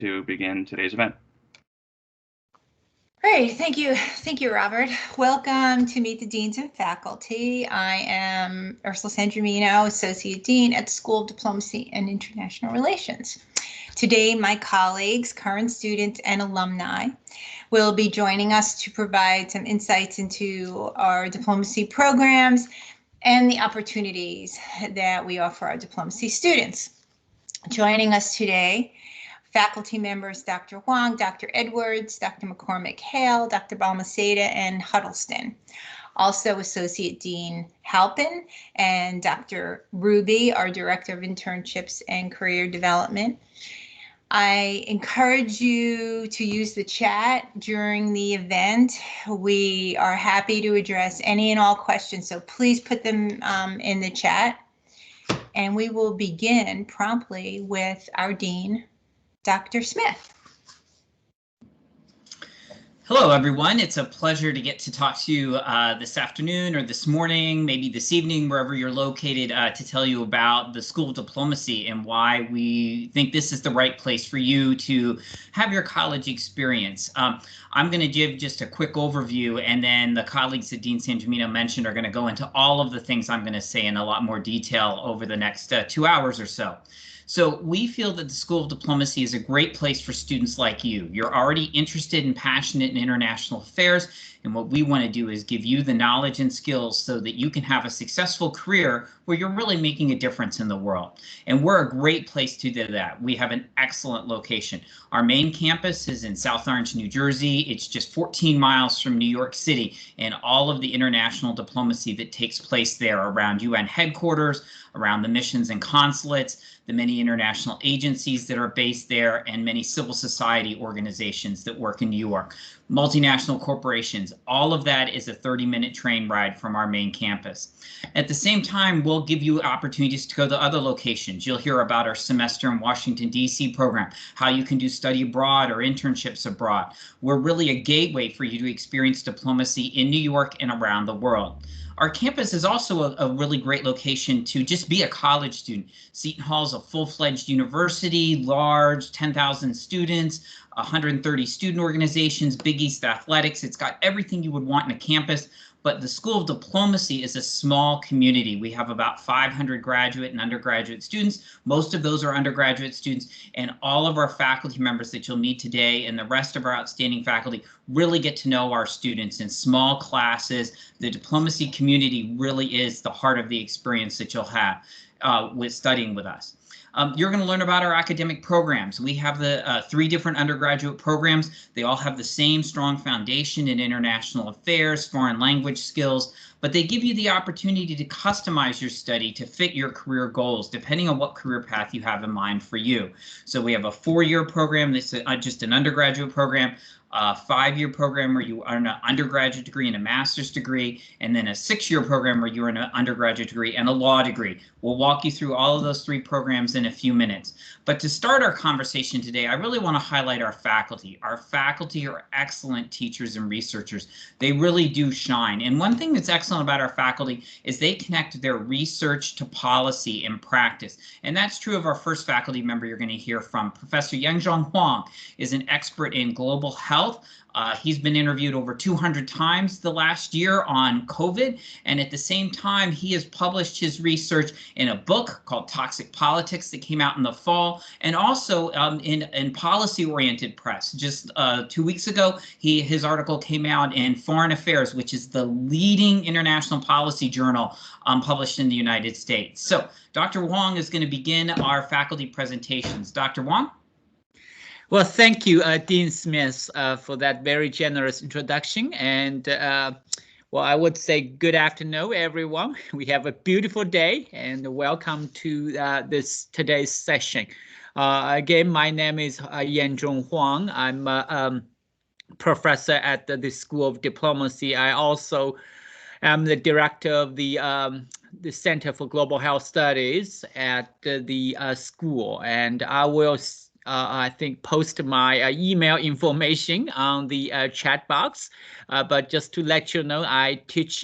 to begin today's event. Great, thank you, Robert. Welcome to Meet the Deans and Faculty. I am Ursula Sandromino, Associate Dean at the School of Diplomacy and International Relations. Today, my colleagues, current students, and alumni will be joining us to provide some insights into our diplomacy programs and the opportunities that we offer our diplomacy students. Joining us today, faculty members Dr. Huang, Dr. Edwards, Dr. McCormick-Hale, Dr. Valmacera, and Hoggleston. Also Associate Dean Halpin and Dr. Ruby, our Director of Internships and Career Development. I encourage you to use the chat during the event. We are happy to address any and all questions, so please put them in the chat. And we will begin promptly with our Dean, Dr. Smith. Hello, everyone. It's a pleasure to get to talk to you this afternoon or this morning, maybe this evening, wherever you're located, to tell you about the School of Diplomacy and why we think this is the right place for you to have your college experience. I'm going to give just a quick overview, and then the colleagues that Dean Sandromino mentioned are going to go into all of the things I'm going to say in a lot more detail over the next 2 hours or so. So we feel that the School of Diplomacy is a great place for students like you. You're already interested and passionate in international affairs, and what we want to do is give you the knowledge and skills so that you can have a successful career where you're really making a difference in the world. And we're a great place to do that. We have an excellent location. Our main campus is in South Orange, New Jersey. It's just 14 miles from New York City, and all of the international diplomacy that takes place there around UN headquarters, around the missions and consulates, the many international agencies that are based there, and many civil society organizations that work in New York, multinational corporations. All of that is a 30-minute train ride from our main campus. At the same time, we'll give you opportunities to go to other locations. You'll hear about our semester in Washington, D.C. program, how you can do study abroad or internships abroad. We're really a gateway for you to experience diplomacy in New York and around the world. Our campus is also a really great location to just be a college student. Seton Hall is a full-fledged university, large, 10,000 students, 130 student organizations, Big East Athletics. It's got everything you would want in a campus. But the School of Diplomacy is a small community. We have about 500 graduate and undergraduate students. Most of those are undergraduate students, and all of our faculty members that you'll meet today and the rest of our outstanding faculty really get to know our students in small classes. The diplomacy community really is the heart of the experience that you'll have with studying with us. You're going to learn about our academic programs. We have the 3 different undergraduate programs. They all have the same strong foundation in international affairs, foreign language skills, but they give you the opportunity to customize your study to fit your career goals, depending on what career path you have in mind for you. So we have a 4-year program that's just an undergraduate program, a 5-year program where you earn an undergraduate degree and a master's degree, and then a 6-year program where you earn an undergraduate degree and a law degree. We'll walk you through all of those 3 programs in a few minutes. But to start our conversation today, I really want to highlight our faculty. Our faculty are excellent teachers and researchers. They really do shine. And one thing that's excellent about our faculty is they connect their research to policy and practice. And that's true of our first faculty member you're going to hear from. Professor Yanzhong Huang is an expert in global health. He's been interviewed over 200 times the last year on COVID, and at the same time, he has published his research in a book called Toxic Politics that came out in the fall, and also in policy-oriented press. Just 2 weeks ago, his article came out in Foreign Affairs, which is the leading international policy journal published in the United States. So Dr. Huang is going to begin our faculty presentations. Dr. Huang? Well, thank you, Dean Smith, for that very generous introduction. And well, I would say good afternoon, everyone. We have a beautiful day, and welcome to today's session. Again, my name is Yanzhong Huang. I'm a professor at the School of Diplomacy. I also am the director of the Center for Global Health Studies at the school, and I will I think post my email information on the chat box, but just to let you know, I teach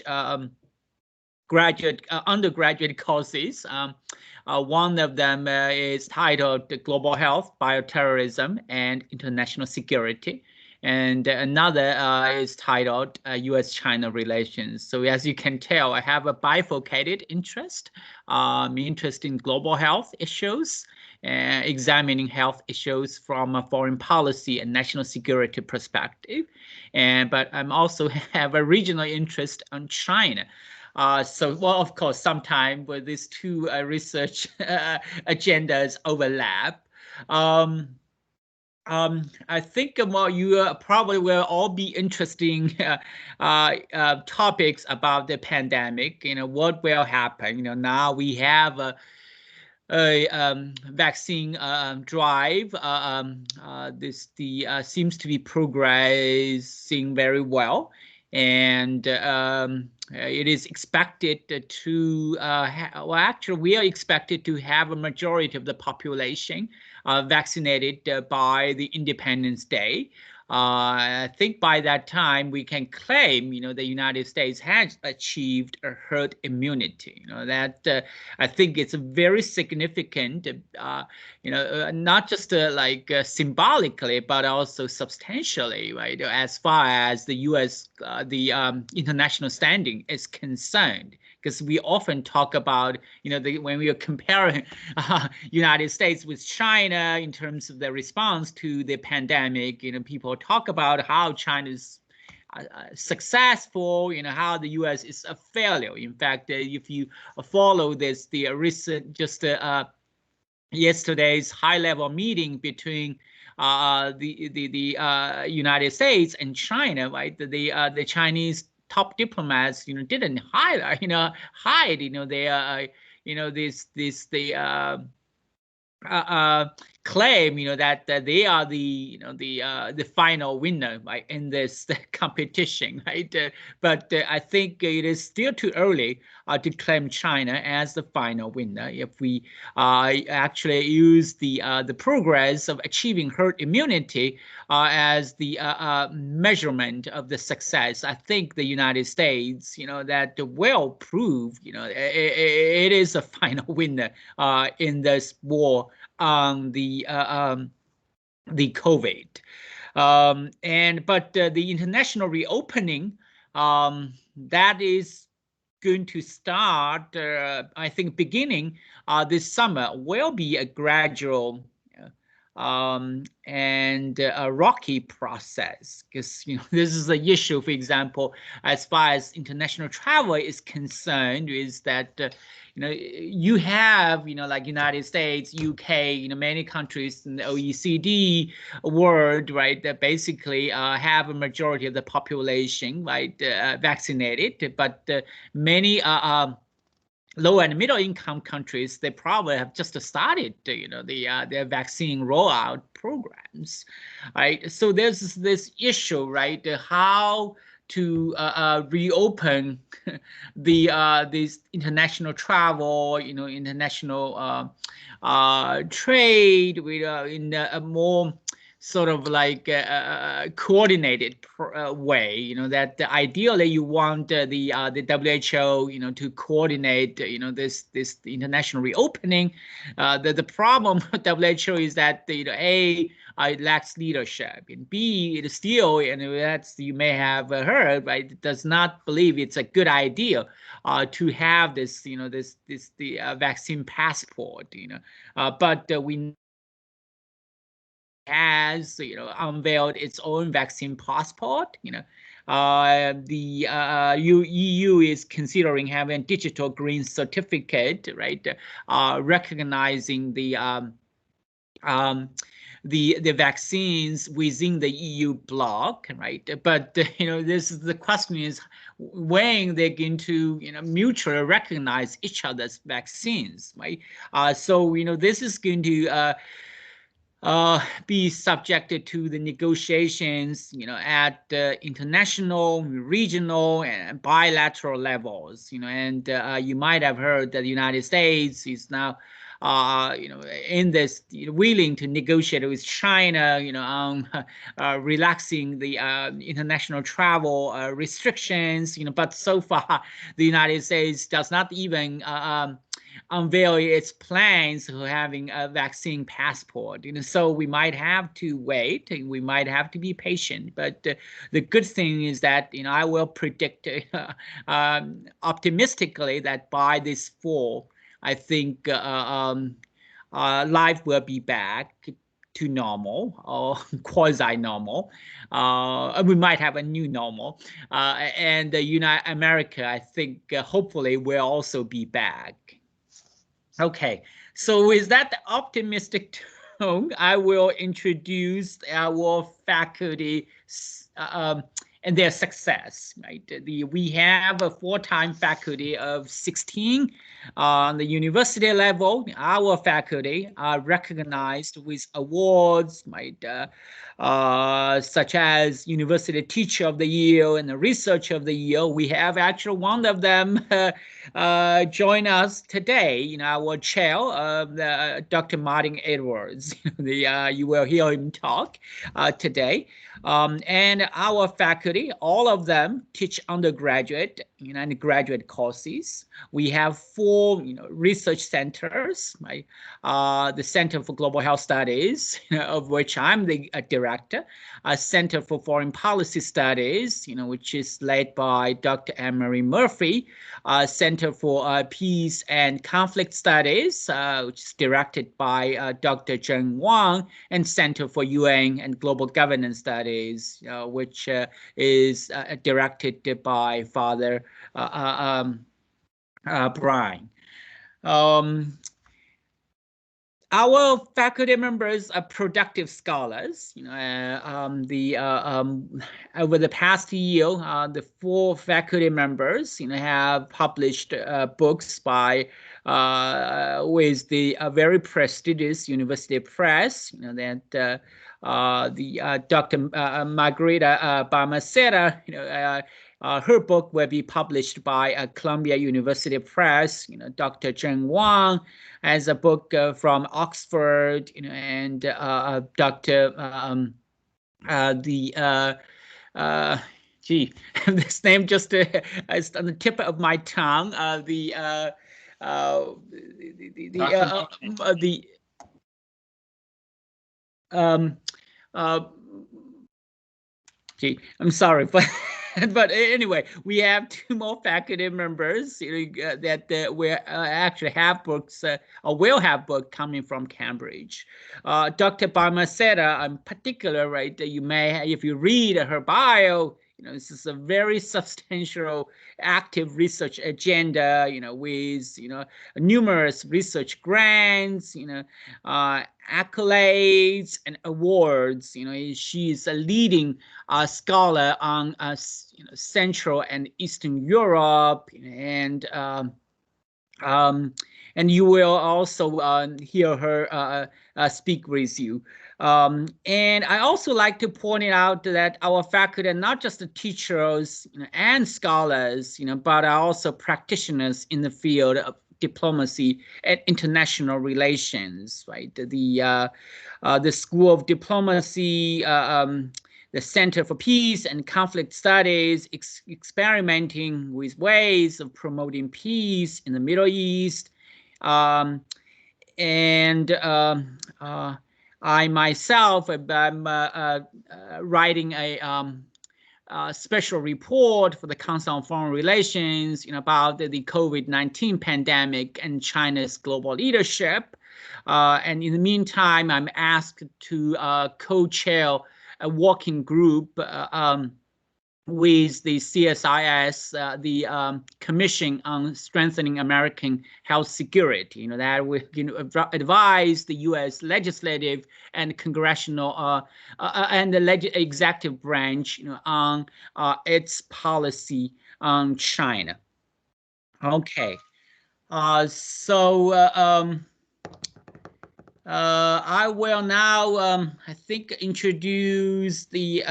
undergraduate courses One of them is titled Global Health, Bioterrorism, and International Security. And another is titled U.S.-China Relations. So as you can tell, I have a bifurcated interest. Interest in global health issues, examining health issues from a foreign policy and national security perspective. But I'm also have a regional interest on China. Well, of course, sometimes with these two research agendas overlap. I think you probably will all be interesting topics about the pandemic. What will happen. Now we have a vaccine drive. This seems to be progressing very well, and it is expected to well, actually, we are expected to have a majority of the population vaccinated by the Independence Day. I think by that time we can claim, the United States has achieved a herd immunity. That I think it's very significant. Not just like symbolically, but also substantially, right? As far as the U.S. The international standing is concerned. Because we often talk about, when we are comparing United States with China in terms of the response to the pandemic, people talk about how China is successful, how the U.S. is a failure. In fact, if you follow the recent, just yesterday's high-level meeting between the United States and China, right? The Chinese top diplomats, didn't hide their, claim, that they are the final winner, right, in this competition, right? But I think it is still too early to claim China as the final winner. If we actually use the progress of achieving herd immunity as the measurement of the success, I think the United States, that will prove, it is a final winner in this war on the COVID. But the international reopening, that is going to start, I think, beginning this summer, will be a gradual and a rocky process, because this is the issue. For example, as far as international travel is concerned, is that you have like United States, UK, many countries in the OECD world, right, that basically have a majority of the population, right, vaccinated, but many low and middle income countries, they probably have just started, their vaccine rollout programs, right? So there's this issue, right? How to reopen this international travel, international trade with in a more sort of like coordinated way, that ideally you want the WHO, to coordinate, this international reopening. The problem with WHO is that it lacks leadership, and B, it still, and that's, you may have heard, right, it does not believe it's a good idea to have this, the vaccine passport, but we has unveiled its own vaccine passport. The EU is considering having a digital green certificate, right, recognizing the vaccines within the EU bloc, right? But this is the question is when they're going to mutually recognize each other's vaccines, right? So this is going to be subjected to the negotiations, at international, regional, and bilateral levels, and you might have heard that the United States is now, in this, willing to negotiate with China, on relaxing the international travel restrictions, but so far the United States does not even unveil its plans for having a vaccine passport. So we might have to wait, and we might have to be patient. But the good thing is that I will predict optimistically that by this fall, I think life will be back to normal or quasi-normal. We might have a new normal. And United America, I think, hopefully will also be back. Okay, so with that optimistic tone, I will introduce our faculty and their success. Right, we have a full-time faculty of 16 on the university level. Our faculty are recognized with awards, right, such as University Teacher of the Year and the Researcher of the Year. We have actually one of them join us today. Our chair, Dr. Martin Edwards. You will hear him talk today. And our faculty, all of them teach undergraduate and graduate courses. We have 4 research centers, right? The Center for Global Health Studies, of which I'm the director, a Center for Foreign Policy Studies, which is led by Dr. Anne-Marie Murphy, Center for Peace and Conflict Studies, which is directed by Dr. Zheng Wang, and Center for UN and Global Governance Studies, which is directed by Father Brian. Our faculty members are productive scholars. Over the past year, the 4 faculty members, have published books by with the very prestigious university press. That Dr. Margarita Valmacera, her book will be published by Columbia University Press. Dr. Zheng Wang has a book from Oxford, and Dr. This name just is on the tip of my tongue. I'm sorry, but anyway, we have 2 more faculty members that will actually have books or will have books coming from Cambridge. Dr. Valmacera, in particular, right? You may, if you read her bio, this is a very substantial, active research agenda. With numerous research grants, accolades and awards. She's a leading scholar on Central and Eastern Europe, and you will also hear her speak with you. And I also like to point out that our faculty are not just the teachers and scholars, but are also practitioners in the field of diplomacy and international relations, right? The School of Diplomacy, the Center for Peace and Conflict Studies, experimenting with ways of promoting peace in the Middle East. I myself am writing a special report for the Council on Foreign Relations about the COVID-19 pandemic and China's global leadership. And in the meantime, I'm asked to co-chair a working group with the CSIS, the Commission on Strengthening American Health Security, that will advise the U.S. legislative and congressional and the executive branch on its policy on China. Okay, so I will now, I think, introduce the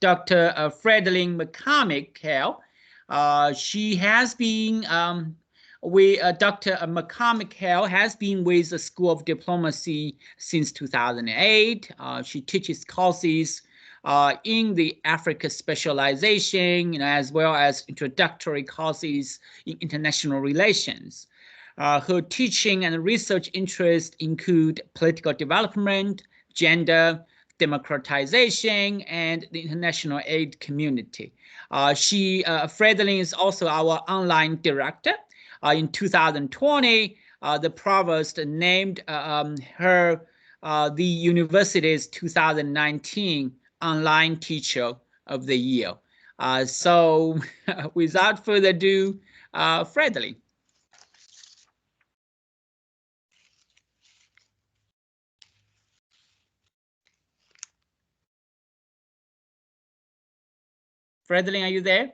Dr. Fredeline McCormick-Hale. She has been, Dr. McCormick-Hale has been with the School of Diplomacy since 2008. She teaches courses in the Africa Specialization, as well as introductory courses in international relations. Her teaching and research interests include political development, gender, democratization, and the international aid community. Fredlin is also our online director. In 2020, the provost named her the university's 2019 Online Teacher of the Year. So without further ado, Fredlin. Fredlin, are you there?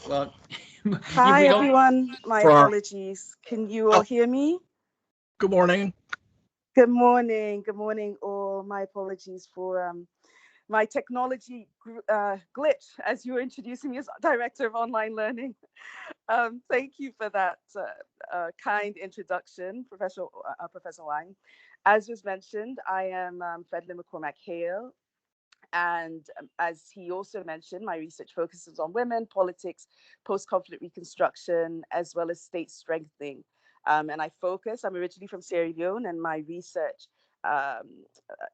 Well, hi everyone. My apologies. Can you all hear me? Good morning. Good morning. Good morning, all. My apologies for my technology glitch as you were introducing me as Director of Online Learning. Thank you for that kind introduction, Professor Wang. As was mentioned, I am Fredlin McCormack Hale. And as he also mentioned, my research focuses on women, politics, post-conflict reconstruction, as well as state strengthening. And I'm originally from Sierra Leone, and my research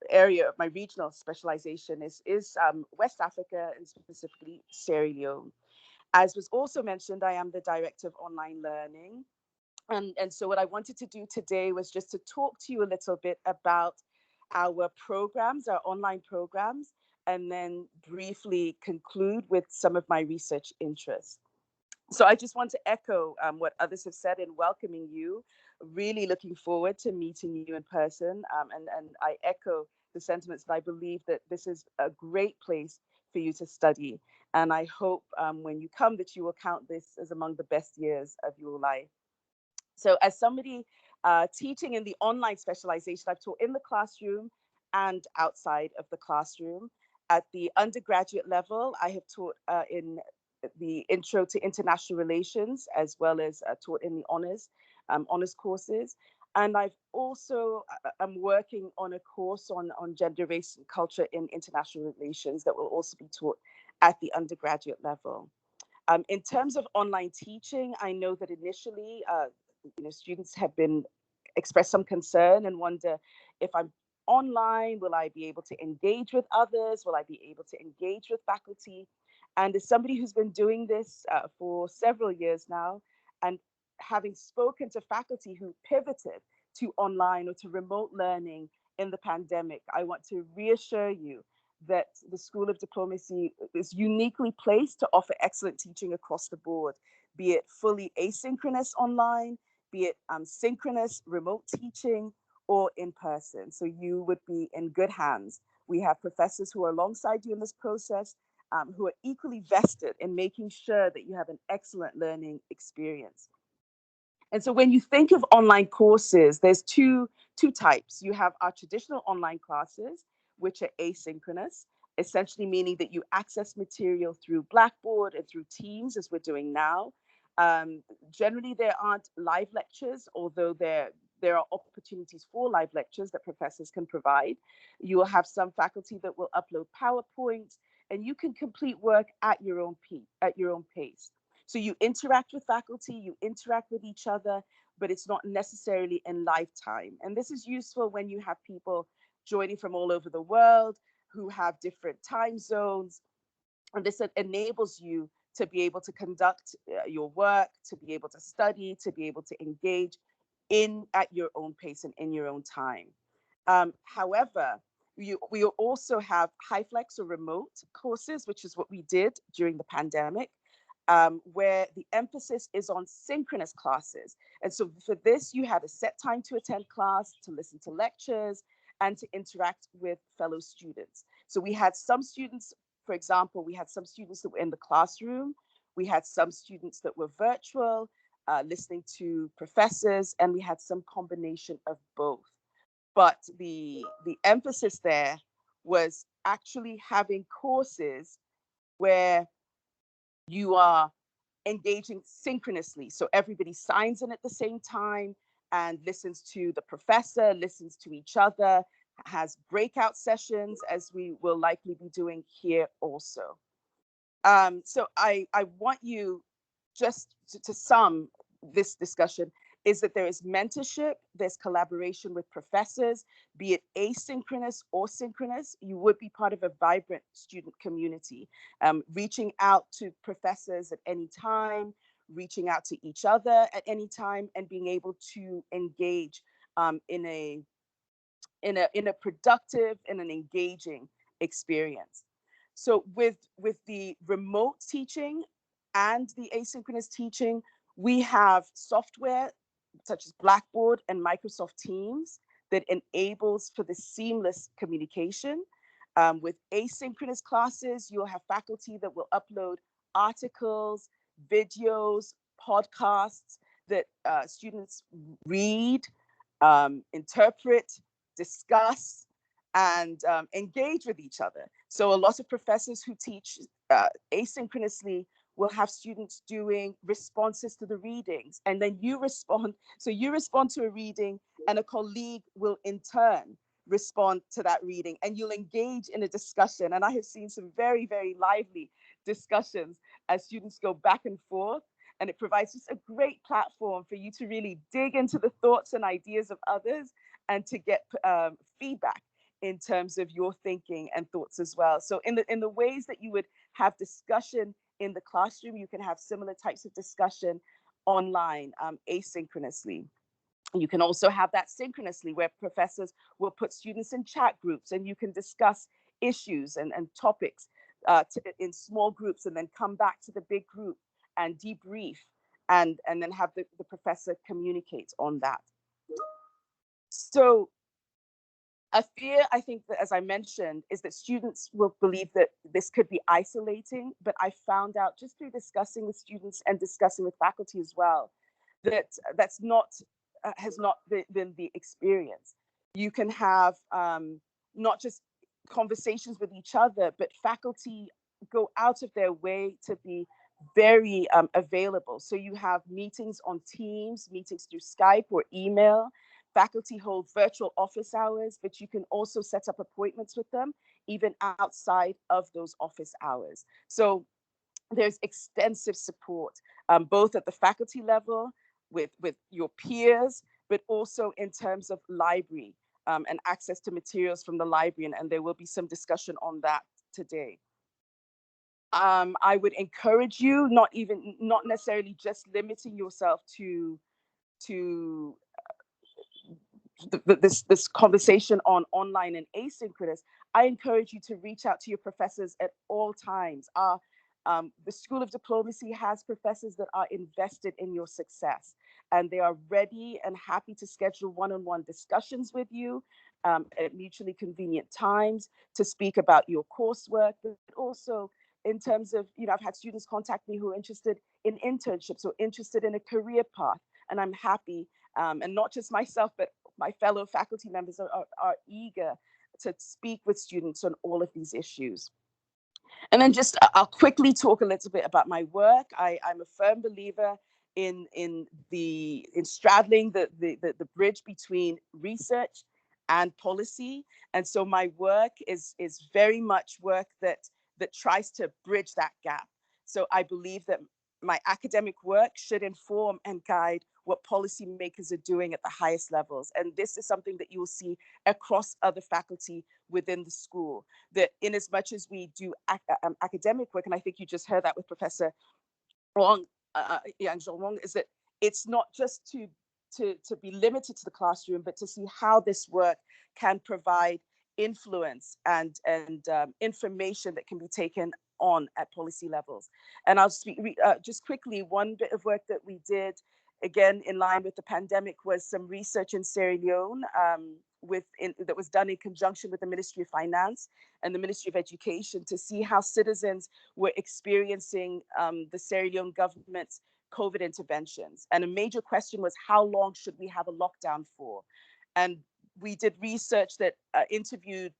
area, my regional specialization is West Africa, and specifically Sierra Leone. As was also mentioned, I am the Director of Online Learning. And so what I wanted to do today was just to talk to you a little bit about our programs, our online programs, and then briefly conclude with some of my research interests. So I just want to echo what others have said in welcoming you. Really looking forward to meeting you in person. And I echo the sentiments that I believe that this is a great place for you to study. And I hope when you come that you will count this as among the best years of your life. So as somebody teaching in the online specialization, I've taught in the classroom and outside of the classroom. At the undergraduate level, I have taught in the Intro to International Relations, as well as taught in the honors courses. And I've also, I'm working on a course on gender, race, and culture in international relations that will also be taught at the undergraduate level. In terms of online teaching, I know that initially, students have been expressed some concern and wonder, if I'm online, will I be able to engage with others? Will I be able to engage with faculty? And as somebody who's been doing this for several years now, and having spoken to faculty who pivoted to online or to remote learning in the pandemic, I want to reassure you that the School of Diplomacy is uniquely placed to offer excellent teaching across the board, be it fully asynchronous online, be it synchronous remote teaching, or in person. So you would be in good hands. We have professors who are alongside you in this process, who are equally vested in making sure that you have an excellent learning experience. And so when you think of online courses, there's two types. You have our traditional online classes, which are asynchronous, essentially meaning that you access material through Blackboard and through Teams, as we're doing now. Generally, there aren't live lectures, although there are opportunities for live lectures that professors can provide. You will have some faculty that will upload PowerPoints, and you can complete work at your own pace. So you interact with faculty, you interact with each other, but it's not necessarily in live time. And this is useful when you have people joining from all over the world who have different time zones. And this enables you to be able to conduct your work, to be able to study, to be able to engage at your own pace and in your own time. However, we also have high flex or remote courses, which is what we did during the pandemic, where the emphasis is on synchronous classes. And so for this, you had a set time to attend class, to listen to lectures, and to interact with fellow students. So we had some students for example, we had some students that were in the classroom. We had some students that were virtual, listening to professors, and we had some combination of both. But the emphasis there was actually having courses where you are engaging synchronously. So everybody signs in at the same time and listens to the professor, listens to each other, has breakout sessions, as we will likely be doing here also. So I want you just to sum this discussion is that there is mentorship, there's collaboration with professors, be it asynchronous or synchronous. You would be part of a vibrant student community, reaching out to professors at any time, reaching out to each other at any time, and being able to engage in a productive and an engaging experience. So with the remote teaching and the asynchronous teaching, we have software such as Blackboard and Microsoft Teams that enables for the seamless communication. With asynchronous classes, you'll have faculty that will upload articles, videos, podcasts that students read, interpret, discuss, and engage with each other. So a lot of professors who teach asynchronously will have students doing responses to the readings, and then you respond. So you respond to a reading, and a colleague will in turn respond to that reading, and you'll engage in a discussion. And I have seen some very, very lively discussions as students go back and forth, and it provides just a great platform for you to really dig into the thoughts and ideas of others and to get feedback in terms of your thinking and thoughts as well. So in the ways that you would have discussion in the classroom, you can have similar types of discussion online, asynchronously. You can also have that synchronously, where professors will put students in chat groups and you can discuss issues and topics in small groups, and then come back to the big group and debrief, and then have the professor communicate on that. So a fear, I think, that, as I mentioned, is that students will believe that this could be isolating, but I found out just through discussing with students and discussing with faculty as well, that that's not, has not been the experience. You can have not just conversations with each other, but faculty go out of their way to be very available. So you have meetings on Teams, meetings through Skype or email. Faculty hold virtual office hours, but you can also set up appointments with them even outside of those office hours. So there's extensive support, both at the faculty level with your peers, but also in terms of library and access to materials from the library. And there will be some discussion on that today. I would encourage you, not necessarily just limiting yourself to this conversation on online and asynchronous. I encourage you to reach out to your professors at all times. The School of Diplomacy has professors that are invested in your success, and they are ready and happy to schedule one-on-one discussions with you at mutually convenient times to speak about your coursework, but also in terms of, I've had students contact me who are interested in internships or interested in a career path, and I'm happy, and not just myself, but my fellow faculty members are eager to speak with students on all of these issues. And then just, I'll quickly talk a little bit about my work. I'm a firm believer in straddling the bridge between research and policy. And so my work is very much work that tries to bridge that gap. So I believe that my academic work should inform and guide what policymakers are doing at the highest levels. And this is something that you will see across other faculty within the school, that in as much as we do academic work, and I think you just heard that with Professor Wong, Yang Wong, is that it's not just to be limited to the classroom, but to see how this work can provide influence and information that can be taken on at policy levels. And I'll speak just quickly, one bit of work that we did, again, in line with the pandemic, was some research in Sierra Leone that was done in conjunction with the Ministry of Finance and the Ministry of Education to see how citizens were experiencing the Sierra Leone government's COVID interventions. And a major question was, how long should we have a lockdown for? And we did research that interviewed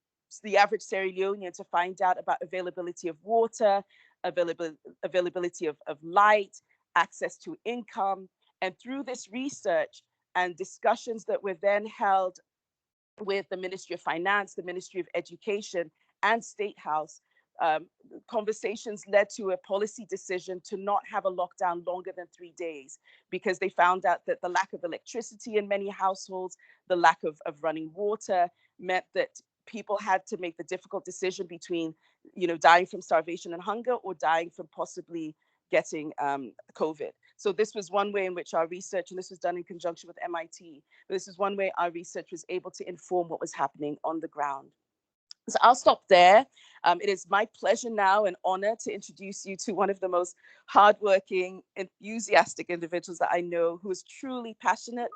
the average Sierra Leonean to find out about availability of water, availability of light, access to income. And through this research and discussions that were then held with the Ministry of Finance, the Ministry of Education, and State House, conversations led to a policy decision to not have a lockdown longer than 3 days, because they found out that the lack of electricity in many households, the lack of running water, meant that people had to make the difficult decision between, dying from starvation and hunger or dying from possibly getting COVID. So this was one way in which our research, and this was done in conjunction with MIT, but this is one way our research was able to inform what was happening on the ground. So I'll stop there. It is my pleasure now and honor to introduce you to one of the most hardworking, enthusiastic individuals that I know, who is truly passionate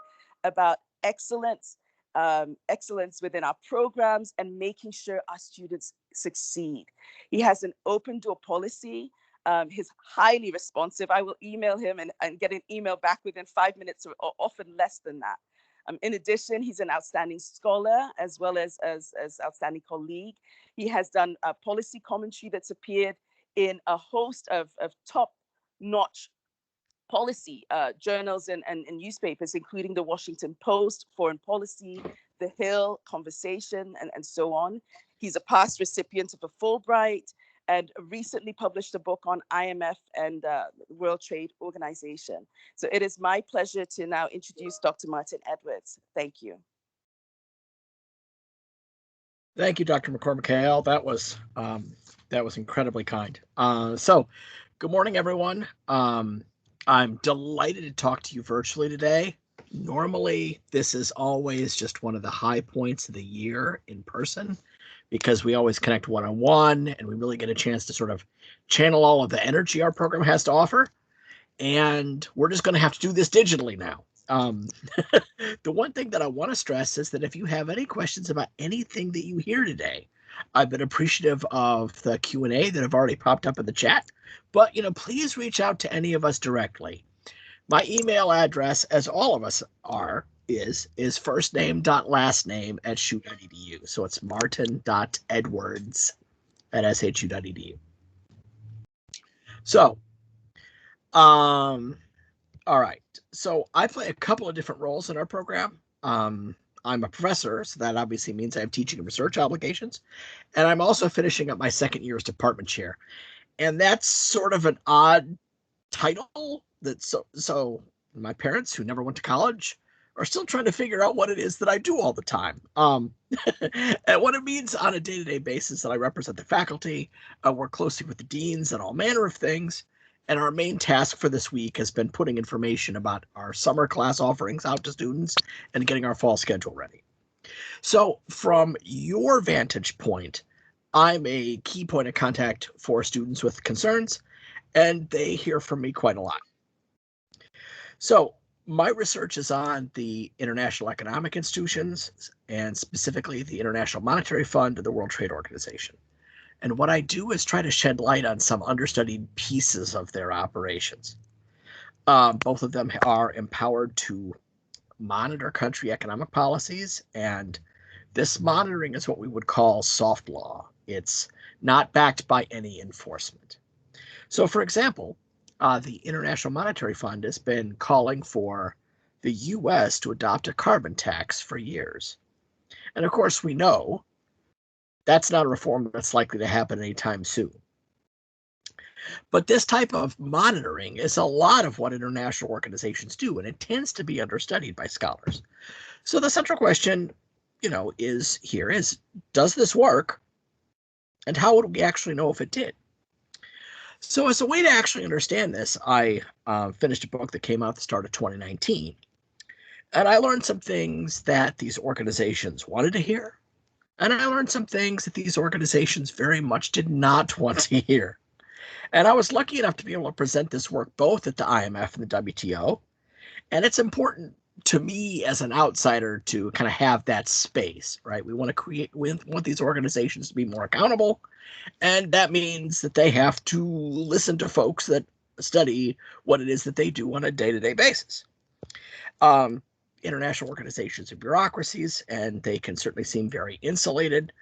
about excellence, excellence within our programs and making sure our students succeed. He has an open door policy. He's highly responsive. I will email him and get an email back within 5 minutes or often less than that. In addition, he's an outstanding scholar as well as outstanding colleague. He has done a policy commentary that's appeared in a host of top-notch policy journals and newspapers, including the Washington Post, Foreign Policy, The Hill, Conversation, and so on. He's a past recipient of a Fulbright and recently published a book on IMF and World Trade Organization. So it is my pleasure to now introduce Dr. Martin Edwards. Thank you. Thank you, Dr. McCormick-Hale. That was incredibly kind. So good morning, everyone. I'm delighted to talk to you virtually today. Normally, this is always just one of the high points of the year in person, because we always connect one-on-one and we really get a chance to sort of channel all of the energy our program has to offer. And we're just going to have to do this digitally now. The one thing that I want to stress is that if you have any questions about anything that you hear today, I've been appreciative of the Q&A that have already popped up in the chat, but please reach out to any of us directly. My email address, as all of us are, is firstname.lastname@shu.edu. So it's martin.edwards@shu.edu. So, all right. So I play a couple of different roles in our program. I'm a professor, so that obviously means I have teaching and research obligations. And I'm also finishing up my second year as department chair. And that's sort of an odd title. So my parents, who never went to college, are still trying to figure out what it is that I do all the time. And what it means on a day-to-day basis that I represent the faculty, work closely with the deans and all manner of things. And our main task for this week has been putting information about our summer class offerings out to students and getting our fall schedule ready. So from your vantage point, I'm a key point of contact for students with concerns, and they hear from me quite a lot. So my research is on the international economic institutions, and specifically the International Monetary Fund and the World Trade Organization. And what I do is try to shed light on some understudied pieces of their operations. Both of them are empowered to monitor country economic policies, and this monitoring is what we would call soft law. It's not backed by any enforcement. So, for example, the International Monetary Fund has been calling for the U.S. to adopt a carbon tax for years. And of course, we know that's not a reform that's likely to happen anytime soon. But this type of monitoring is a lot of what international organizations do, and it tends to be understudied by scholars. So the central question, is does this work? And how would we actually know if it did? So as a way to actually understand this, I finished a book that came out at the start of 2019. And I learned some things that these organizations wanted to hear. And I learned some things that these organizations very much did not want to hear. And I was lucky enough to be able to present this work both at the IMF and the WTO. And it's important to me as an outsider to kind of have that space, right? We want these organizations to be more accountable. And that means that they have to listen to folks that study what it is that they do on a day-to-day basis. International organizations are bureaucracies, and they can certainly seem very insulated.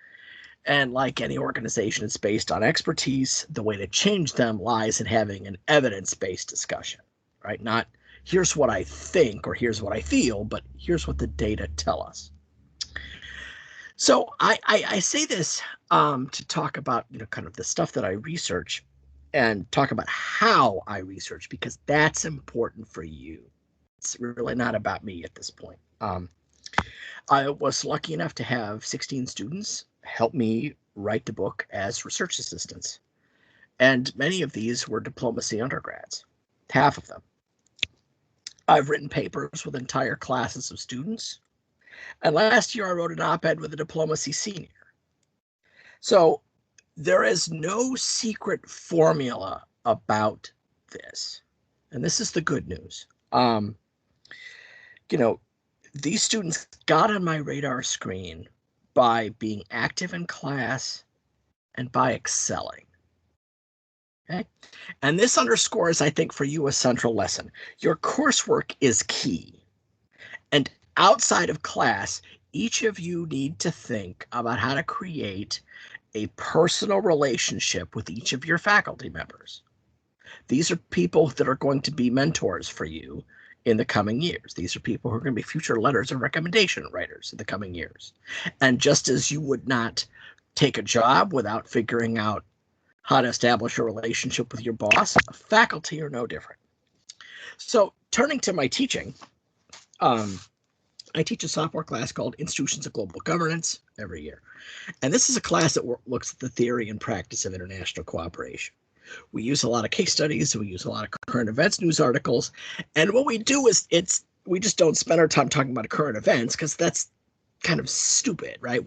And like any organization, it's based on expertise. The way to change them lies in having an evidence-based discussion, right? Not here's what I think or here's what I feel, but here's what the data tell us. So I say this to talk about, kind of the stuff that I research and talk about how I research, because that's important for you. It's really not about me at this point. I was lucky enough to have 16 students help me write the book as research assistants. And many of these were diplomacy undergrads, half of them. I've written papers with entire classes of students. And last year I wrote an op-ed with a diplomacy senior. So there is no secret formula about this. And this is the good news. These students got on my radar screen by being active in class and by excelling. Okay? And this underscores, I think, for you a central lesson. Your coursework is key. And outside of class, each of you need to think about how to create a personal relationship with each of your faculty members. These are people that are going to be mentors for you in the coming years. These are people who are going to be future letters of recommendation writers in the coming years. And just as you would not take a job without figuring out how to establish a relationship with your boss, faculty are no different. So turning to my teaching, I teach a sophomore class called Institutions of Global Governance every year. And this is a class that looks at the theory and practice of international cooperation. We use a lot of case studies. We use a lot of current events news articles. And what we do is we just don't spend our time talking about current events because that's kind of stupid, right?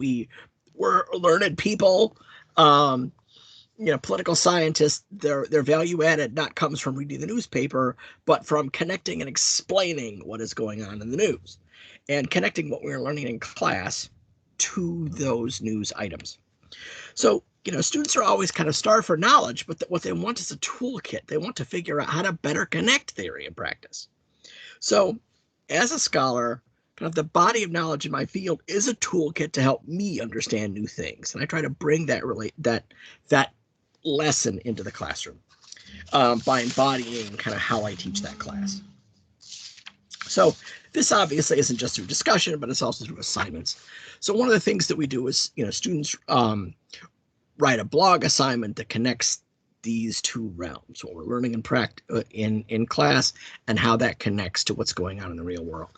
We're learned people, political scientists. Their value added not comes from reading the newspaper, but from connecting and explaining what is going on in the news and connecting what we're learning in class to those news items. So, students are always kind of starved for knowledge, but what they want is a toolkit. They want to figure out how to better connect theory and practice. So as a scholar, kind of the body of knowledge in my field is a toolkit to help me understand new things. And I try to bring that lesson into the classroom by embodying kind of how I teach that class. So this obviously isn't just through discussion, but it's also through assignments. So one of the things that we do is, students write a blog assignment that connects these two realms, what we're learning in class and how that connects to what's going on in the real world.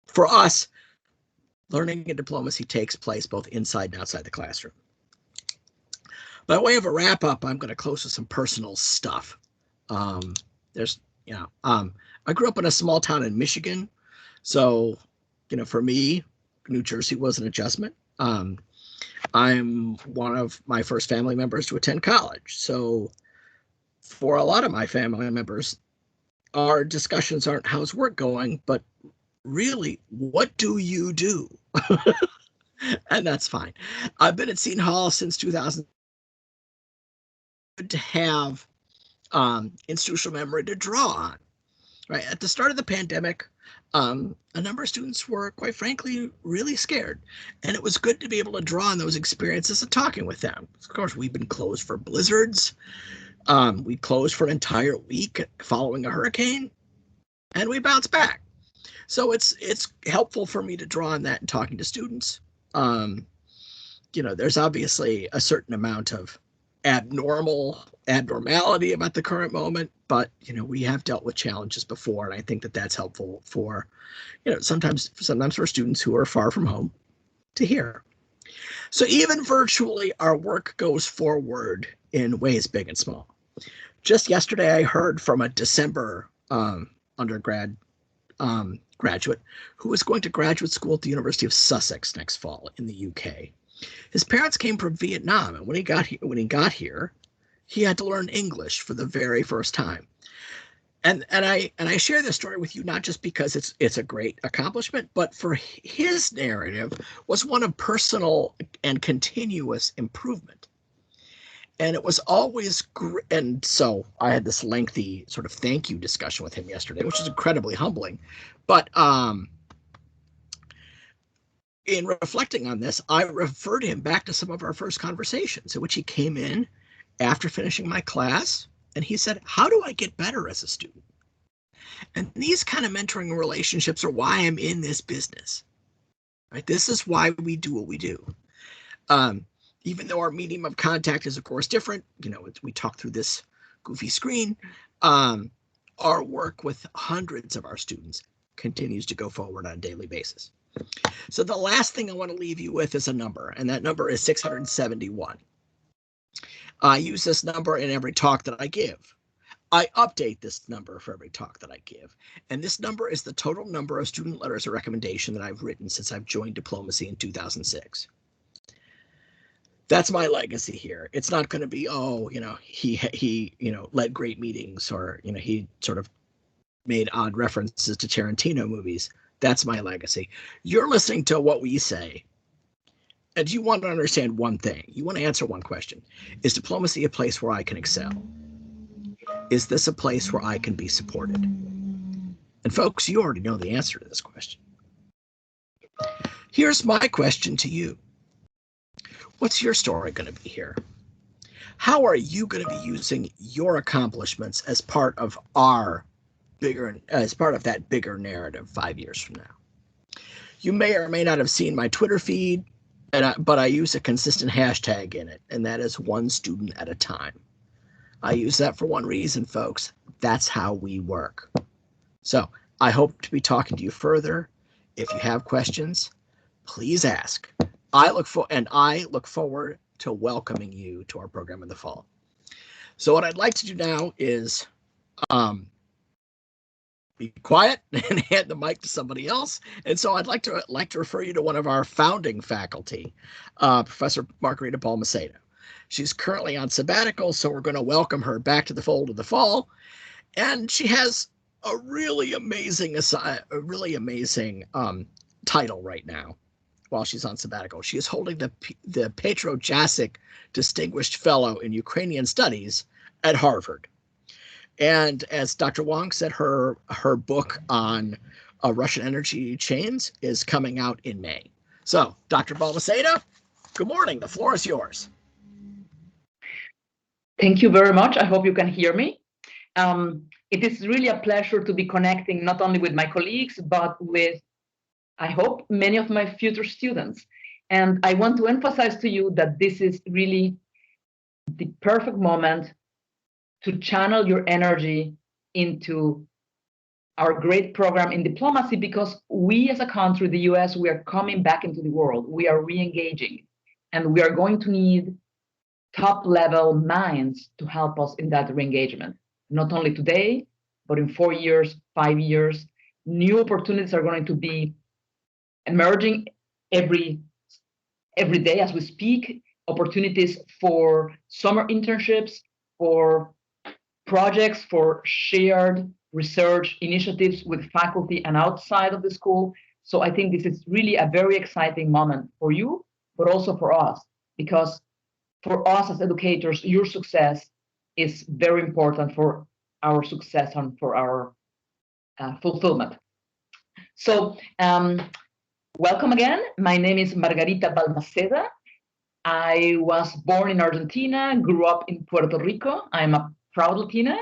For us, learning in diplomacy takes place both inside and outside the classroom. By way of a wrap up, I'm going to close with some personal stuff. I grew up in a small town in Michigan. So, for me, New Jersey was an adjustment. I'm one of my first family members to attend college. So for a lot of my family members, our discussions aren't how's work going, but really, what do you do? And that's fine. I've been at Seton Hall since 2000. To have institutional memory to draw on. Right at the start of the pandemic, a number of students were, quite frankly, really scared. And it was good to be able to draw on those experiences and talking with them. Of course, we've been closed for blizzards. We closed for an entire week following a hurricane, and we bounced back. So it's helpful for me to draw on that and talking to students. There's obviously a certain amount of abnormality about the current moment, but we have dealt with challenges before, and I think that that's helpful for sometimes for students who are far from home to hear. So even virtually, our work goes forward in ways big and small. Just yesterday, I heard from a December undergrad graduate who was going to graduate school at the University of Sussex next fall in the UK. His parents came from Vietnam, and when he got here, he had to learn English for the very first time. And I share this story with you not just because it's a great accomplishment, but for his narrative was one of personal and continuous improvement. And it was always great. And so I had this lengthy sort of thank you discussion with him yesterday, which is incredibly humbling. But in reflecting on this, I referred him back to some of our first conversations in which he came in after finishing my class and he said, how do I get better as a student? And these kind of mentoring relationships are why I'm in this business, right? This is why we do what we do. Even though our medium of contact is, of course, different, you know, we talk through this goofy screen, our work with hundreds of our students continues to go forward on a daily basis. So the last thing I want to leave you with is a number, and that number is 671. I use this number in every talk that I give. I update this number for every talk that I give. And this number is the total number of student letters of recommendation that I've written since I've joined diplomacy in 2006. That's my legacy here. It's not going to be, oh, you know, he led great meetings, or, you know, he sort of made odd references to Tarantino movies. That's my legacy. You're listening to what we say, and you want to understand one thing. You want to answer one question. Is diplomacy a place where I can excel? Is this a place where I can be supported? And folks, you already know the answer to this question. Here's my question to you. What's your story going to be here? How are you going to be using your accomplishments as part of that bigger narrative 5 years from now? You may or may not have seen my Twitter feed, but I use a consistent hashtag in it, and that is one student at a time. I use that for one reason, folks. That's how we work. So I hope to be talking to you further. If you have questions, please ask. I look forward to welcoming you to our program in the fall. So what I'd like to do now is be quiet and hand the mic to somebody else. And so I'd like to refer you to one of our founding faculty, Professor Margarita Valmacera. She's currently on sabbatical, so we're going to welcome her back to the fold in the fall. And she has a really amazing title right now while she's on sabbatical. She is holding the Petro Jasic Distinguished Fellow in Ukrainian Studies at Harvard. And as Dr. Wong said, her book on Russian energy chains is coming out in May. So, Dr. Valmacera, good morning. The floor is yours. Thank you very much. I hope you can hear me. It is really a pleasure to be connecting not only with my colleagues, but with, I hope, many of my future students. And I want to emphasize to you that this is really the perfect moment to channel your energy into our great program in diplomacy, because we as a country, the US, we are coming back into the world. We are re-engaging, and we are going to need top-level minds to help us in that re-engagement. Not only today, but in 4 years, 5 years. New opportunities are going to be emerging every day as we speak. Opportunities for summer internships, for projects, for shared research initiatives with faculty and outside of the school. So I think this is really a very exciting moment for you, but also for us, because for us as educators, your success is very important for our success and for our fulfillment. So welcome again. My name is Margarita Valmacera. I was born in Argentina, grew up in Puerto Rico. I'm a proud Latina,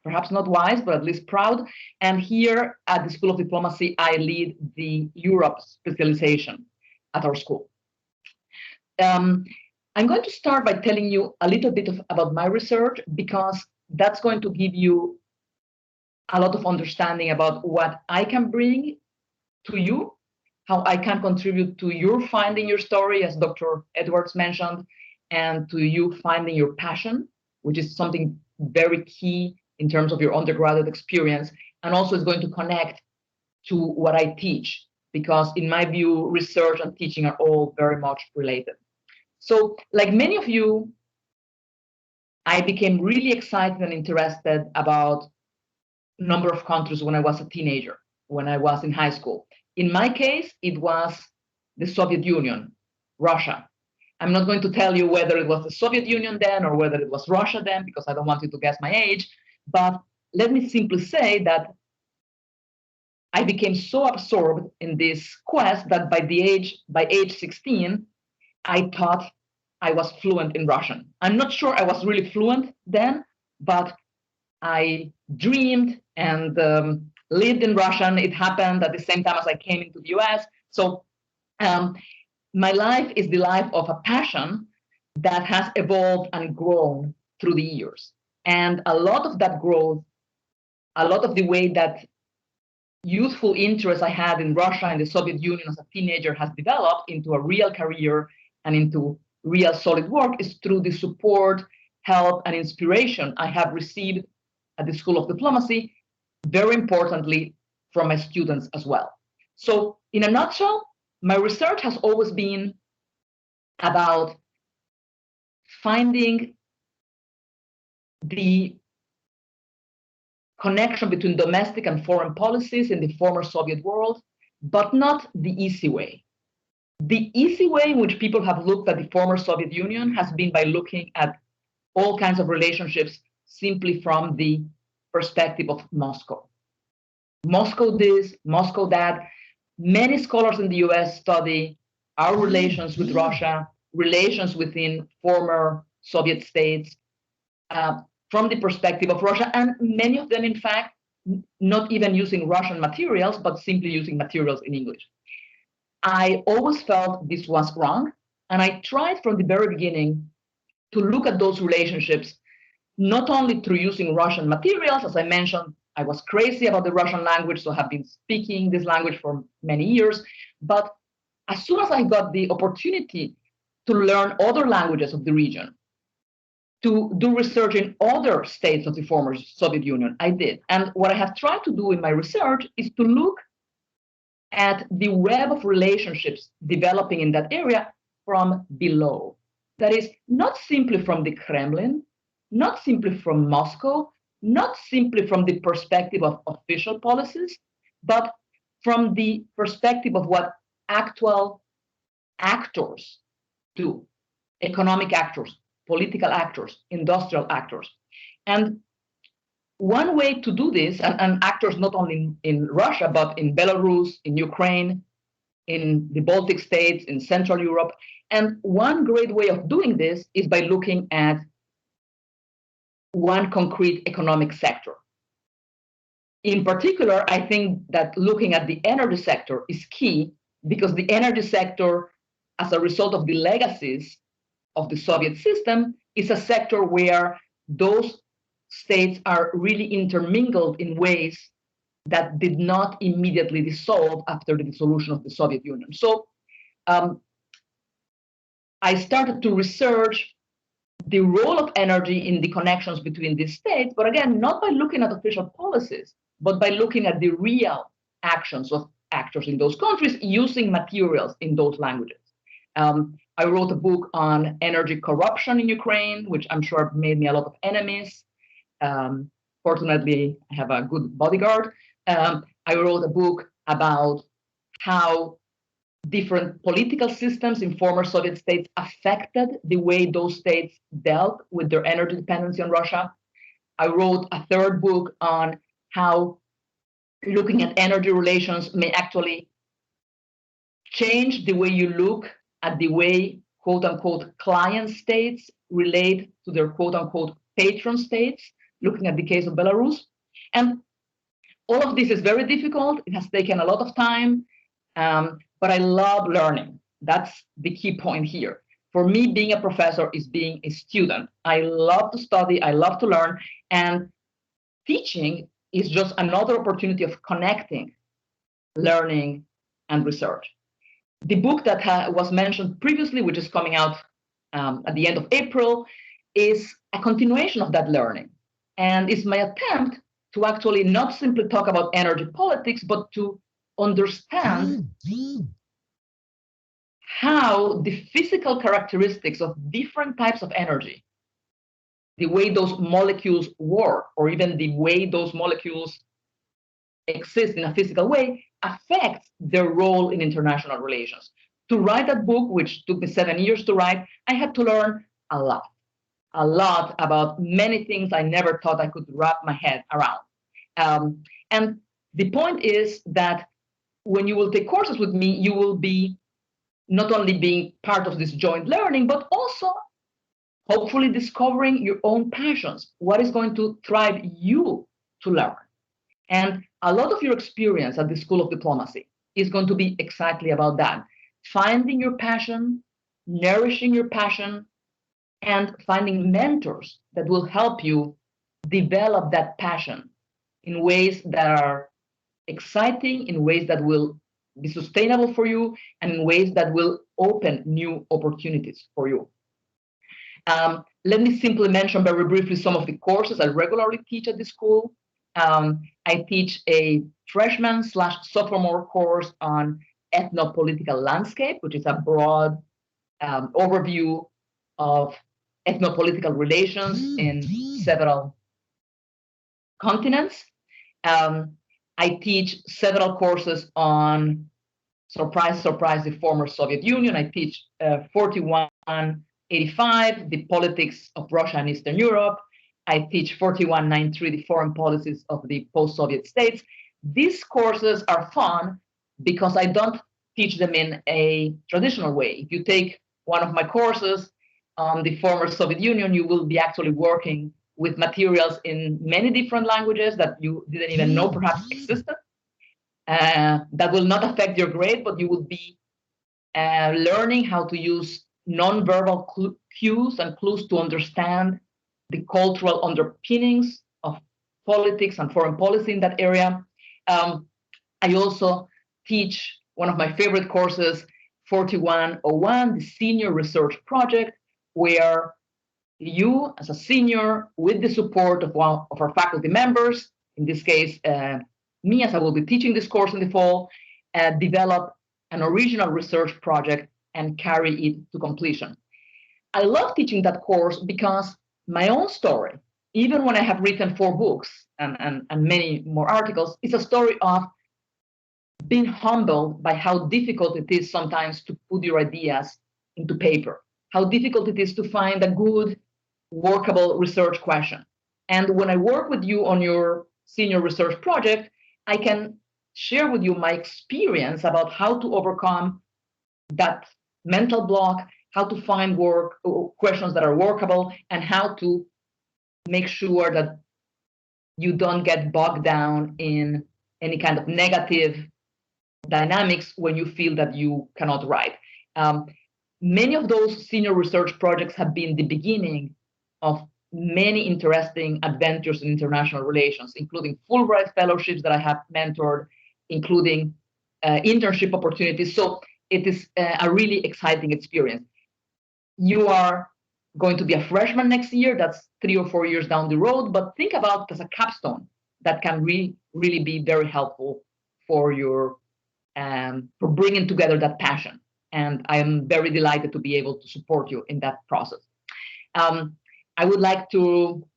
perhaps not wise, but at least proud. And here at the School of Diplomacy, I lead the Europe specialization at our school. I'm going to start by telling you a little bit about my research, because that's going to give you a lot of understanding about what I can bring to you, how I can contribute to your finding your story, as Dr. Edwards mentioned, and to you finding your passion, which is something very key in terms of your undergraduate experience, and also is going to connect to what I teach, because in my view, research and teaching are all very much related. So, like many of you, I became really excited and interested about number of countries when I was a teenager, when I was in high school. In my case, it was the Soviet Union, Russia. I'm not going to tell you whether it was the Soviet Union then or whether it was Russia then, because I don't want you to guess my age. But let me simply say that I became so absorbed in this quest that by age 16, I thought I was fluent in Russian. I'm not sure I was really fluent then, but I dreamed and lived in Russian. It happened at the same time as I came into the US. So my life is the life of a passion that has evolved and grown through the years. And a lot of that growth, a lot of the way that youthful interest I had in Russia and the Soviet Union as a teenager has developed into a real career and into real solid work is through the support, help, and inspiration I have received at the School of Diplomacy, very importantly, from my students as well. So in a nutshell, my research has always been about finding the connection between domestic and foreign policies in the former Soviet world, but not the easy way. The easy way in which people have looked at the former Soviet Union has been by looking at all kinds of relationships simply from the perspective of Moscow. Moscow this, Moscow that. Many scholars in the US study our relations with Russia, relations within former Soviet states, from the perspective of Russia, and many of them, in fact, not even using Russian materials, but simply using materials in English. I always felt this was wrong, and I tried from the very beginning to look at those relationships, not only through using Russian materials. As I mentioned, I was crazy about the Russian language, so have been speaking this language for many years. But as soon as I got the opportunity to learn other languages of the region, to do research in other states of the former Soviet Union, I did. And what I have tried to do in my research is to look at the web of relationships developing in that area from below. That is, not simply from the Kremlin, not simply from Moscow, not simply from the perspective of official policies, but from the perspective of what actual actors do, economic actors, political actors, industrial actors. And one way to do this, and actors not only in Russia, but in Belarus, in Ukraine, in the Baltic states, in Central Europe. And one great way of doing this is by looking at one concrete economic sector. In particular, I think that looking at the energy sector is key, because the energy sector, as a result of the legacies of the Soviet system, is a sector where those states are really intermingled in ways that did not immediately dissolve after the dissolution of the Soviet Union. So I started to research the role of energy in the connections between these states, but again, not by looking at official policies, but by looking at the real actions of actors in those countries using materials in those languages. I wrote a book on energy corruption in Ukraine, which I'm sure made me a lot of enemies. Fortunately, I have a good bodyguard. I wrote a book about how different political systems in former Soviet states affected the way those states dealt with their energy dependency on Russia. I wrote a third book on how looking at energy relations may actually change the way you look at the way, quote unquote, client states relate to their quote unquote patron states, looking at the case of Belarus. And all of this is very difficult. It has taken a lot of time. But I love learning. That's the key point here. For me, being a professor is being a student. I love to study, I love to learn, and teaching is just another opportunity of connecting learning and research. The book that was mentioned previously, which is coming out at the end of April, is a continuation of that learning. And it's my attempt to actually not simply talk about energy politics, but to understand how the physical characteristics of different types of energy, the way those molecules work, or even the way those molecules exist in a physical way affects their role in international relations. To write that book, which took me 7 years to write, I had to learn a lot about many things I never thought I could wrap my head around. And the point is that when you will take courses with me, you will be not only being part of this joint learning, but also hopefully discovering your own passions, what is going to drive you to learn. And a lot of your experience at the School of Diplomacy is going to be exactly about that. Finding your passion, nourishing your passion, and finding mentors that will help you develop that passion in ways that are exciting, in ways that will be sustainable for you, and in ways that will open new opportunities for you. Let me simply mention very briefly some of the courses I regularly teach at the school. I teach a freshman/sophomore course on ethnopolitical landscape, which is a broad overview of ethnopolitical relations in several continents. I teach several courses on, surprise, surprise, the former Soviet Union. I teach 4185, the politics of Russia and Eastern Europe. I teach 4193, the foreign policies of the post-Soviet states. These courses are fun because I don't teach them in a traditional way. If you take one of my courses on the former Soviet Union, you will be actually working with materials in many different languages that you didn't even know perhaps existed. That will not affect your grade, but you will be learning how to use nonverbal cues and clues to understand the cultural underpinnings of politics and foreign policy in that area. I also teach one of my favorite courses, 4101, the Senior Research Project, where you, as a senior, with the support of one of our faculty members, in this case, me, as I will be teaching this course in the fall, develop an original research project and carry it to completion. I love teaching that course because my own story, even when I have written 4 books and many more articles, is a story of being humbled by how difficult it is sometimes to put your ideas into paper, how difficult it is to find a good, workable research question. And when I work with you on your senior research project, I can share with you my experience about how to overcome that mental block, how to find questions that are workable, and how to make sure that you don't get bogged down in any kind of negative dynamics when you feel that you cannot write. Many of those senior research projects have been the beginning of many interesting adventures in international relations, including Fulbright fellowships that I have mentored, including internship opportunities. So it is a really exciting experience. You are going to be a freshman next year. That's 3 or 4 years down the road, but think about it as a capstone that can really be very helpful for your for bringing together that passion. And I am very delighted to be able to support you in that process. I would like to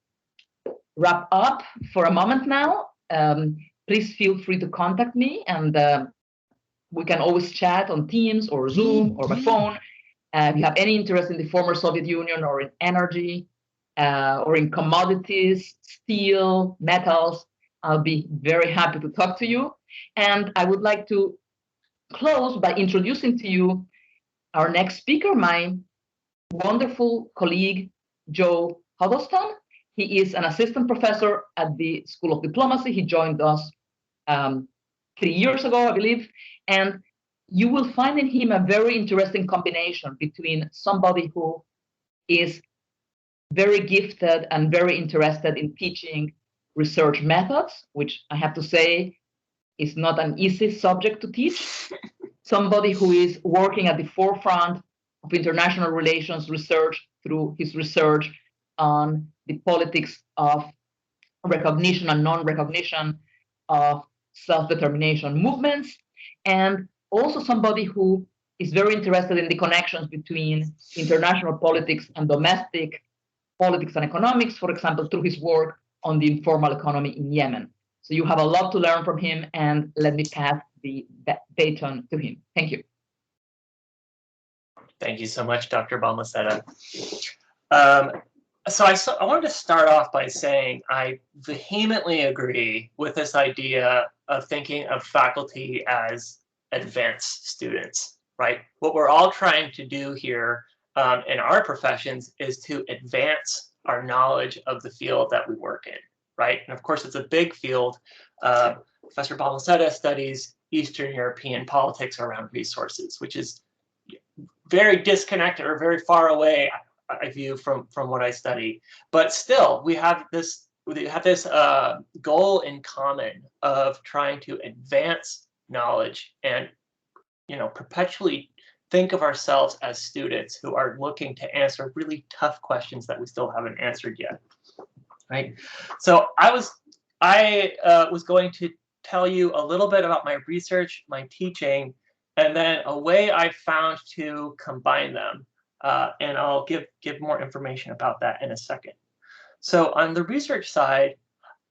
wrap up for a moment now. Please feel free to contact me, and we can always chat on Teams or Zoom or by phone. If you have any interest in the former Soviet Union or in energy or in commodities, steel, metals, I'll be very happy to talk to you. And I would like to close by introducing to you our next speaker, my wonderful colleague, Joe Hoggleston. He is an assistant professor at the School of Diplomacy. He joined us 3 years ago, I believe. And you will find in him a very interesting combination between somebody who is very gifted and very interested in teaching research methods, which I have to say is not an easy subject to teach. Somebody who is working at the forefront of international relations research through his research on the politics of recognition and non-recognition of self-determination movements, and also somebody who is very interested in the connections between international politics and domestic politics and economics, for example, through his work on the informal economy in Yemen. So you have a lot to learn from him, and let me pass the baton to him. Thank you. Thank you so much, Dr. Valmacera. So I wanted to start off by saying I vehemently agree with this idea of thinking of faculty as advanced students, right? What we're all trying to do here in our professions is to advance our knowledge of the field that we work in, right? And of course, it's a big field. Professor Valmacera studies Eastern European politics around resources, which is very disconnected or very far away, I view, from what I study. But still, we have this goal in common of trying to advance knowledge and, you know, perpetually think of ourselves as students who are looking to answer really tough questions that we still haven't answered yet, right? So I was going to tell you a little bit about my research, my teaching, and then a way I found to combine them. And I'll give more information about that in a second. So on the research side,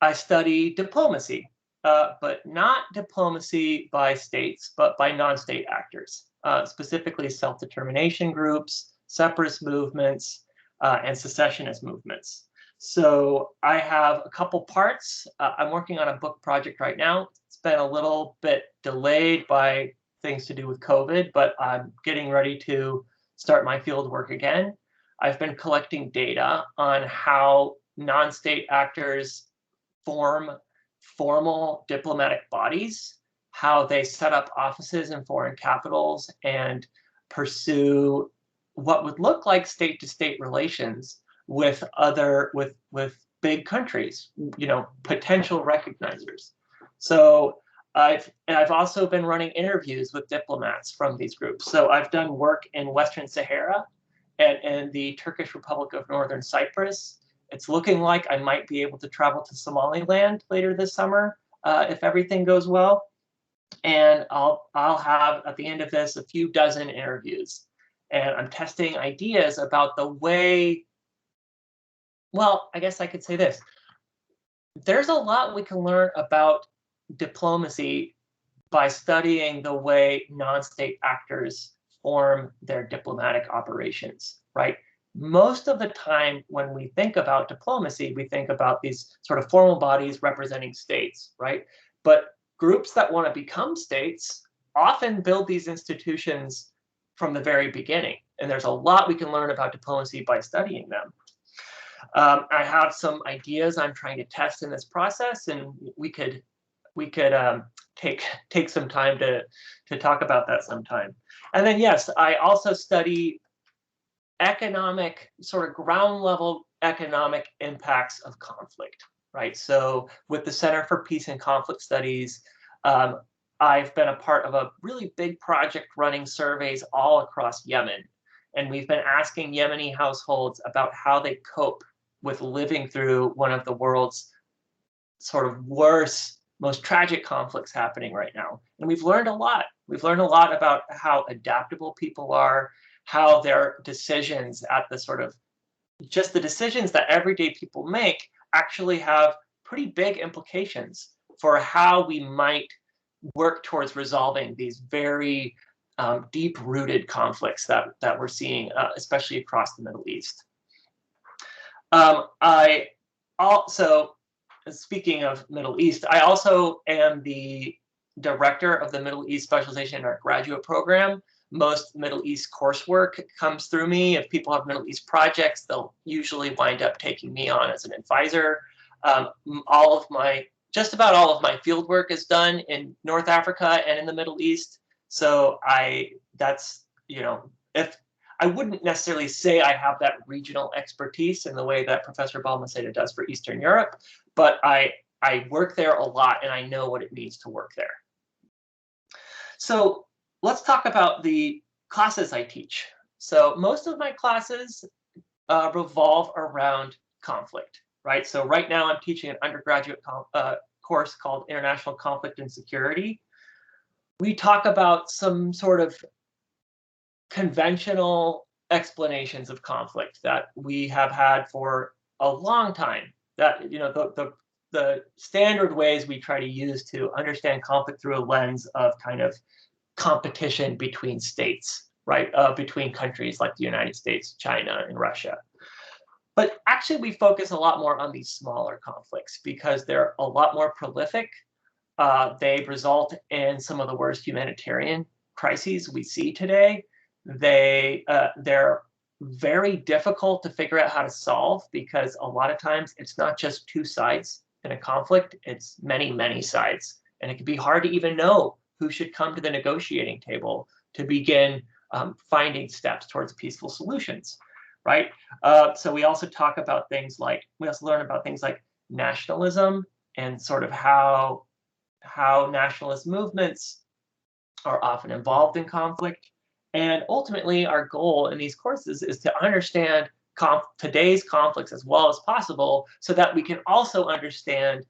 I study diplomacy, but not diplomacy by states, but by non-state actors, specifically self-determination groups, separatist movements, and secessionist movements. So I have a couple parts. I'm working on a book project right now. It's been a little bit delayed by things to do with COVID, but I'm getting ready to start my field work again. I've been collecting data on how non-state actors form formal diplomatic bodies, how they set up offices in foreign capitals and pursue what would look like state-to-state relations with big countries, you know, potential recognizers. So I've also been running interviews with diplomats from these groups. So I've done work in Western Sahara and in the Turkish Republic of Northern Cyprus. It's looking like I might be able to travel to Somaliland later this summer if everything goes well. And I'll have at the end of this a few dozen interviews. And I'm testing ideas about the way, well, I guess I could say this. There's a lot we can learn about diplomacy by studying the way non-state actors form their diplomatic operations, right? Most of the time when we think about diplomacy, we think about these sort of formal bodies representing states, right? But groups that want to become states often build these institutions from the very beginning. And there's a lot we can learn about diplomacy by studying them. I have some ideas I'm trying to test in this process, and we could take some time to talk about that sometime. And then, yes, I also study economic, sort of ground level economic impacts of conflict, right? So with the Center for Peace and Conflict Studies, I've been a part of a really big project running surveys all across Yemen. And we've been asking Yemeni households about how they cope with living through one of the world's sort of worst, most tragic conflicts happening right now. And we've learned a lot. We've learned a lot about how adaptable people are, how their decisions at the sort of, just the decisions that everyday people make actually have pretty big implications for how we might work towards resolving these very deep-rooted conflicts that we're seeing, especially across the Middle East. I also, speaking of Middle East, I also am the director of the Middle East Specialization in our graduate program. Most Middle East coursework comes through me. If people have Middle East projects, they'll usually wind up taking me on as an advisor. Just about all of my field work is done in North Africa and in the Middle East. So that's, you know, if I wouldn't necessarily say I have that regional expertise in the way that Professor Valmacera does for Eastern Europe, but I work there a lot and I know what it means to work there. So let's talk about the classes I teach. So most of my classes revolve around conflict, right? So right now I'm teaching an undergraduate course called International Conflict and Security. We talk about some sort of conventional explanations of conflict that we have had for a long time. That, you know, the the standard ways we try to use to understand conflict through a lens of kind of competition between states, right? Between countries like the United States, China, and Russia. But actually, we focus a lot more on these smaller conflicts because they're a lot more prolific. They result in some of the worst humanitarian crises we see today. They're very difficult to figure out how to solve because a lot of times it's not just two sides in a conflict, it's many, many sides. And it can be hard to even know who should come to the negotiating table to begin finding steps towards peaceful solutions, right? So we also talk about things like, we also learn about things like nationalism and sort of how nationalist movements are often involved in conflict. And ultimately, our goal in these courses is to understand today's conflicts as well as possible so that we can also understand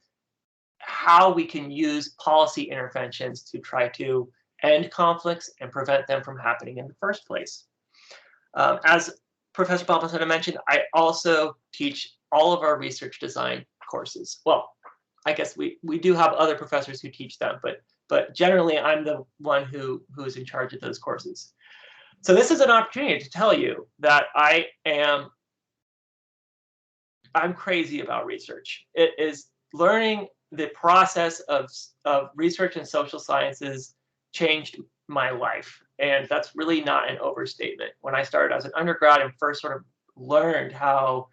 how we can use policy interventions to try to end conflicts and prevent them from happening in the first place. As Professor Valmacera mentioned, I also teach all of our research design courses. Well, I guess we do have other professors who teach them, but generally I'm the one who is in charge of those courses. So this is an opportunity to tell you that I'm crazy about research. It is learning the process of research in social sciences changed my life. And that's really not an overstatement. When I started as an undergrad and first sort of learned how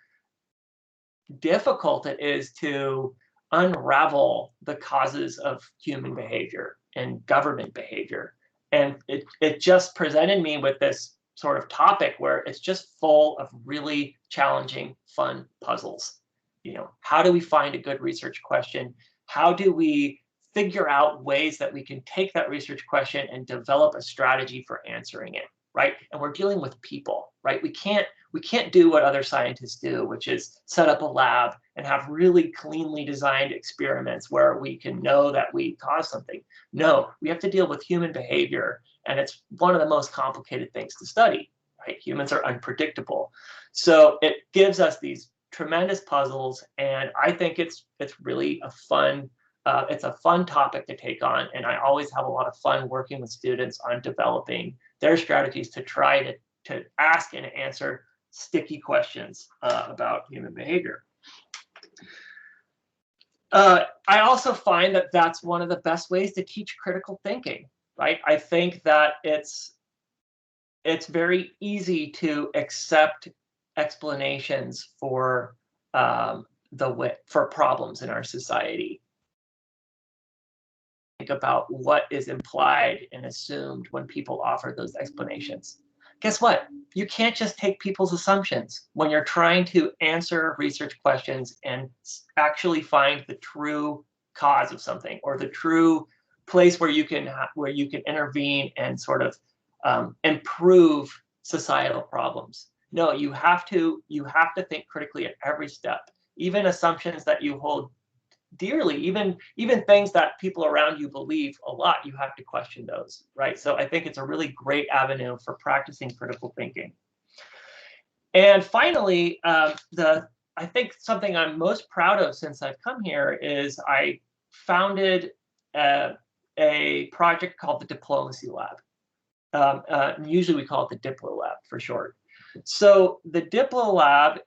difficult it is to unravel the causes of human behavior and government behavior. And it just presented me with this sort of topic where it's just full of really challenging, fun puzzles. You know, how do we find a good research question? How do we figure out ways that we can take that research question and develop a strategy for answering it, right? And we're dealing with people, right? We can't do what other scientists do, which is set up a lab and have really cleanly designed experiments where we can know that we caused something. No, we have to deal with human behavior, and it's one of the most complicated things to study, right? Humans are unpredictable. So it gives us these tremendous puzzles, and I think it's really a fun topic to take on, and I always have a lot of fun working with students on developing their strategies to try to ask and answer sticky questions about human behavior. I also find that that's one of the best ways to teach critical thinking, right? I think that it's very easy to accept explanations for problems in our society. Think about what is implied and assumed when people offer those explanations. Guess what? You can't just take people's assumptions when you're trying to answer research questions and actually find the true cause of something or the true place where you can intervene and sort of improve societal problems. No, you have to think critically at every step, even assumptions that you hold dearly, even things that people around you believe a lot, you have to question those, right? So I think it's a really great avenue for practicing critical thinking. And finally, I think something I'm most proud of since I've come here is I founded a project called the Diplomacy Lab. Usually we call it the Diplo Lab for short. So the Diplo Lab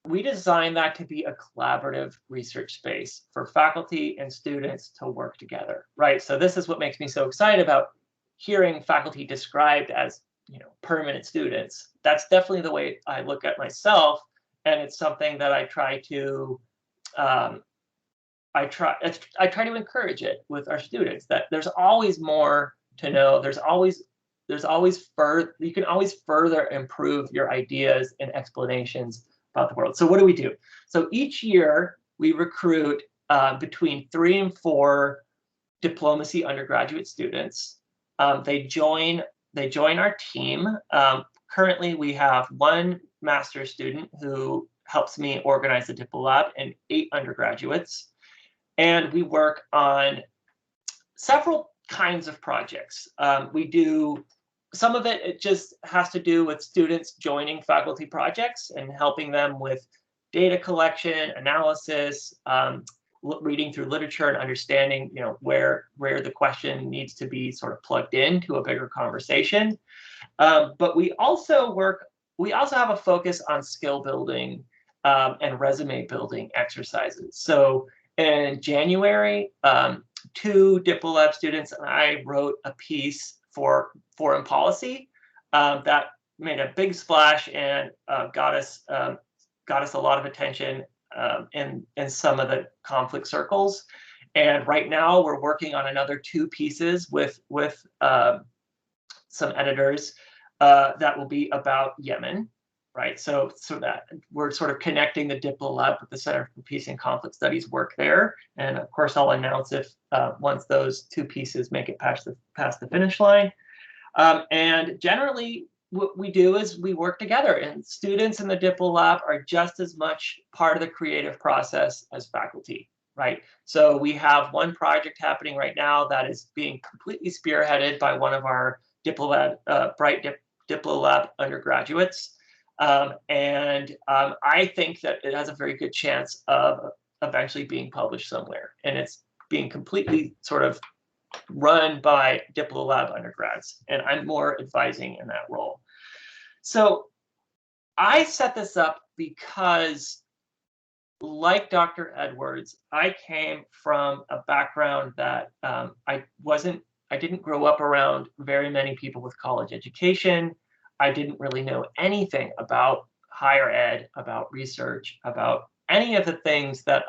we designed that to be a collaborative research space for faculty and students to work together, right? So this is what makes me so excited about hearing faculty described as, permanent students. That's definitely the way I look at myself, and it's something that I try to encourage it with our students, that there's always more to know. You can always further improve your ideas and explanations about the world. So what do? So each year we recruit between 3 and 4 diplomacy undergraduate students. They join our team. Currently we have 1 master's student who helps me organize the Diplo Lab and 8 undergraduates. And we work on several kinds of projects. We do some of it just has to do with students joining faculty projects and helping them with data collection, analysis, reading through literature and understanding, where the question needs to be sort of plugged into a bigger conversation. But we also have a focus on skill building and resume building exercises. So in January, 2 DiploLab students and I wrote a piece for foreign policy that made a big splash and got us a lot of attention in some of the conflict circles. And right now we're working on another 2 pieces with some editors that will be about Yemen, right? So that we're sort of connecting the DiploLab with the Center for Peace and Conflict Studies work there. And of course, I'll announce if once those 2 pieces make it past the finish line. And generally, what we do is we work together, and students in the DiploLab are just as much part of the creative process as faculty, right? So we have one project happening right now that is being completely spearheaded by one of our bright DiploLab undergraduates. And I think that it has a very good chance of eventually being published somewhere. And it's being completely sort of run by DiploLab undergrads, and I'm more advising in that role. So I set this up because, like Dr. Edwards, I came from a background that I didn't grow up around very many people with college education. I didn't really know anything about higher ed, about research, about any of the things that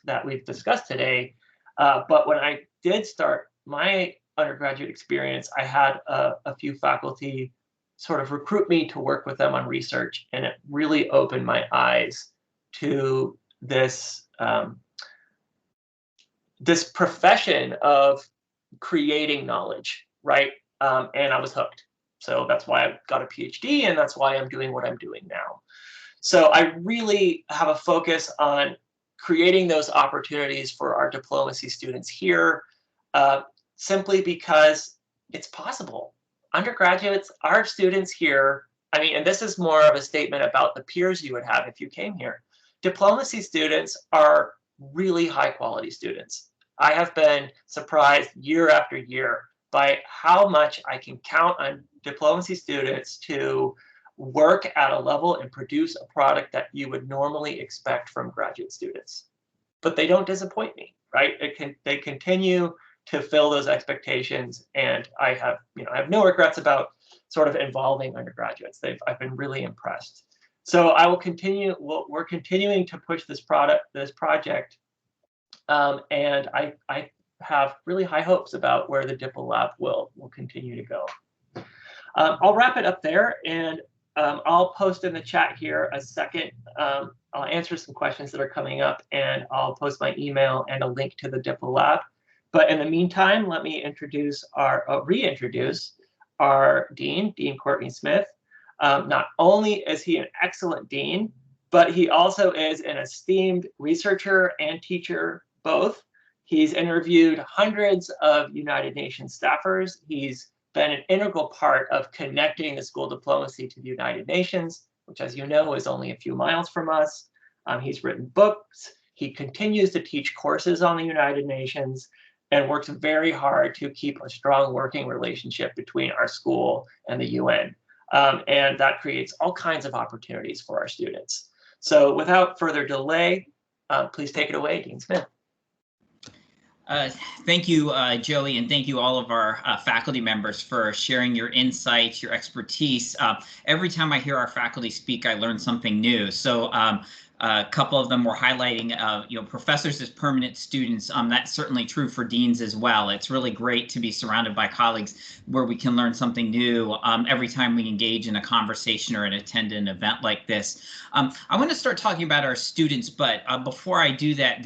that we've discussed today. But when I did start my undergraduate experience, I had a few faculty sort of recruit me to work with them on research, and it really opened my eyes to this this profession of creating knowledge, right? And I was hooked. So that's why I got a PhD, and that's why I'm doing what I'm doing now. So I really have a focus on creating those opportunities for our diplomacy students here, simply because it's possible. Undergraduates, our students here, I mean, and this is more of a statement about the peers you would have if you came here. Diplomacy students are really high quality students. I have been surprised year after year by how much I can count on diplomacy students to work at a level and produce a product that you would normally expect from graduate students. But they don't disappoint me, right? They continue to fill those expectations, and I have no regrets about sort of involving undergraduates. I've been really impressed. So I will continue. We're continuing to push this project, and I have really high hopes about where the DiploLab will continue to go. I'll wrap it up there, and I'll post in the chat here a second. I'll answer some questions that are coming up, and I'll post my email and a link to the DiploLab. But in the meantime, let me reintroduce our dean, Dean Courtney Smith. Not only is he an excellent dean, but he also is an esteemed researcher and teacher both. He's interviewed hundreds of United Nations staffers. He's been an integral part of connecting the school diplomacy to the United Nations, which, as you know, is only a few miles from us. He's written books. He continues to teach courses on the United Nations and works very hard to keep a strong working relationship between our school and the UN. And that creates all kinds of opportunities for our students. So without further delay, please take it away, Dean Smith. Thank you, Joey, and thank you all of our faculty members for sharing your insights, your expertise. Every time I hear our faculty speak, I learn something new. So a couple of them were highlighting, professors as permanent students. That's certainly true for deans as well. It's really great to be surrounded by colleagues where we can learn something new every time we engage in a conversation or attend an event like this. I want to start talking about our students, but before I do that,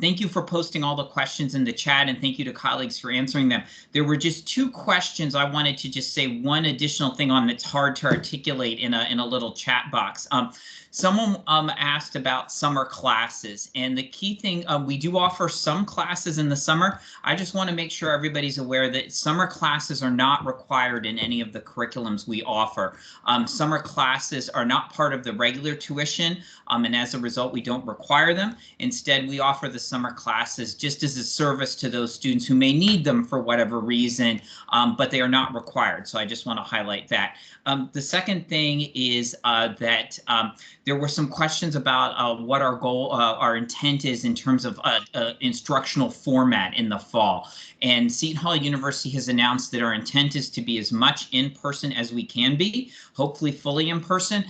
thank you for posting all the questions in the chat, and thank you to colleagues for answering them. There were just 2 questions I wanted to just say one additional thing on that's hard to articulate in a little chat box. Someone asked about summer classes, and the key thing, we do offer some classes in the summer. I just want to make sure everybody's aware that summer classes are not required in any of the curriculums we offer. Summer classes are not part of the regular tuition, and as a result, we don't require them. Instead, we offer the summer classes just as a service to those students who may need them for whatever reason, but they are not required. So I just want to highlight that. The second thing is that there were some questions about what our goal, our intent is in terms of instructional format in the fall. And Seton Hall University has announced that our intent is to be as much in person as we can be, hopefully fully in person.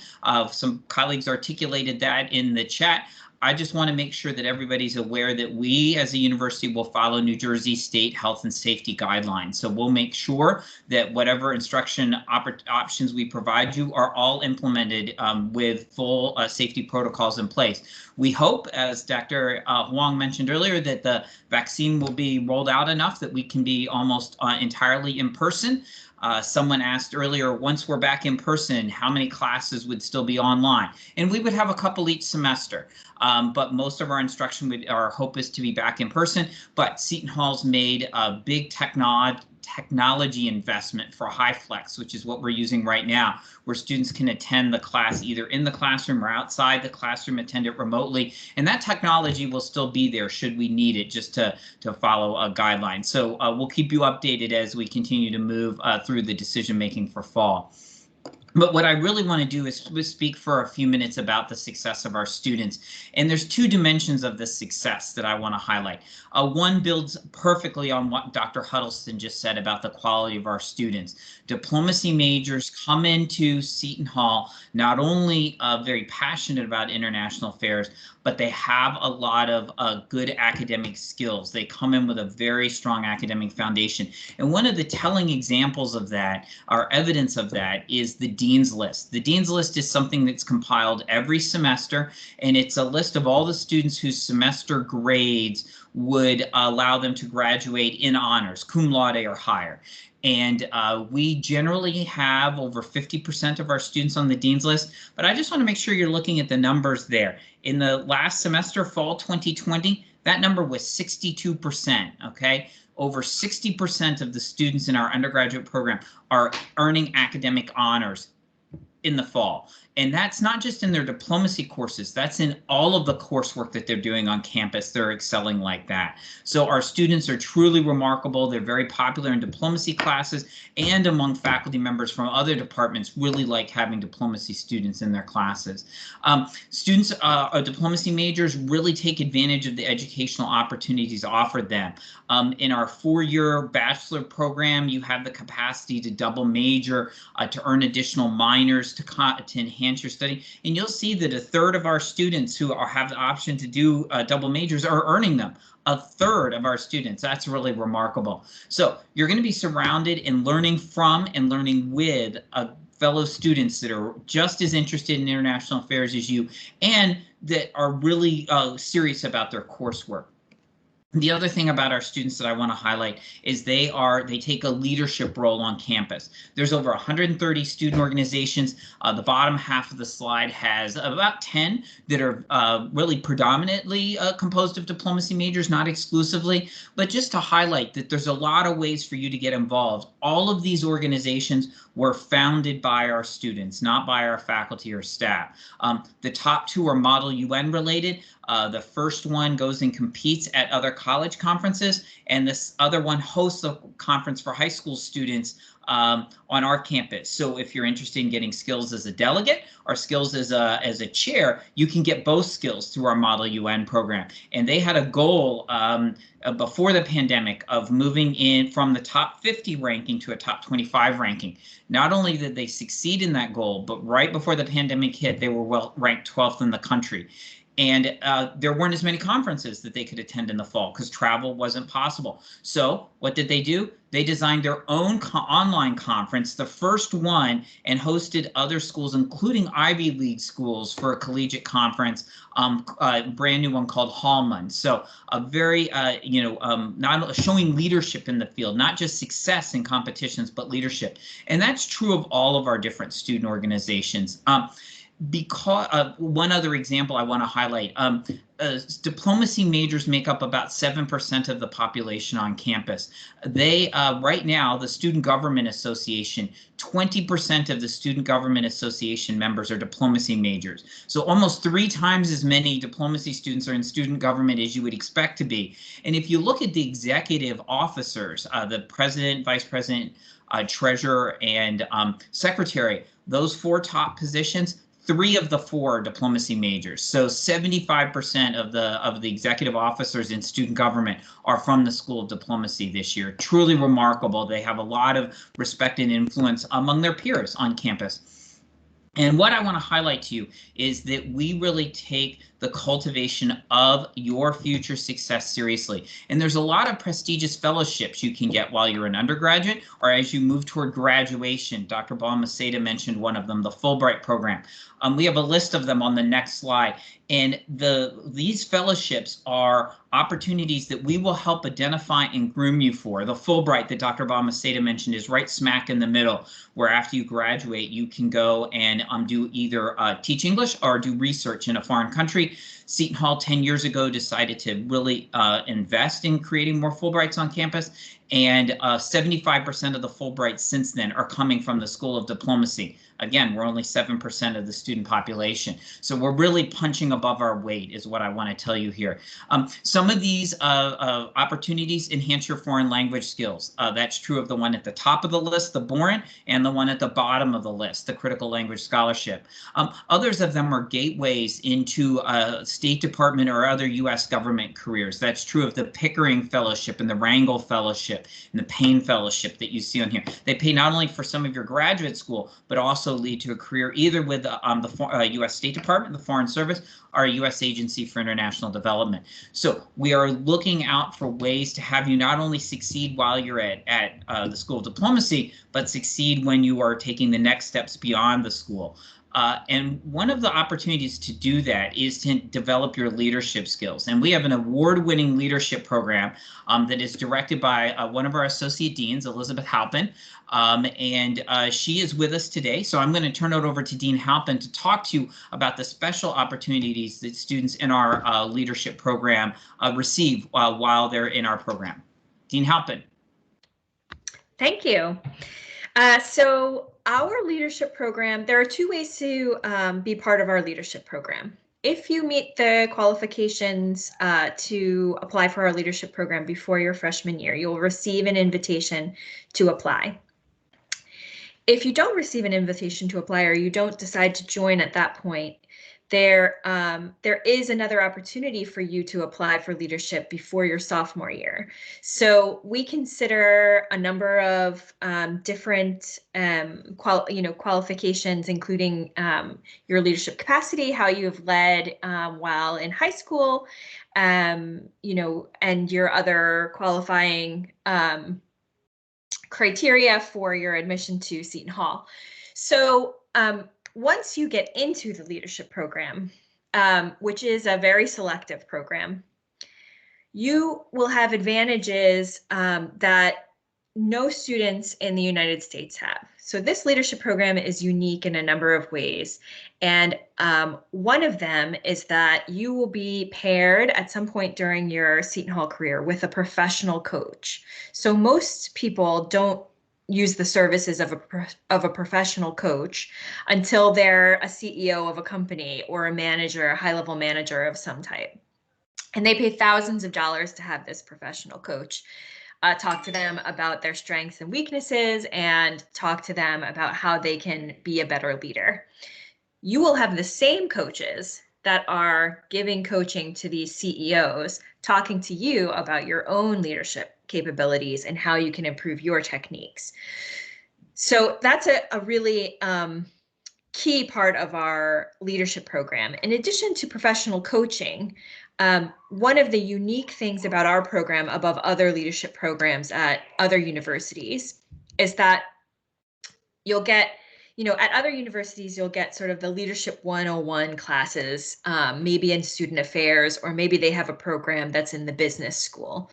Some colleagues articulated that in the chat. I just want to make sure that everybody's aware that we as a university will follow New Jersey state health and safety guidelines. So we'll make sure that whatever instruction options we provide you are all implemented with full safety protocols in place. We hope, as Dr. Huang mentioned earlier, that the vaccine will be rolled out enough that we can be almost entirely in person. Someone asked earlier, once we're back in person, how many classes would still be online? And we would have a couple each semester, but most of our instruction, our hope is to be back in person. But Seton Hall's made a big technology investment for HighFlex, which is what we're using right now, where students can attend the class either in the classroom or outside the classroom, attend it remotely. And that technology will still be there should we need it, just to follow a guideline. So we'll keep you updated as we continue to move through the decision making for fall. But what I really want to do is speak for a few minutes about the success of our students. And there's two dimensions of the success that I want to highlight. One builds perfectly on what Dr. Hoggleston just said about the quality of our students. Diplomacy majors come into Seton Hall not only very passionate about international affairs, but they have a lot of good academic skills. They come in with a very strong academic foundation. And one of the telling examples of that, or evidence of that, is the Dean's List. The Dean's List is something that's compiled every semester, and it's a list of all the students whose semester grades would allow them to graduate in honors, cum laude or higher. And we generally have over 50% of our students on the Dean's List, but I just want to make sure you're looking at the numbers there. In the last semester, fall 2020, that number was 62%, okay? Over 60% of the students in our undergraduate program are earning academic honors in the fall. And that's not just in their diplomacy courses, that's in all of the coursework that they're doing on campus. They're excelling like that. So our students are truly remarkable. They're very popular in diplomacy classes, and among faculty members from other departments really like having diplomacy students in their classes. Students, diplomacy majors really take advantage of the educational opportunities offered them. In our four-year bachelor program, you have the capacity to double major, to earn additional minors, to enhance your study, and you'll see that a third of our students who have the option to do double majors are earning them. A third of our students. That's really remarkable. So you're going to be surrounded and learning from and learning with fellow students that are just as interested in international affairs as you, and that are really serious about their coursework. The other thing about our students that I want to highlight is they take a leadership role on campus. There's over 130 student organizations. The bottom half of the slide has about 10 that are really predominantly composed of diplomacy majors, not exclusively, but just to highlight that there's a lot of ways for you to get involved. All of these organizations were founded by our students, not by our faculty or staff. The top two are Model UN related. The first one goes and competes at other college conferences, and this other one hosts a conference for high school students on our campus. So if you're interested in getting skills as a delegate or skills as a chair, you can get both skills through our Model UN program. And they had a goal before the pandemic of moving in from the top 50 ranking to a top 25 ranking. Not only did they succeed in that goal, but right before the pandemic hit, they were ranked 12th in the country. And there weren't as many conferences that they could attend in the fall because travel wasn't possible. So what did they do? They designed their own online conference, the first one, and hosted other schools, including Ivy League schools, for a collegiate conference, a brand new one called Hallman. So a very, not showing leadership in the field, not just success in competitions, but leadership. And that's true of all of our different student organizations. because one other example I want to highlight, diplomacy majors make up about 7% of the population on campus. They, right now, the Student Government Association, 20% of the Student Government Association members are diplomacy majors. So almost 3 times as many diplomacy students are in student government as you would expect to be. And if you look at the executive officers, the president, vice president, treasurer, and secretary, those 4 top positions, 3 of the 4 are diplomacy majors. So 75% of the executive officers in student government are from the School of Diplomacy this year. Truly remarkable. They have a lot of respect and influence among their peers on campus. And what I want to highlight to you is that we really take the cultivation of your future success seriously. And there's a lot of prestigious fellowships you can get while you're an undergraduate or as you move toward graduation. Dr. Macedo mentioned one of them, the Fulbright program. We have a list of them on the next slide. And these fellowships are opportunities that we will help identify and groom you for. The Fulbright that Dr. Macedo mentioned is right smack in the middle, where after you graduate, you can go and do either teach English or do research in a foreign country. Seton Hall 10 years ago decided to really invest in creating more Fulbrights on campus, and 75% of the Fulbrights since then are coming from the School of Diplomacy. Again, we're only 7% of the student population. So we're really punching above our weight is what I want to tell you here. Some of these opportunities enhance your foreign language skills. That's true of the one at the top of the list, the Boren, and the one at the bottom of the list, the Critical Language Scholarship. Others of them are gateways into State Department or other U.S. government careers. That's true of the Pickering Fellowship and the Wrangell Fellowship and the Payne Fellowship that you see on here. They pay not only for some of your graduate school, but also lead to a career either with the U.S. State Department, the Foreign Service, or a U.S. Agency for International Development. So we are looking out for ways to have you not only succeed while you're at the School of Diplomacy, but succeed when you are taking the next steps beyond the school. And one of the opportunities to do that is to develop your leadership skills. And we have an award-winning leadership program that is directed by one of our associate deans, Elizabeth Halpin. And she is with us today. So I'm going to turn it over to Dean Halpin to talk to you about the special opportunities that students in our leadership program receive while they're in our program. Dean Halpin. Thank you. So our leadership program, there are 2 ways to be part of our leadership program. If you meet the qualifications to apply for our leadership program before your freshman year, you'll receive an invitation to apply. If you don't receive an invitation to apply or you don't decide to join at that point, there is another opportunity for you to apply for leadership before your sophomore year. So we consider a number of different qualifications, including your leadership capacity, how you have led while in high school, and your other qualifying criteria for your admission to Seton Hall. So once you get into the leadership program, which is a very selective program, you will have advantages that no students in the United States have. So this leadership program is unique in a number of ways. And one of them is that you will be paired at some point during your Seton Hall career with a professional coach. So most people don't use the services of a professional coach until they're a CEO of a company or a manager, a high-level manager of some type. And they pay thousands of dollars to have this professional coach talk to them about their strengths and weaknesses and talk to them about how they can be a better leader. You will have the same coaches that are giving coaching to these CEOs talking to you about your own leadership capabilities and how you can improve your techniques. So that's a really key part of our leadership program. In addition to professional coaching, one of the unique things about our program above other leadership programs at other universities is that you'll get, at other universities, you'll get sort of the Leadership 101 classes, maybe in student affairs, or maybe they have a program that's in the business school.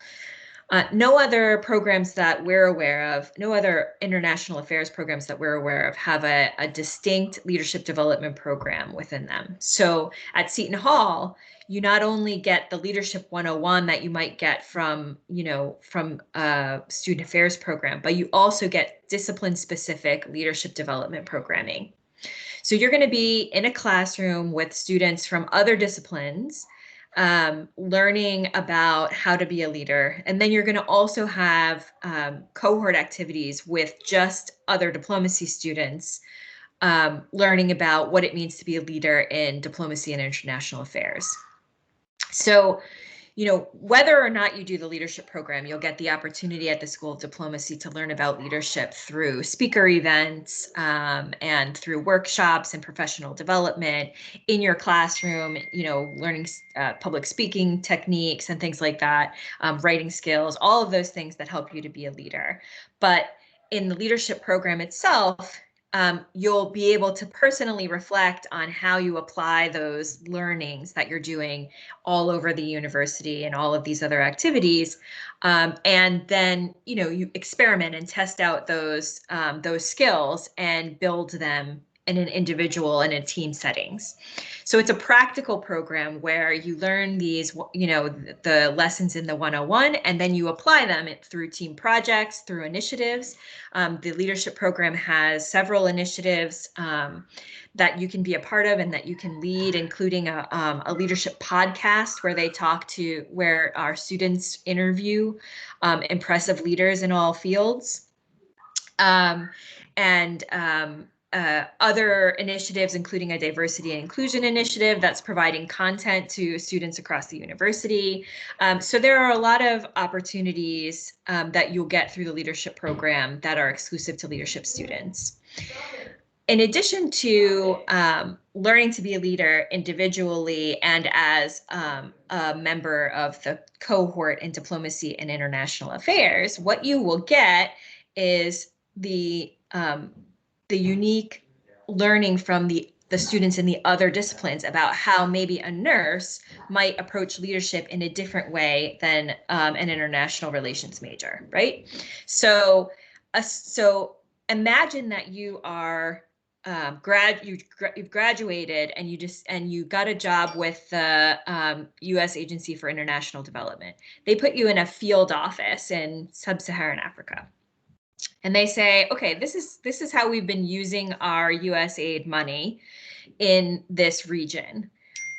No other programs that we're aware of, no other international affairs programs that we're aware of have a distinct leadership development program within them. So at Seton Hall, you not only get the Leadership 101 that you might get from, from a student affairs program, but you also get discipline-specific leadership development programming. So you're going to be in a classroom with students from other disciplines, learning about how to be a leader. And then you're going to also have cohort activities with just other diplomacy students, learning about what it means to be a leader in diplomacy and international affairs. So, whether or not you do the leadership program, you'll get the opportunity at the School of Diplomacy to learn about leadership through speaker events and through workshops and professional development in your classroom, learning public speaking techniques and things like that, writing skills, all of those things that help you to be a leader. But in the leadership program itself, you'll be able to personally reflect on how you apply those learnings that you're doing all over the university and all of these other activities. And then, you experiment and test out those skills and build them in an individual and in team settings. So it's a practical program where you learn these, the lessons in the 101, and then you apply them through team projects, through initiatives. The leadership program has several initiatives that you can be a part of and that you can lead, including a leadership podcast where our students interview impressive leaders in all fields. Other initiatives, including a diversity and inclusion initiative that's providing content to students across the university. So there are a lot of opportunities that you'll get through the leadership program that are exclusive to leadership students. In addition to learning to be a leader individually and as a member of the cohort in diplomacy and international affairs, what you will get is the unique learning from the students in the other disciplines about how maybe a nurse might approach leadership in a different way than an international relations major, right? So imagine that you are you've graduated and you got a job with the U.S. Agency for International Development. They put you in a field office in sub-Saharan Africa. And they say, okay, this is how we've been using our U.S. aid money in this region.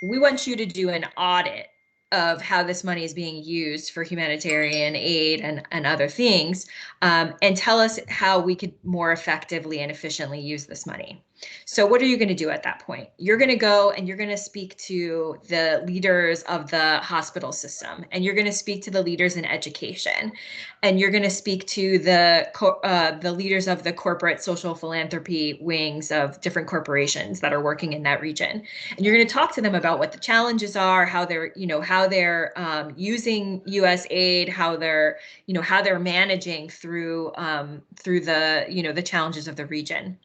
We want you to do an audit of how this money is being used for humanitarian aid and other things, and tell us how we could more effectively and efficiently use this money. So what are you going to do at that point? You're going to go and you're going to speak to the leaders of the hospital system, and you're going to speak to the leaders in education, and you're going to speak to the leaders of the corporate social philanthropy wings of different corporations that are working in that region. And you're going to talk to them about what the challenges are, how they're using U.S. aid, how they're managing through the challenges of the region.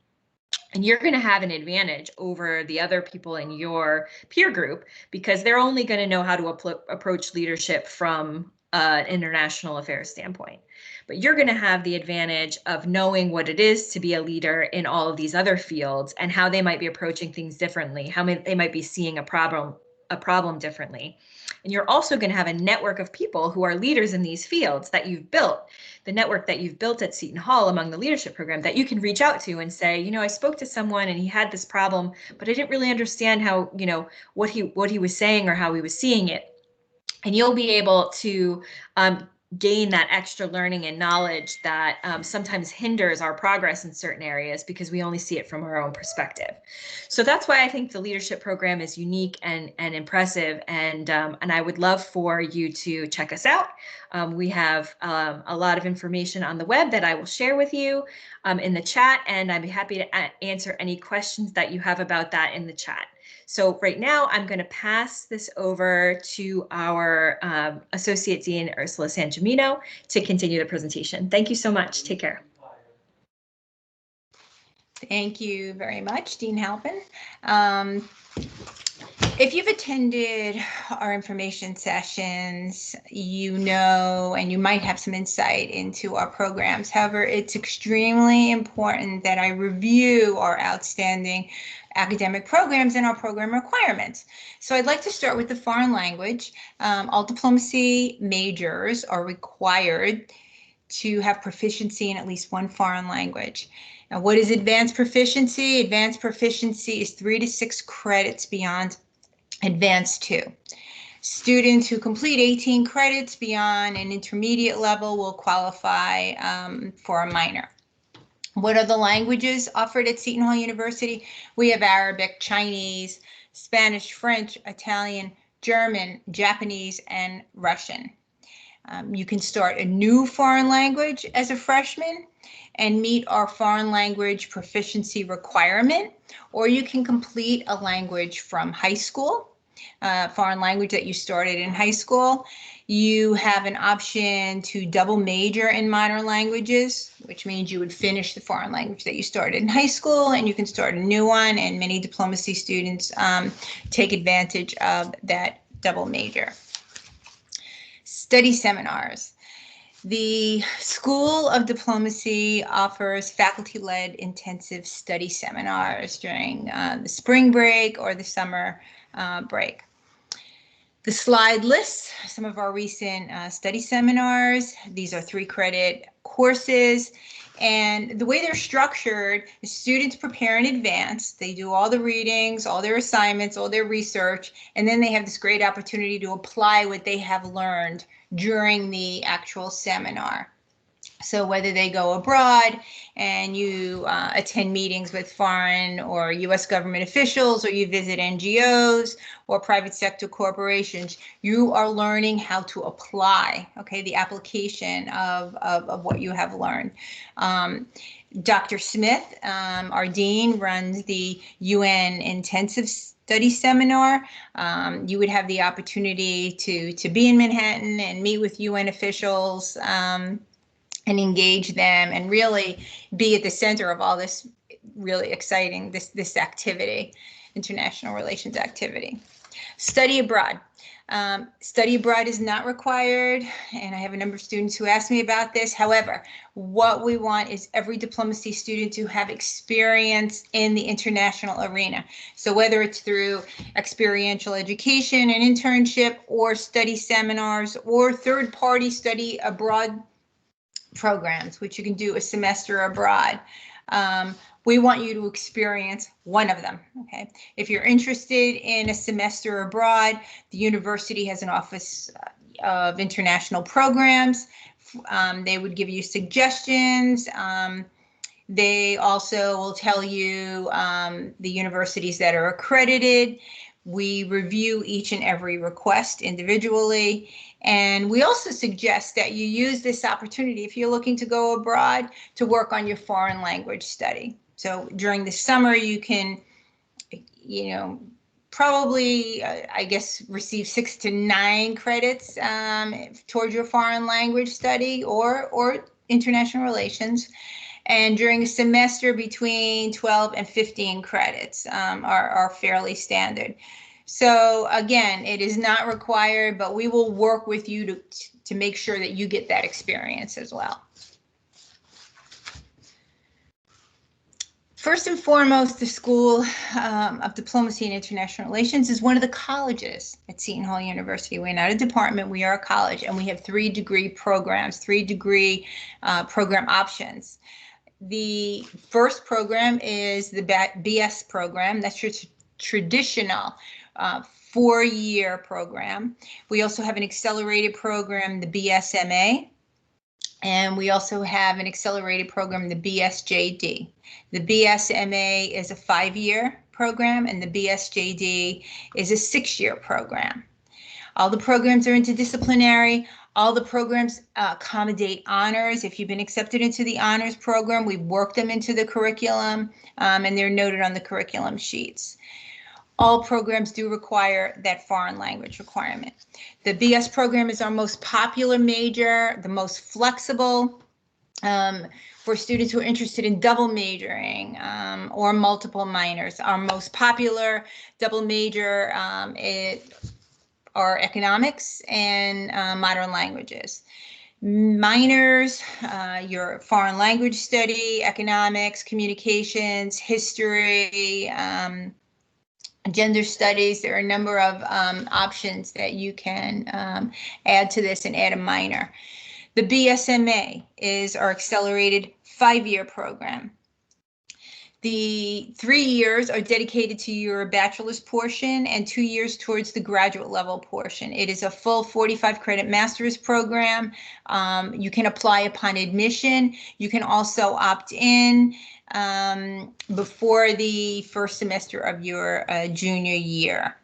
And you're going to have an advantage over the other people in your peer group because they're only going to know how to approach leadership from an international affairs standpoint. But you're going to have the advantage of knowing what it is to be a leader in all of these other fields and how they might be approaching things differently, how they might be seeing a problem differently. And you're also going to have a network of people who are leaders in these fields that you've built, the network that you've built at Seton Hall among the leadership program that you can reach out to and say, I spoke to someone and he had this problem, but I didn't really understand how, what he was saying or how he was seeing it. And you'll be able to gain that extra learning and knowledge that sometimes hinders our progress in certain areas because we only see it from our own perspective. So that's why I think the leadership program is unique and impressive, and I would love for you to check us out. We have a lot of information on the web that I will share with you in the chat, and I'd be happy to answer any questions that you have about that in the chat. So right now, I'm going to pass this over to our Associate Dean, Ursula Sangiamino, to continue the presentation. Thank you so much. Take care. Thank you very much, Dean Halpin. If you've attended our information sessions, you know, and you might have some insight into our programs. However, it's extremely important that I review our outstanding academic programs and our program requirements. So I'd like to start with the foreign language. All diplomacy majors are required to have proficiency in at least one foreign language. Now, what is advanced proficiency? Advanced proficiency is 3 to 6 credits beyond Advanced 2. Students who complete 18 credits beyond an intermediate level will qualify for a minor. What are the languages offered at Seton Hall University? We have Arabic, Chinese, Spanish, French, Italian, German, Japanese, and Russian. You can start a new foreign language as a freshman and meet our foreign language proficiency requirement, or you can complete a language from high school, foreign language that you started in high school. You have an option to double major in minor languages, which means you would finish the foreign language that you started in high school and you can start a new one, and many diplomacy students take advantage of that double major. Study seminars. The School of Diplomacy offers faculty-led intensive study seminars during the spring break or the summer break. The slide lists some of our recent study seminars. These are 3-credit courses, and the way they're structured is students prepare in advance. They do all the readings, all their assignments, all their research, and then they have this great opportunity to apply what they have learned during the actual seminar. So whether they go abroad and you attend meetings with foreign or U.S. government officials, or you visit NGOs or private sector corporations, you are learning how to apply, okay, the application of what you have learned. Dr. Smith, our dean, runs the UN Intensive Study Seminar. You would have the opportunity to be in Manhattan and meet with UN officials and engage them and really be at the center of all this really exciting, this activity, international relations activity. Study abroad. Study abroad is not required, and I have a number of students who ask me about this. However, what we want is every diplomacy student to have experience in the international arena. So whether it's through experiential education and internship, or study seminars, or third-party study abroad programs, which you can do a semester abroad. We want you to experience one of them, okay? If you're interested in a semester abroad, the university has an office of international programs. They would give you suggestions. They also will tell you the universities that are accredited. We review each and every request individually. And we also suggest that you use this opportunity, if you're looking to go abroad, to work on your foreign language study. So during the summer, you can, probably, I guess, receive 6 to 9 credits towards your foreign language study or international relations. And during a semester, between 12 and 15 credits are fairly standard. So again, it is not required, but we will work with you to make sure that you get that experience as well. First and foremost, the School of Diplomacy and International Relations is one of the colleges at Seton Hall University. We're not a department, we are a college, and we have 3-degree programs, 3-degree program options. The first program is the BS program. That's your traditional 4-year program. We also have an accelerated program, the BSMA, and we also have an accelerated program, the BSJD. The BSMA is a 5-year program, and the BSJD is a 6-year program. All the programs are interdisciplinary. All the programs accommodate honors. If you've been accepted into the honors program, we work them into the curriculum, and they're noted on the curriculum sheets. All programs do require that foreign language requirement. The BS program is our most popular major, the most flexible. For students who are interested in double majoring or multiple minors. Our most popular double major are economics and modern languages. Minors, your foreign language study, economics, communications, history, gender studies. There are a number of options that you can add to this and add a minor. The BSMA is our accelerated 5-year program. The 3 years are dedicated to your bachelor's portion and 2 years towards the graduate level portion. It is a full 45 credit master's program. You can apply upon admission. You can also opt in before the first semester of your junior year.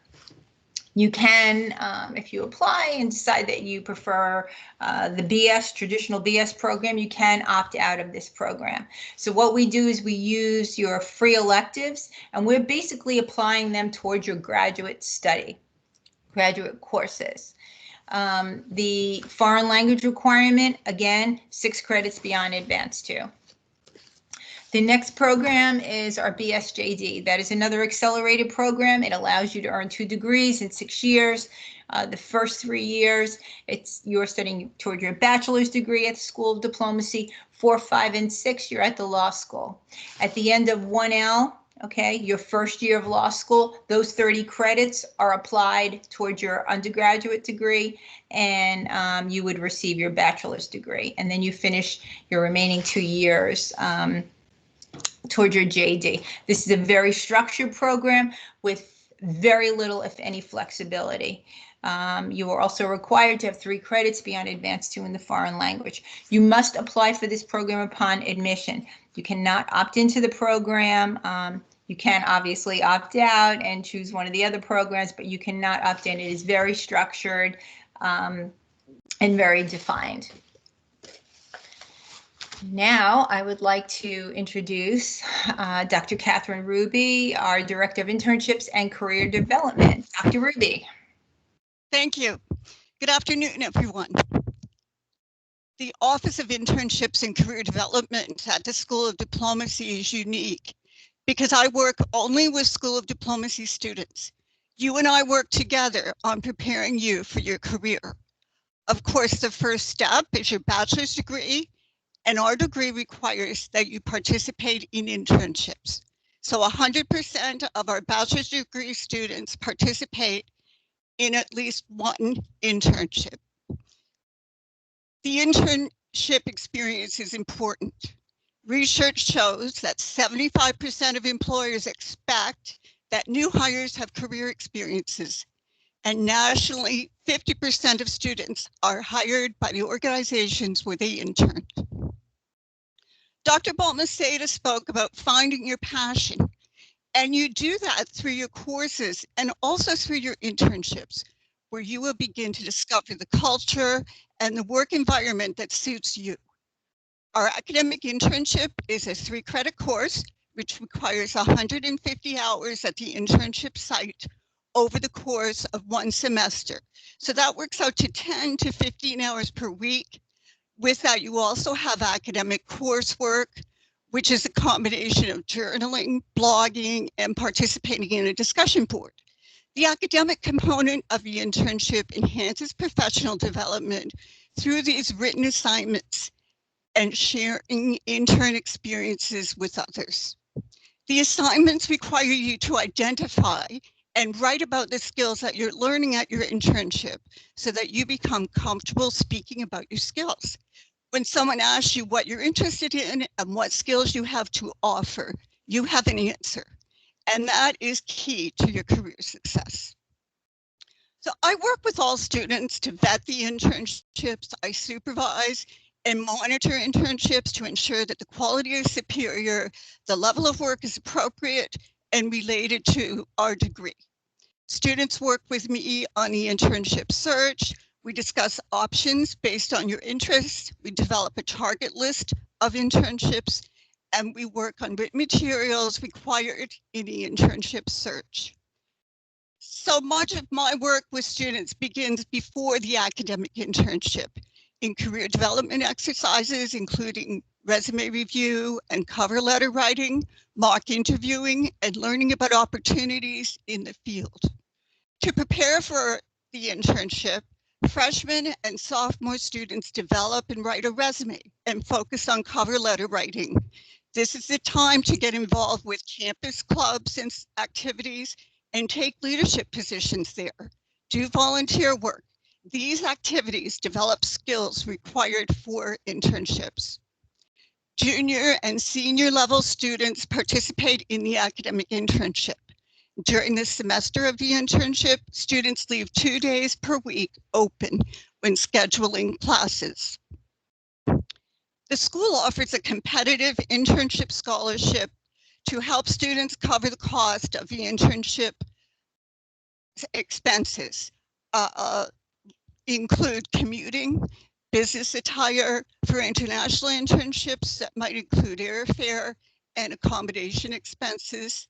You can, if you apply and decide that you prefer the BS, traditional BS program, you can opt out of this program. So what we do is we use your free electives, and we're basically applying them towards your graduate study, graduate courses. The foreign language requirement, again, 6 credits beyond advanced 2. The next program is our BSJD. That is another accelerated program. It allows you to earn 2 degrees in 6 years. The first 3 years, you're studying toward your bachelor's degree at the School of Diplomacy. 4, 5, and 6, you're at the law school. At the end of 1L, okay, your first year of law school, those 30 credits are applied towards your undergraduate degree, and you would receive your bachelor's degree. And then you finish your remaining 2 years toward your JD. This is a very structured program with very little, if any, flexibility. You are also required to have 3 credits beyond advanced 2 in the foreign language. You must apply for this program upon admission. You cannot opt into the program. You can obviously opt out and choose one of the other programs, but you cannot opt in. It is very structured and very defined. Now, I would like to introduce Dr. Catherine Ruby, our Director of Internships and Career Development. Dr. Ruby. Thank you. Good afternoon, everyone. The Office of Internships and Career Development at the School of Diplomacy is unique because I work only with School of Diplomacy students. You and I work together on preparing you for your career. Of course, the first step is your bachelor's degree, and our degree requires that you participate in internships. So 100% of our bachelor's degree students participate in at least one internship. The internship experience is important. Research shows that 75% of employers expect that new hires have career experiences, and nationally, 50% of students are hired by the organizations where they interned. Dr. Valmacera spoke about finding your passion, and you do that through your courses and also through your internships, where you will begin to discover the culture and the work environment that suits you. Our academic internship is a 3-credit course, which requires 150 hours at the internship site over the course of 1 semester. So that works out to 10 to 15 hours per week. With that, you also have academic coursework, which is a combination of journaling, blogging, and participating in a discussion board. The academic component of the internship enhances professional development through these written assignments and sharing intern experiences with others. The assignments require you to identify and write about the skills that you're learning at your internship so that you become comfortable speaking about your skills. When someone asks you what you're interested in and what skills you have to offer, you have an answer. And that is key to your career success. So I work with all students to vet the internships. I supervise and monitor internships to ensure that the quality is superior, the level of work is appropriate and related to our degree. Students work with me on the internship search. We discuss options based on your interests. We develop a target list of internships, and we work on written materials required in the internship search. So much of my work with students begins before the academic internship in career development exercises, including resume review and cover letter writing, mock interviewing, and learning about opportunities in the field. To prepare for the internship, freshmen and sophomore students develop and write a resume and focus on cover letter writing. This is the time to get involved with campus clubs and activities and take leadership positions there. Do volunteer work. These activities develop skills required for internships. Junior and senior level students participate in the academic internship. During the semester of the internship, students leave 2 days per week open when scheduling classes. The school offers a competitive internship scholarship to help students cover the cost of the internship expenses. Include commuting, business attire for international internships that might include airfare and accommodation expenses.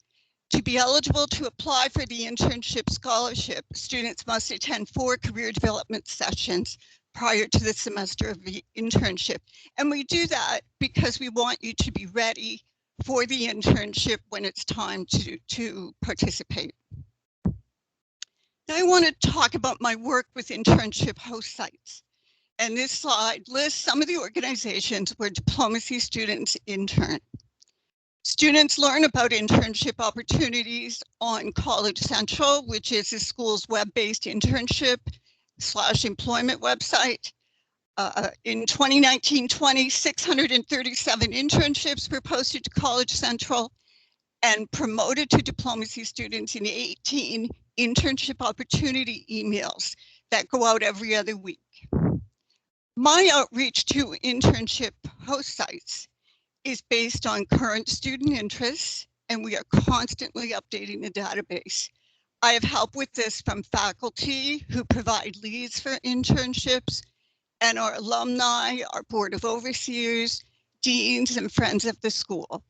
To be eligible to apply for the internship scholarship, students must attend 4 career development sessions prior to the semester of the internship. And we do that because we want you to be ready for the internship when it's time to participate. Now I want to talk about my work with internship host sites. And this slide lists some of the organizations where diplomacy students intern. Students learn about internship opportunities on College Central, which is the school's web-based internship/employment website. In 2019-20, 637 internships were posted to College Central and promoted to diplomacy students in 18 internship opportunity emails that go out every other week. My outreach to internship host sites is based on current student interests, and we are constantly updating the database. I have help with this from faculty who provide leads for internships, and our alumni, our board of overseers, deans, and friends of the school.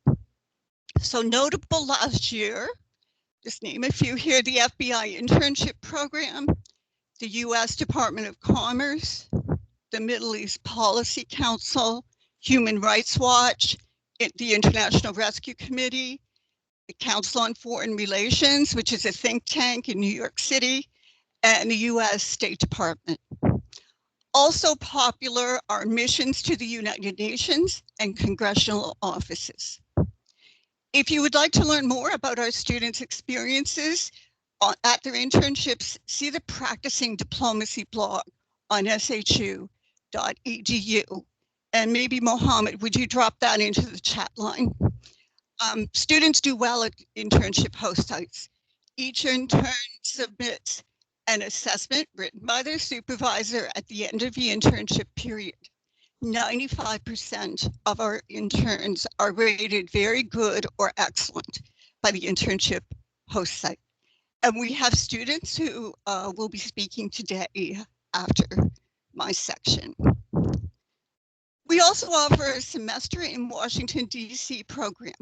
So notable last year, just name a few here, the FBI internship program, the US Department of Commerce, the Middle East Policy Council, Human Rights Watch, the International Rescue Committee, the Council on Foreign Relations, which is a think tank in New York City, and the US State Department. Also popular are missions to the United Nations and congressional offices. If you would like to learn more about our students' experiences at their internships, see the Practicing Diplomacy blog on shu.edu. And maybe Mohammed, would you drop that into the chat line? Students do well at internship host sites. Each intern submits an assessment written by their supervisor at the end of the internship period. 95% of our interns are rated very good or excellent by the internship host site. And we have students who will be speaking today after my section. We also offer a semester in Washington, D.C. program.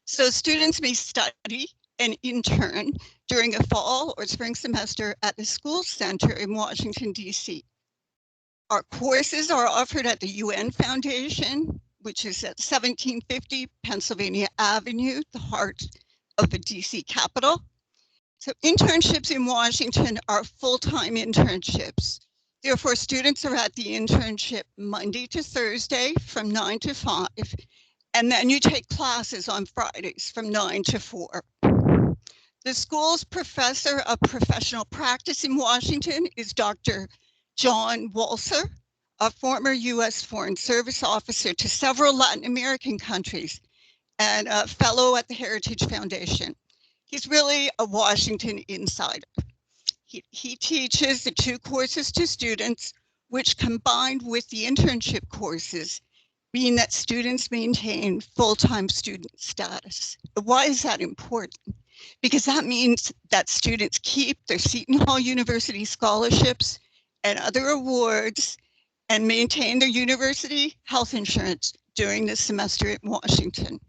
So students may study and intern during a fall or spring semester at the School Center in Washington, D.C. Our courses are offered at the UN Foundation, which is at 1750 Pennsylvania Avenue, the heart of the D.C. Capitol. So internships in Washington are full-time internships. Therefore, students are at the internship Monday to Thursday from 9 to 5, and then you take classes on Fridays from 9 to 4. The school's professor of professional practice in Washington is Dr. John Walser, a former U.S. Foreign Service officer to several Latin American countries and a fellow at the Heritage Foundation. He's really a Washington insider. He teaches the 2 courses to students, which combined with the internship courses mean that students maintain full-time student status. Why is that important? Because that means that students keep their Seton Hall University scholarships and other awards and maintain their university health insurance during the semester at Washington.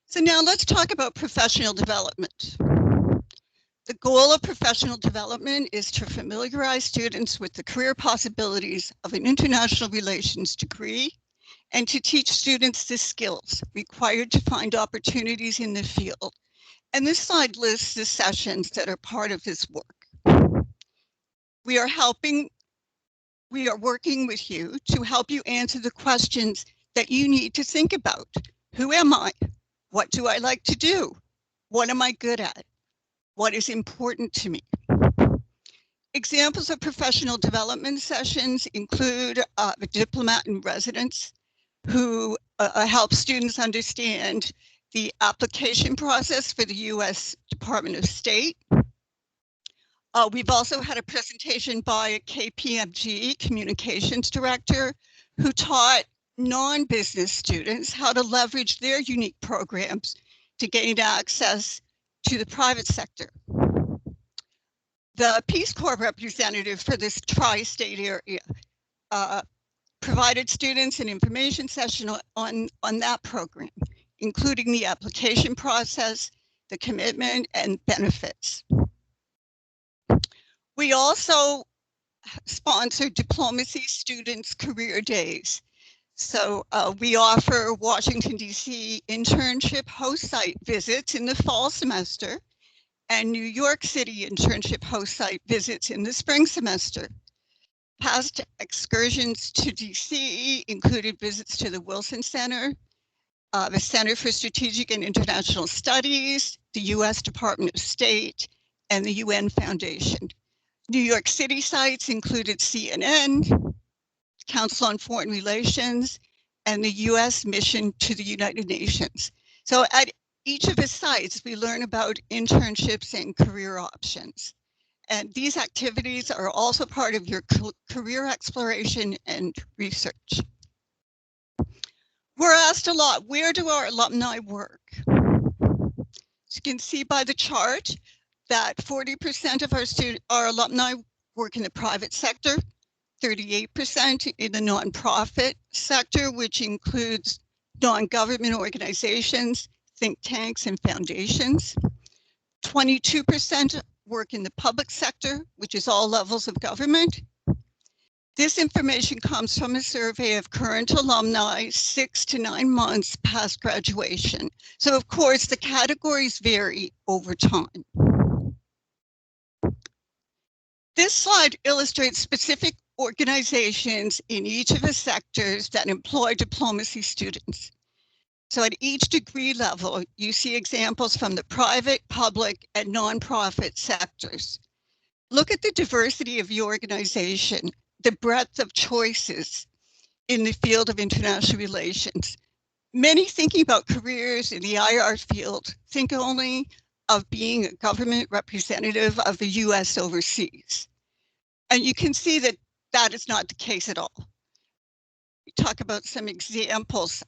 So now let's talk about professional development. The goal of professional development is to familiarize students with the career possibilities of an international relations degree and to teach students the skills required to find opportunities in the field. And this slide lists the sessions that are part of this work. We are working with you to help you answer the questions that you need to think about. Who am I? What do I like to do? What am I good at? What is important to me? Examples of professional development sessions include the diplomat in residence, who helps students understand the application process for the U.S. Department of State. We've also had a presentation by a KPMG communications director who taught non-business students how to leverage their unique programs to gain access to the private sector. The Peace Corps representative for this tri-state area provided students an information session on that program, including the application process, the commitment, and benefits. We also sponsored Diplomacy Students Career Days. So we offer Washington, D.C. internship host site visits in the fall semester and New York City internship host site visits in the spring semester. Past excursions to DC included visits to the Wilson Center, the Center for Strategic and International Studies, the U.S. Department of State, and the UN Foundation. New York City sites included CNN, Council on Foreign Relations, and the U.S. Mission to the United Nations. So at each of the sites, we learn about internships and career options. And these activities are also part of your career exploration and research. We're asked a lot, where do our alumni work? As you can see by the chart that 40% of our alumni work in the private sector, 38% in the nonprofit sector, which includes non-government organizations, think tanks, and foundations. 22% work in the public sector, which is all levels of government. This information comes from a survey of current alumni 6 to 9 months past graduation. So of course, the categories vary over time. This slide illustrates specific organizations in each of the sectors that employ diplomacy students. So at each degree level, you see examples from the private, public, and nonprofit sectors. Look at the diversity of your organization, the breadth of choices in the field of international relations. Many thinking about careers in the IR field think only of being a government representative of the US overseas. And you can see that that is not the case at all. We talk about some examples.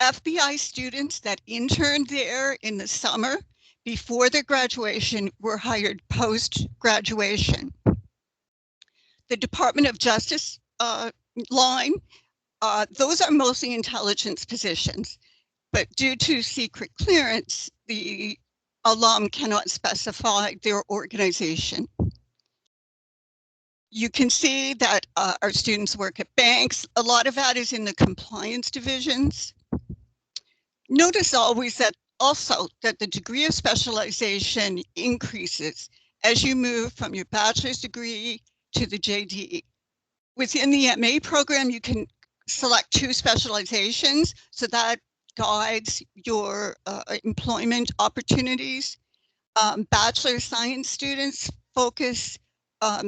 FBI students that interned there in the summer before their graduation were hired post-graduation. The Department of Justice line, those are mostly intelligence positions, but due to secret clearance, the alum cannot specify their organization. You can see that our students work at banks. A lot of that is in the compliance divisions. Notice always that also that the degree of specialization increases as you move from your bachelor's degree to the JD. Within the MA program, you can select 2 specializations, so that guides your employment opportunities. Bachelor science students focus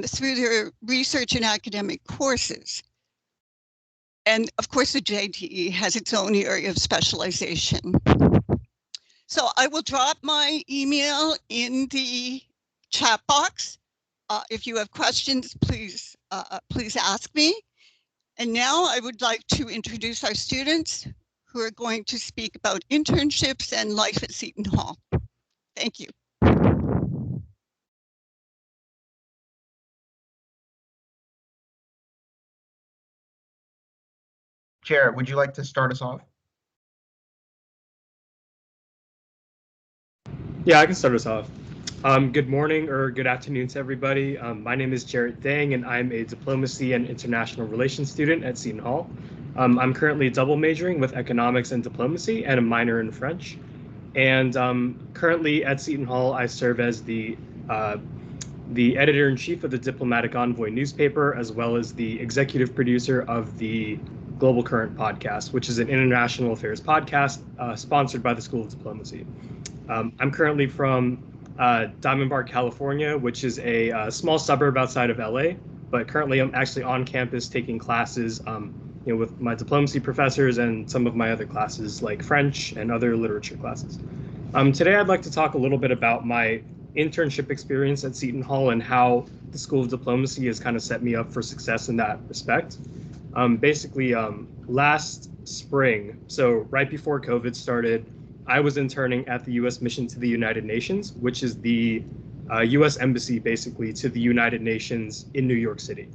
through their research and academic courses. And of course, the JDE has its own area of specialization. So I will drop my email in the chat box. If you have questions, please ask me. And now I would like to introduce our students who are going to speak about internships and life at Seton Hall. Thank you. Chair, would you like to start us off? Yeah, I can start us off. Good morning or good afternoon to everybody. My name is Jarrett Dang, and I'm a Diplomacy and International Relations student at Seton Hall. I'm currently double majoring with Economics and Diplomacy and a minor in French. And currently at Seton Hall, I serve as the editor-in-chief of the Diplomatic Envoy newspaper, as well as the executive producer of the Global Current podcast, which is an international affairs podcast sponsored by the School of Diplomacy. I'm currently from Diamond Bar, California, which is a small suburb outside of LA, but currently I'm actually on campus taking classes with my diplomacy professors and some of my other classes like French and other literature classes. Today I'd like to talk a little bit about my internship experience at Seton Hall and how the School of Diplomacy has kind of set me up for success in that respect. Basically, last spring, so right before COVID started, I was interning at the U.S. Mission to the United Nations, which is the U.S. Embassy basically to the United Nations in New York City.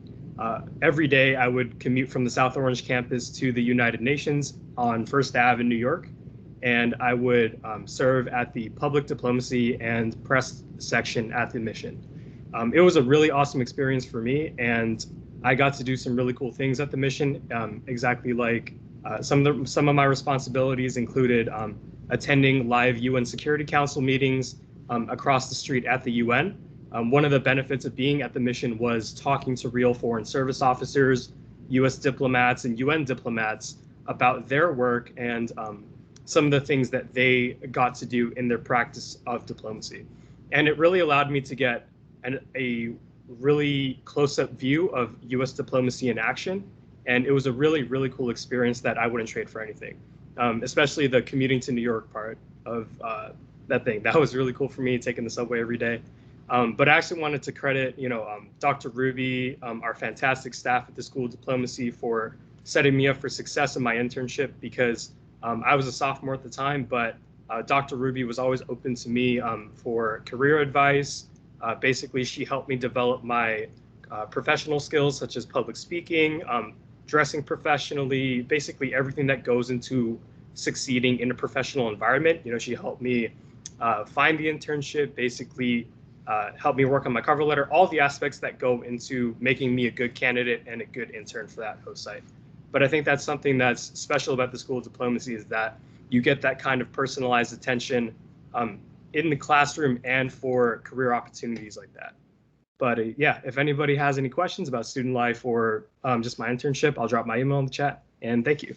Every day I would commute from the South Orange campus to the United Nations on First Ave in New York, and I would serve at the public diplomacy and press section at the mission. It was a really awesome experience for me, and I got to do some really cool things at the mission. Exactly like some of my responsibilities included attending live UN Security Council meetings across the street at the UN. One of the benefits of being at the mission was talking to real foreign service officers, US diplomats, and UN diplomats about their work and some of the things that they got to do in their practice of diplomacy. And it really allowed me to get a really close-up view of US diplomacy in action. And it was a really, really cool experience that I wouldn't trade for anything. Especially the commuting to New York part of that thing. That was really cool for me, taking the subway every day. But I actually wanted to credit, Dr. Ruby, our fantastic staff at the School of Diplomacy for setting me up for success in my internship because I was a sophomore at the time, but Dr. Ruby was always open to me for career advice. Basically, she helped me develop my professional skills such as public speaking, dressing professionally, basically everything that goes into succeeding in a professional environment. She helped me find the internship, basically helped me work on my cover letter, all the aspects that go into making me a good candidate and a good intern for that host site. But I think that's something that's special about the School of Diplomacy is that you get that kind of personalized attention in the classroom and for career opportunities like that. But yeah, if anybody has any questions about student life or just my internship, I'll drop my email in the chat. And thank you.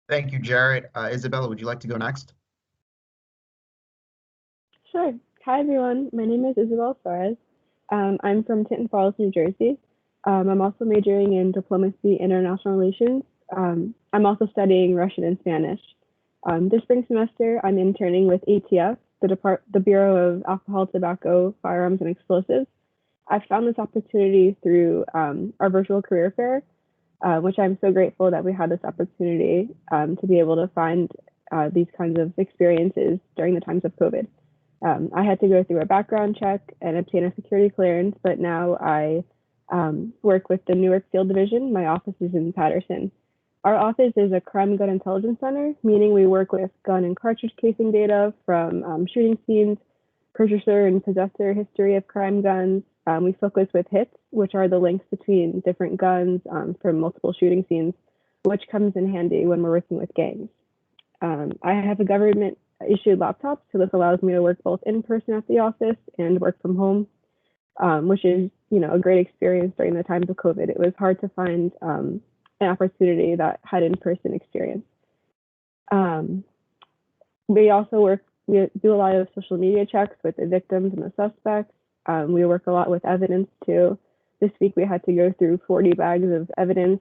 Thank you, Jarrett. Isabella, would you like to go next? Sure. Hi, everyone. My name is Isabel Suarez. I'm from Tinton Falls, New Jersey. I'm also majoring in Diplomacy International Relations. I'm also studying Russian and Spanish. This spring semester, I'm interning with ATF, the Bureau of Alcohol, Tobacco, Firearms, and Explosives. I found this opportunity through our virtual career fair, which I'm so grateful that we had this opportunity to be able to find these kinds of experiences during the times of COVID. I had to go through a background check and obtain a security clearance, but now I work with the Newark Field Division. My office is in Patterson. Our office is a crime gun intelligence center, meaning we work with gun and cartridge casing data from shooting scenes, purchaser and possessor history of crime guns. We focus with hits, which are the links between different guns from multiple shooting scenes, which comes in handy when we're working with gangs. I have a government issued laptop, so this allows me to work both in person at the office and work from home, which is, a great experience during the times of COVID. It was hard to find an opportunity that had in-person experience. We do a lot of social media checks with the victims and the suspects. We work a lot with evidence too. This week we had to go through 40 bags of evidence,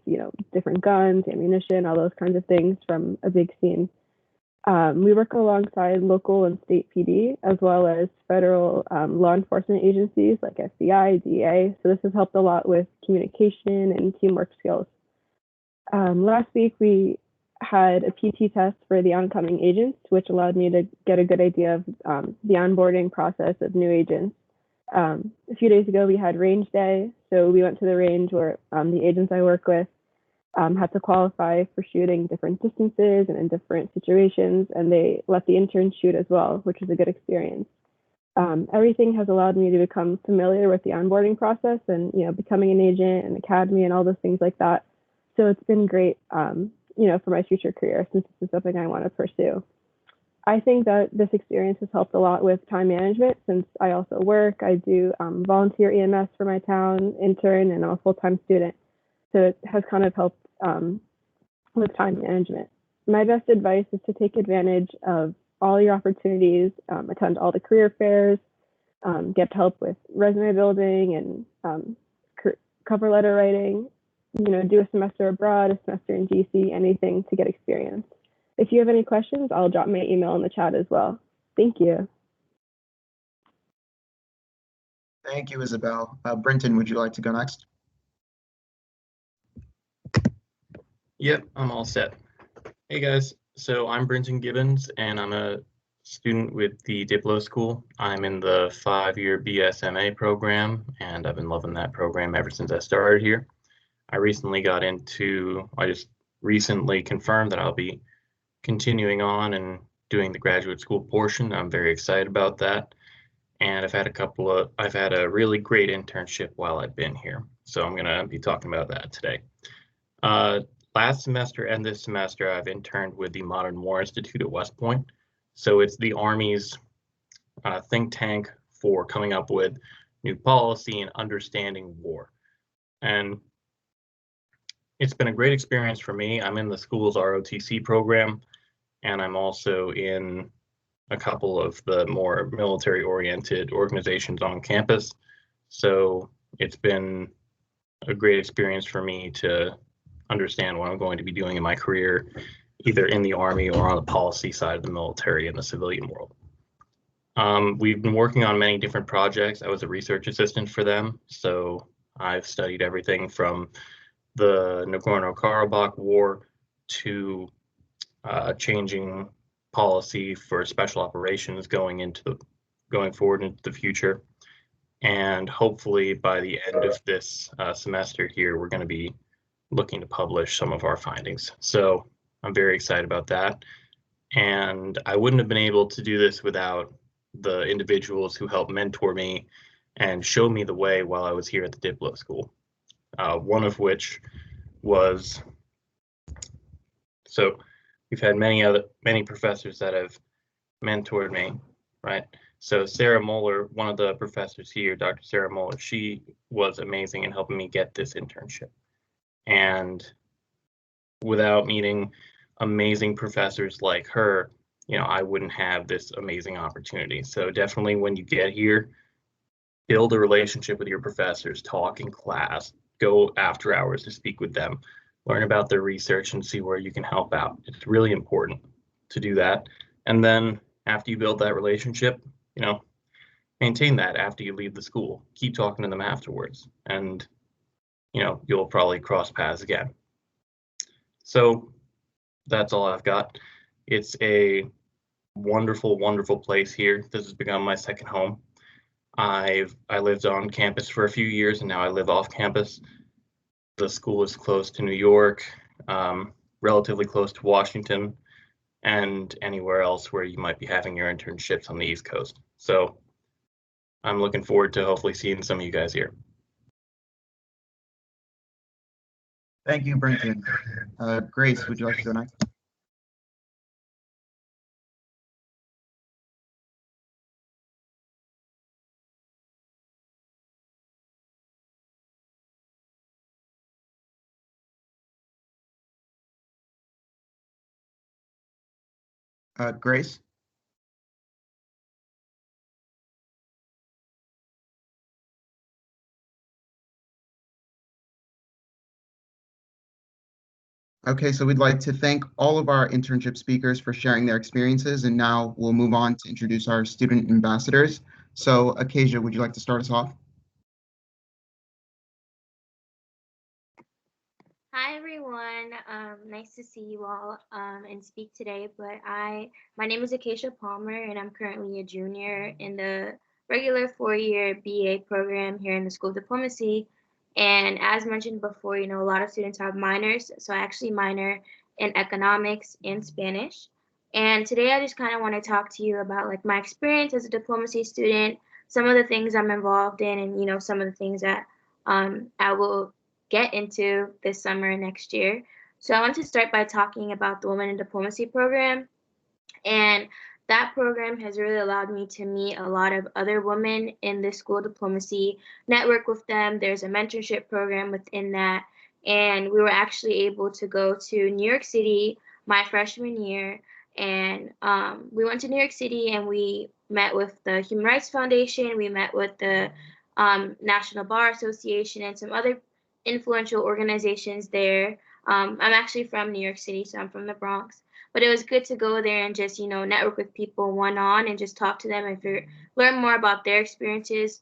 different guns, ammunition, all those kinds of things from a big scene. We work alongside local and state PD, as well as federal law enforcement agencies like FBI, DEA. So this has helped a lot with communication and teamwork skills. Last week, we had a PT test for the oncoming agents, which allowed me to get a good idea of the onboarding process of new agents. A few days ago, we had range day. So we went to the range where the agents I work with had to qualify for shooting different distances and in different situations, and they let the interns shoot as well, which was a good experience. Everything has allowed me to become familiar with the onboarding process and, becoming an agent and academy and all those things like that. So it's been great, for my future career, since this is something I want to pursue. I think that this experience has helped a lot with time management, since I also work. I do volunteer EMS for my town, intern, and I'm a full-time student. So it has kind of helped with time management. My best advice is to take advantage of all your opportunities, attend all the career fairs, get help with resume building and cover letter writing, do a semester abroad, a semester in DC, anything to get experience. If you have any questions, I'll drop my email in the chat as well. Thank you. Thank you, Isabel. Brenton, would you like to go next? Yep, I'm all set. Hey guys, so I'm Brenton Gibbons and I'm a student with the Diplo School. I'm in the 5-year BSMA program and I've been loving that program ever since I started here. I just recently confirmed that I'll be continuing on and doing the graduate school portion. I'm very excited about that. And I've had a really great internship while I've been here. So I'm gonna be talking about that today. Last semester and this semester, I've interned with the Modern War Institute at West Point. So it's the Army's think tank for coming up with new policy and understanding war. And it's been a great experience for me. I'm in the school's ROTC program, and I'm also in a couple of the more military-oriented organizations on campus. So it's been a great experience for me to understand what I'm going to be doing in my career, either in the Army or on the policy side of the military in the civilian world. We've been working on many different projects. I was a research assistant for them, so I've studied everything from the Nagorno-Karabakh War to changing policy for special operations going forward into the future. And hopefully by the end of this semester here, we're going to be looking to publish some of our findings. So I'm very excited about that. And I wouldn't have been able to do this without the individuals who helped mentor me and show me the way while I was here at the Diplo School. One of which was, so we've had many professors that have mentored me, right? So Sarah Moeller, one of the professors here, Dr. Sarah Moeller, she was amazing in helping me get this internship. And without meeting amazing professors like her, I wouldn't have this amazing opportunity. So definitely when you get here, build a relationship with your professors, talk in class, go after hours to speak with them, learn about their research and see where you can help out. It's really important to do that. And then after you build that relationship, maintain that after you leave the school. Keep talking to them afterwards. And you'll probably cross paths again. So that's all I've got. It's a wonderful, wonderful place here. This has become my second home. I lived on campus for a few years and now I live off campus. The school is close to New York, relatively close to Washington, and anywhere else where you might be having your internships on the East Coast. So I'm looking forward to hopefully seeing some of you guys here. Thank you, Brenton. Grace, would you like to go next? Grace? Okay, so we'd like to thank all of our internship speakers for sharing their experiences, and now we'll move on to introduce our student ambassadors. So Acacia, would you like to start us off? Hi everyone, nice to see you all and speak today, but my name is Acacia Palmer and I'm currently a junior in the regular 4-year BA program here in the School of Diplomacy, And as mentioned before, you know, a lot of students have minors. So I actually minor in economics and Spanish. And today I just kind of want to talk to you about like my experience as a diplomacy student, some of the things I'm involved in, and, you know, some of the things that I will get into this summer and next year. So I want to start by talking about the Women in Diplomacy program. And that program has really allowed me to meet a lot of other women in the school of diplomacy, network with them. There's a mentorship program within that. And we were actually able to go to New York City my freshman year. And we went to New York City and we met with the Human Rights Foundation. We met with the National Bar Association and some other influential organizations there. I'm actually from New York City, so I'm from the Bronx. But it was good to go there and just, you know, network with people one-on and just talk to them and learn more about their experiences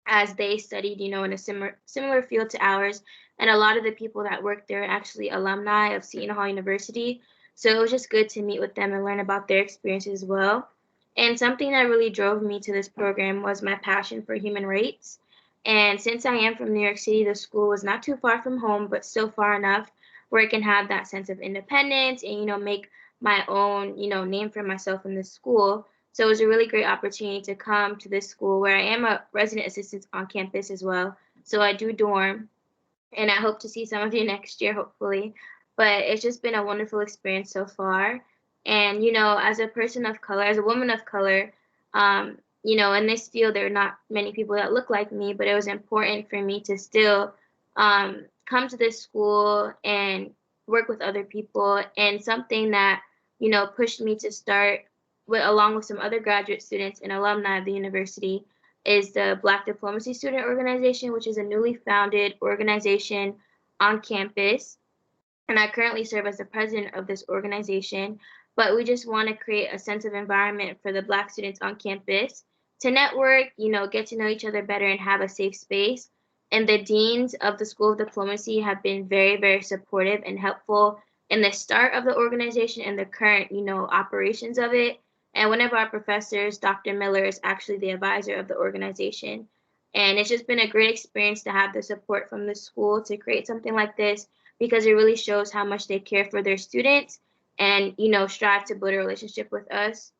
as they studied, you know, in a similar field to ours. And a lot of the people that work there are actually alumni of Seton Hall University. So it was just good to meet with them and learn about their experiences as well. And something that really drove me to this program was my passion for human rights. And since I am from New York City, the school was not too far from home, but still far enough where I can have that sense of independence and, you know, make my own, you know, name for myself in this school. So it was a really great opportunity to come to this school where I am a resident assistant on campus as well. So I do dorm, and I hope to see some of you next year, hopefully. But it's just been a wonderful experience so far. And, you know, as a person of color, as a woman of color, you know, in this field, there are not many people that look like me, but it was important for me to still come to this school and work with other people. And something that, you know, pushed me to start along with some other graduate students and alumni of the university is the Black Diplomacy Student Organization, which is a newly founded organization on campus. And I currently serve as the president of this organization. But we just want to create a sense of environment for the Black students on campus to network, you know, get to know each other better and have a safe space. And the deans of the School of Diplomacy have been very, very supportive and helpful in the start of the organization and the current, you know, operations of it. And one of our professors, Dr. Miller, is actually the advisor of the organization. And it's just been a great experience to have the support from the school to create something like this, because it really shows how much they care for their students and, you know, strive to build a relationship with us.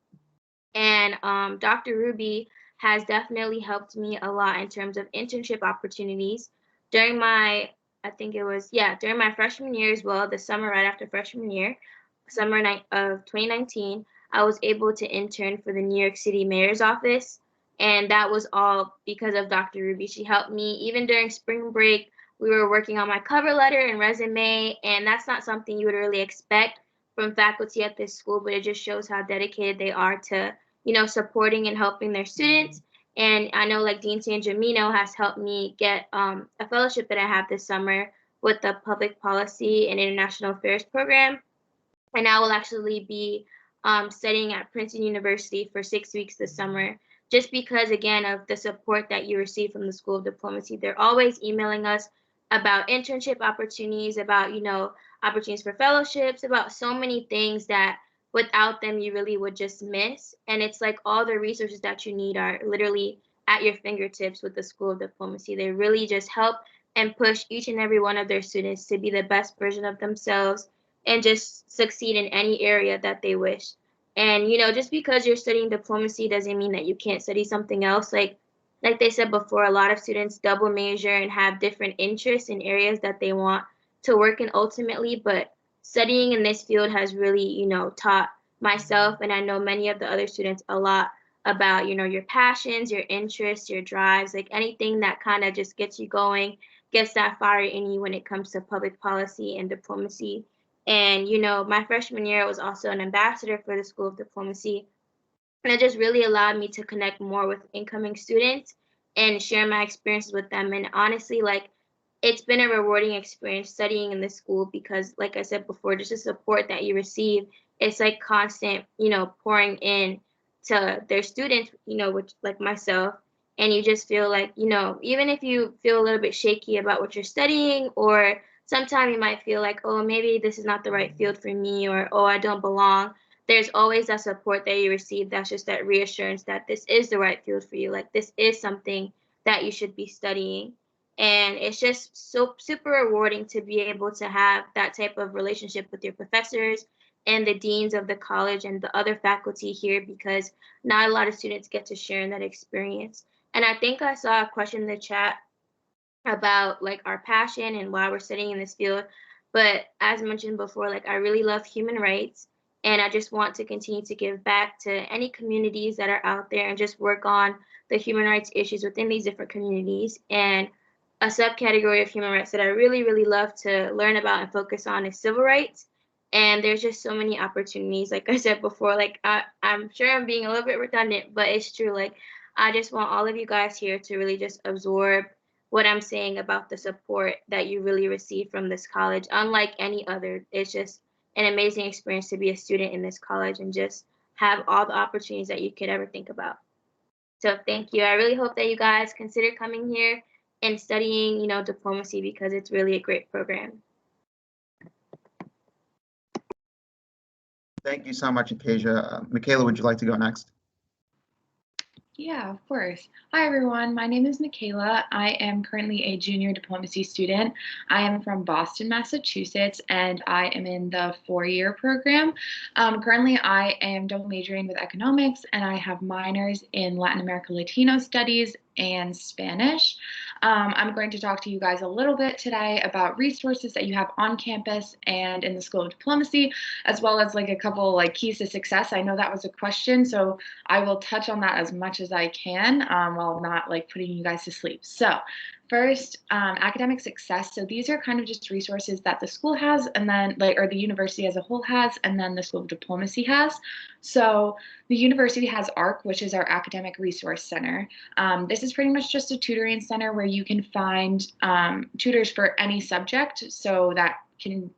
And Dr. Ruby has definitely helped me a lot in terms of internship opportunities during my, I think it was, yeah, during my freshman year as well, the summer right after freshman year, summer of 2019, I was able to intern for the New York City mayor's office. And that was all because of Dr. Ruby. She helped me even during spring break. We were working on my cover letter and resume, and that's not something you would really expect from faculty at this school, but it just shows how dedicated they are to, you know, supporting and helping their students. And I know like Dean San Gemino has helped me get a fellowship that I have this summer with the Public Policy and International Affairs program. And I will actually be studying at Princeton University for 6 weeks this summer, just because, again, of the support that you receive from the School of Diplomacy. They're always emailing us about internship opportunities, about, you know, opportunities for fellowships, about so many things that without them you really would just miss. And it's like all the resources that you need are literally at your fingertips with the School of Diplomacy. They really just help and push each and every one of their students to be the best version of themselves and just succeed in any area that they wish. And, you know, just because you're studying diplomacy doesn't mean that you can't study something else. Like they said before, a lot of students double major and have different interests in areas that they want to work in ultimately. But studying in this field has really, you know, taught myself, and I know many of the other students, a lot about, you know, your passions, your interests, your drives, like anything that kind of just gets you going, gets that fire in you when it comes to public policy and diplomacy. And, you know, my freshman year, I was also an ambassador for the School of Diplomacy. And it just really allowed me to connect more with incoming students and share my experiences with them. And honestly, like, it's been a rewarding experience studying in this school because, like I said before, just the support that you receive, it's like constant, you know, pouring in to their students, you know, which like myself. And you just feel like, you know, even if you feel a little bit shaky about what you're studying, or sometimes you might feel like, oh, maybe this is not the right field for me, or, oh, I don't belong. There's always that support that you receive. That's just that reassurance that this is the right field for you. Like, this is something that you should be studying. And it's just so super rewarding to be able to have that type of relationship with your professors and the deans of the college and the other faculty here, because not a lot of students get to share in that experience. And I think I saw a question in the chat about like our passion and why we're studying in this field. But as mentioned before, like I really love human rights, and I just want to continue to give back to any communities that are out there and just work on the human rights issues within these different communities. And a subcategory of human rights that I really, really love to learn about and focus on is civil rights. And there's just so many opportunities. Like I said before, like I'm sure I'm being a little bit redundant, but it's true. Like I just want all of you guys here to really just absorb what I'm saying about the support that you really receive from this college. Unlike any other, it's just an amazing experience to be a student in this college and just have all the opportunities that you could ever think about. So thank you. I really hope that you guys consider coming here and studying, you know, diplomacy, because it's really a great program. Thank you so much, Acacia. Michaela, would you like to go next? Yeah, of course. Hi, everyone. My name is Michaela. I am currently a junior diplomacy student. I am from Boston, Massachusetts, and I am in the 4-year program. Currently, I am double majoring with economics, and I have minors in Latin America Latino studies and Spanish. I'm going to talk to you guys a little bit today about resources that you have on campus and in the School of Diplomacy, as well as like a couple like keys to success. I know that was a question, so I will touch on that as much as I can while not like putting you guys to sleep. So first, academic success. So these are kind of just resources that the school has, and then like, or the university as a whole has, and then the School of Diplomacy has. So the university has ARC, which is our Academic Resource Center. This is pretty much just a tutoring center where you can find tutors for any subject. So that can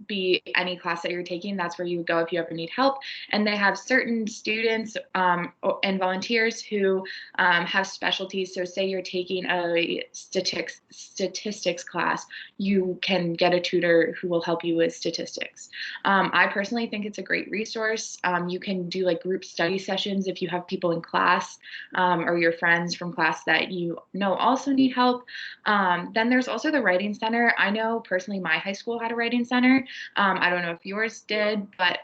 be any class that you're taking. That's where you would go if you ever need help. And they have certain students and volunteers who have specialties. So say you're taking a statistics class, you can get a tutor who will help you with statistics. I personally think it's a great resource. You can do like group study sessions if you have people in class or your friends from class that you know also need help. Then there's also the Writing Center. I know personally my high school had a Writing Center. I don't know if yours did, but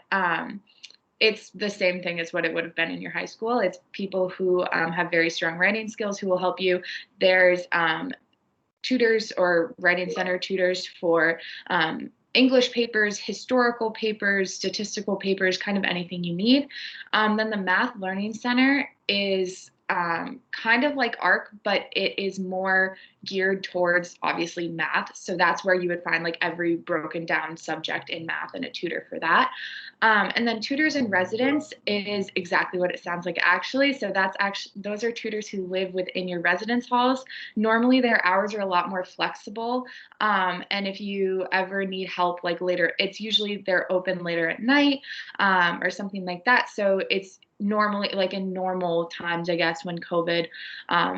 it's the same thing as what it would have been in your high school. It's people who have very strong writing skills who will help you. There's tutors or Writing Center tutors for English papers, historical papers, statistical papers, kind of anything you need. Then the Math Learning Center is kind of like ARC, but it is more geared towards obviously math. So that's where you would find like every broken down subject in math and a tutor for that. And then Tutors in Residence is exactly what it sounds like actually. So those are tutors who live within your residence halls. Normally their hours are a lot more flexible. And if you ever need help like later, it's usually they're open later at night or something like that. So it's normally like in normal times, I guess, when COVID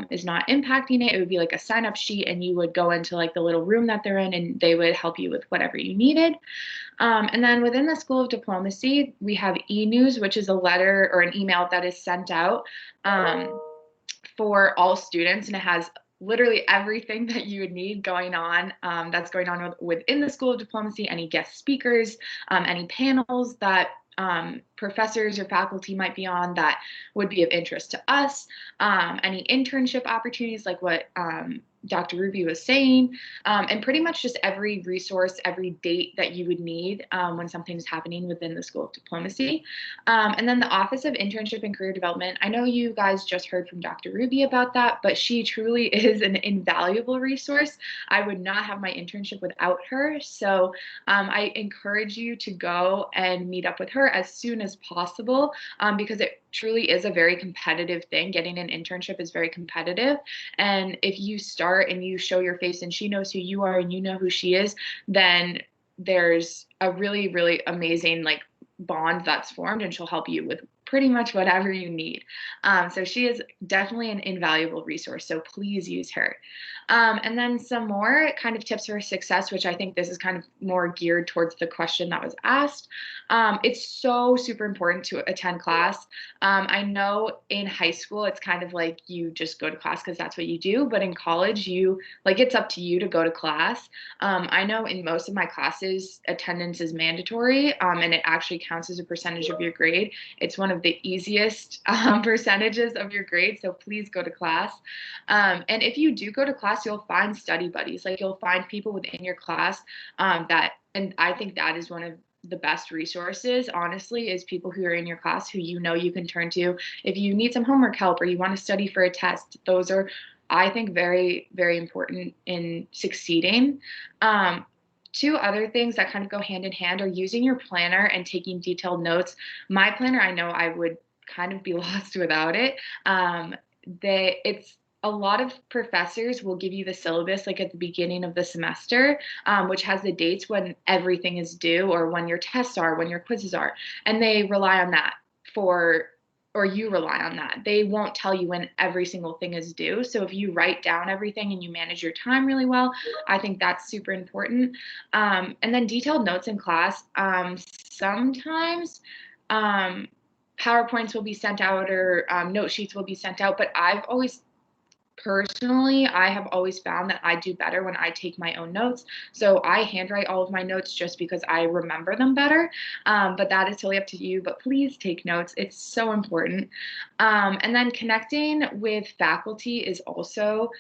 is not impacting it, it would be like a sign up sheet and you would go into like the little room that they're in and they would help you with whatever you needed. And then within the School of Diplomacy, we have e-news, which is a letter or an email that is sent out for all students, and it has literally everything that you would need going on that's going on within the School of Diplomacy, any guest speakers, any panels that professors or faculty might be on that would be of interest to us, any internship opportunities like what Dr. Ruby was saying, and pretty much just every resource, every date that you would need when something is happening within the School of Diplomacy. And then the Office of Internship and Career Development. I know you guys just heard from Dr. Ruby about that, but she truly is an invaluable resource. I would not have my internship without her. So I encourage you to go and meet up with her as soon as possible because it truly is a very competitive thing. Getting an internship is very competitive. And if you start and you show your face and she knows who you are and you know who she is, then there's a really, really amazing like bond that's formed and she'll help you with pretty much whatever you need. So she is definitely an invaluable resource, so please use her. And then some more kind of tips for success, which I think this is kind of more geared towards the question that was asked. It's so super important to attend class. I know in high school, it's kind of like you just go to class because that's what you do, but in college, it's up to you to go to class. I know in most of my classes, attendance is mandatory, and it actually counts as a percentage of your grade. It's one of the easiest percentages of your grade, so please go to class. And if you do go to class, you'll find study buddies. Like, you'll find people within your class and I think that is one of the best resources, honestly, is people who are in your class who you know you can turn to if you need some homework help or you want to study for a test. Those are, I think, very, very important in succeeding. Two other things that kind of go hand in hand are using your planner and taking detailed notes. My planner, I know I would kind of be lost without it. A lot of professors will give you the syllabus like at the beginning of the semester, which has the dates when everything is due or when your tests are, when your quizzes are, and they rely on that or you rely on that. They won't tell you when every single thing is due. So if you write down everything and you manage your time really well, I think that's super important. And then detailed notes in class. Sometimes PowerPoints will be sent out or note sheets will be sent out, but Personally, I have always found that I do better when I take my own notes. So I handwrite all of my notes just because I remember them better. But that is totally up to you. But please take notes. It's so important. And then connecting with faculty is also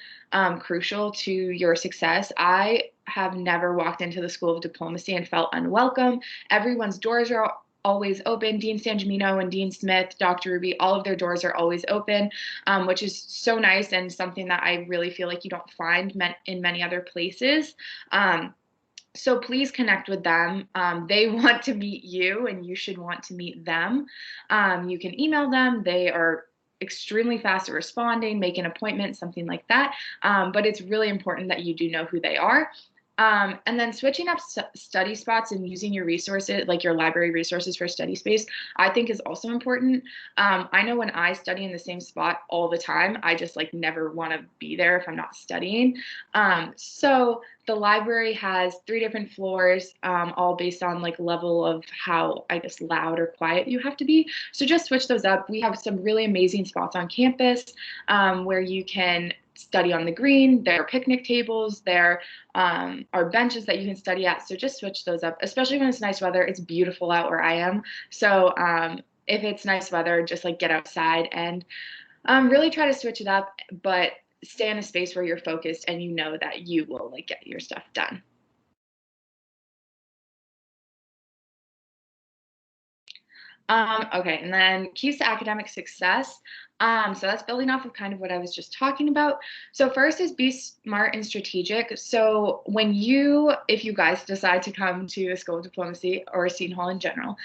crucial to your success. I have never walked into the School of Diplomacy and felt unwelcome. Everyone's doors are always open. Dean Sangemino and Dean Smith, Dr. Ruby, all of their doors are always open, which is so nice and something that I really feel like you don't find in many other places. So please connect with them. They want to meet you and you should want to meet them. You can email them. They are extremely fast at responding, make an appointment, something like that. But it's really important that you do know who they are. And then switching up study spots and using your resources, like your library resources for study space, I think is also important. I know when I study in the same spot all the time, I just never want to be there if I'm not studying. So the library has 3 different floors, all based on level of how, I guess, loud or quiet you have to be. So just switch those up. We have some really amazing spots on campus where you can study on the green. There are picnic tables. There are benches that you can study at. So just switch those up, especially when it's nice weather. It's beautiful out where I am. So if it's nice weather, just get outside and really try to switch it up, but stay in a space where you're focused and you know that you will get your stuff done. Okay, and then keys to academic success. So that's building off of kind of what I was just talking about. So first is be smart and strategic. So if you guys decide to come to the School of Diplomacy or Seton Hall in general,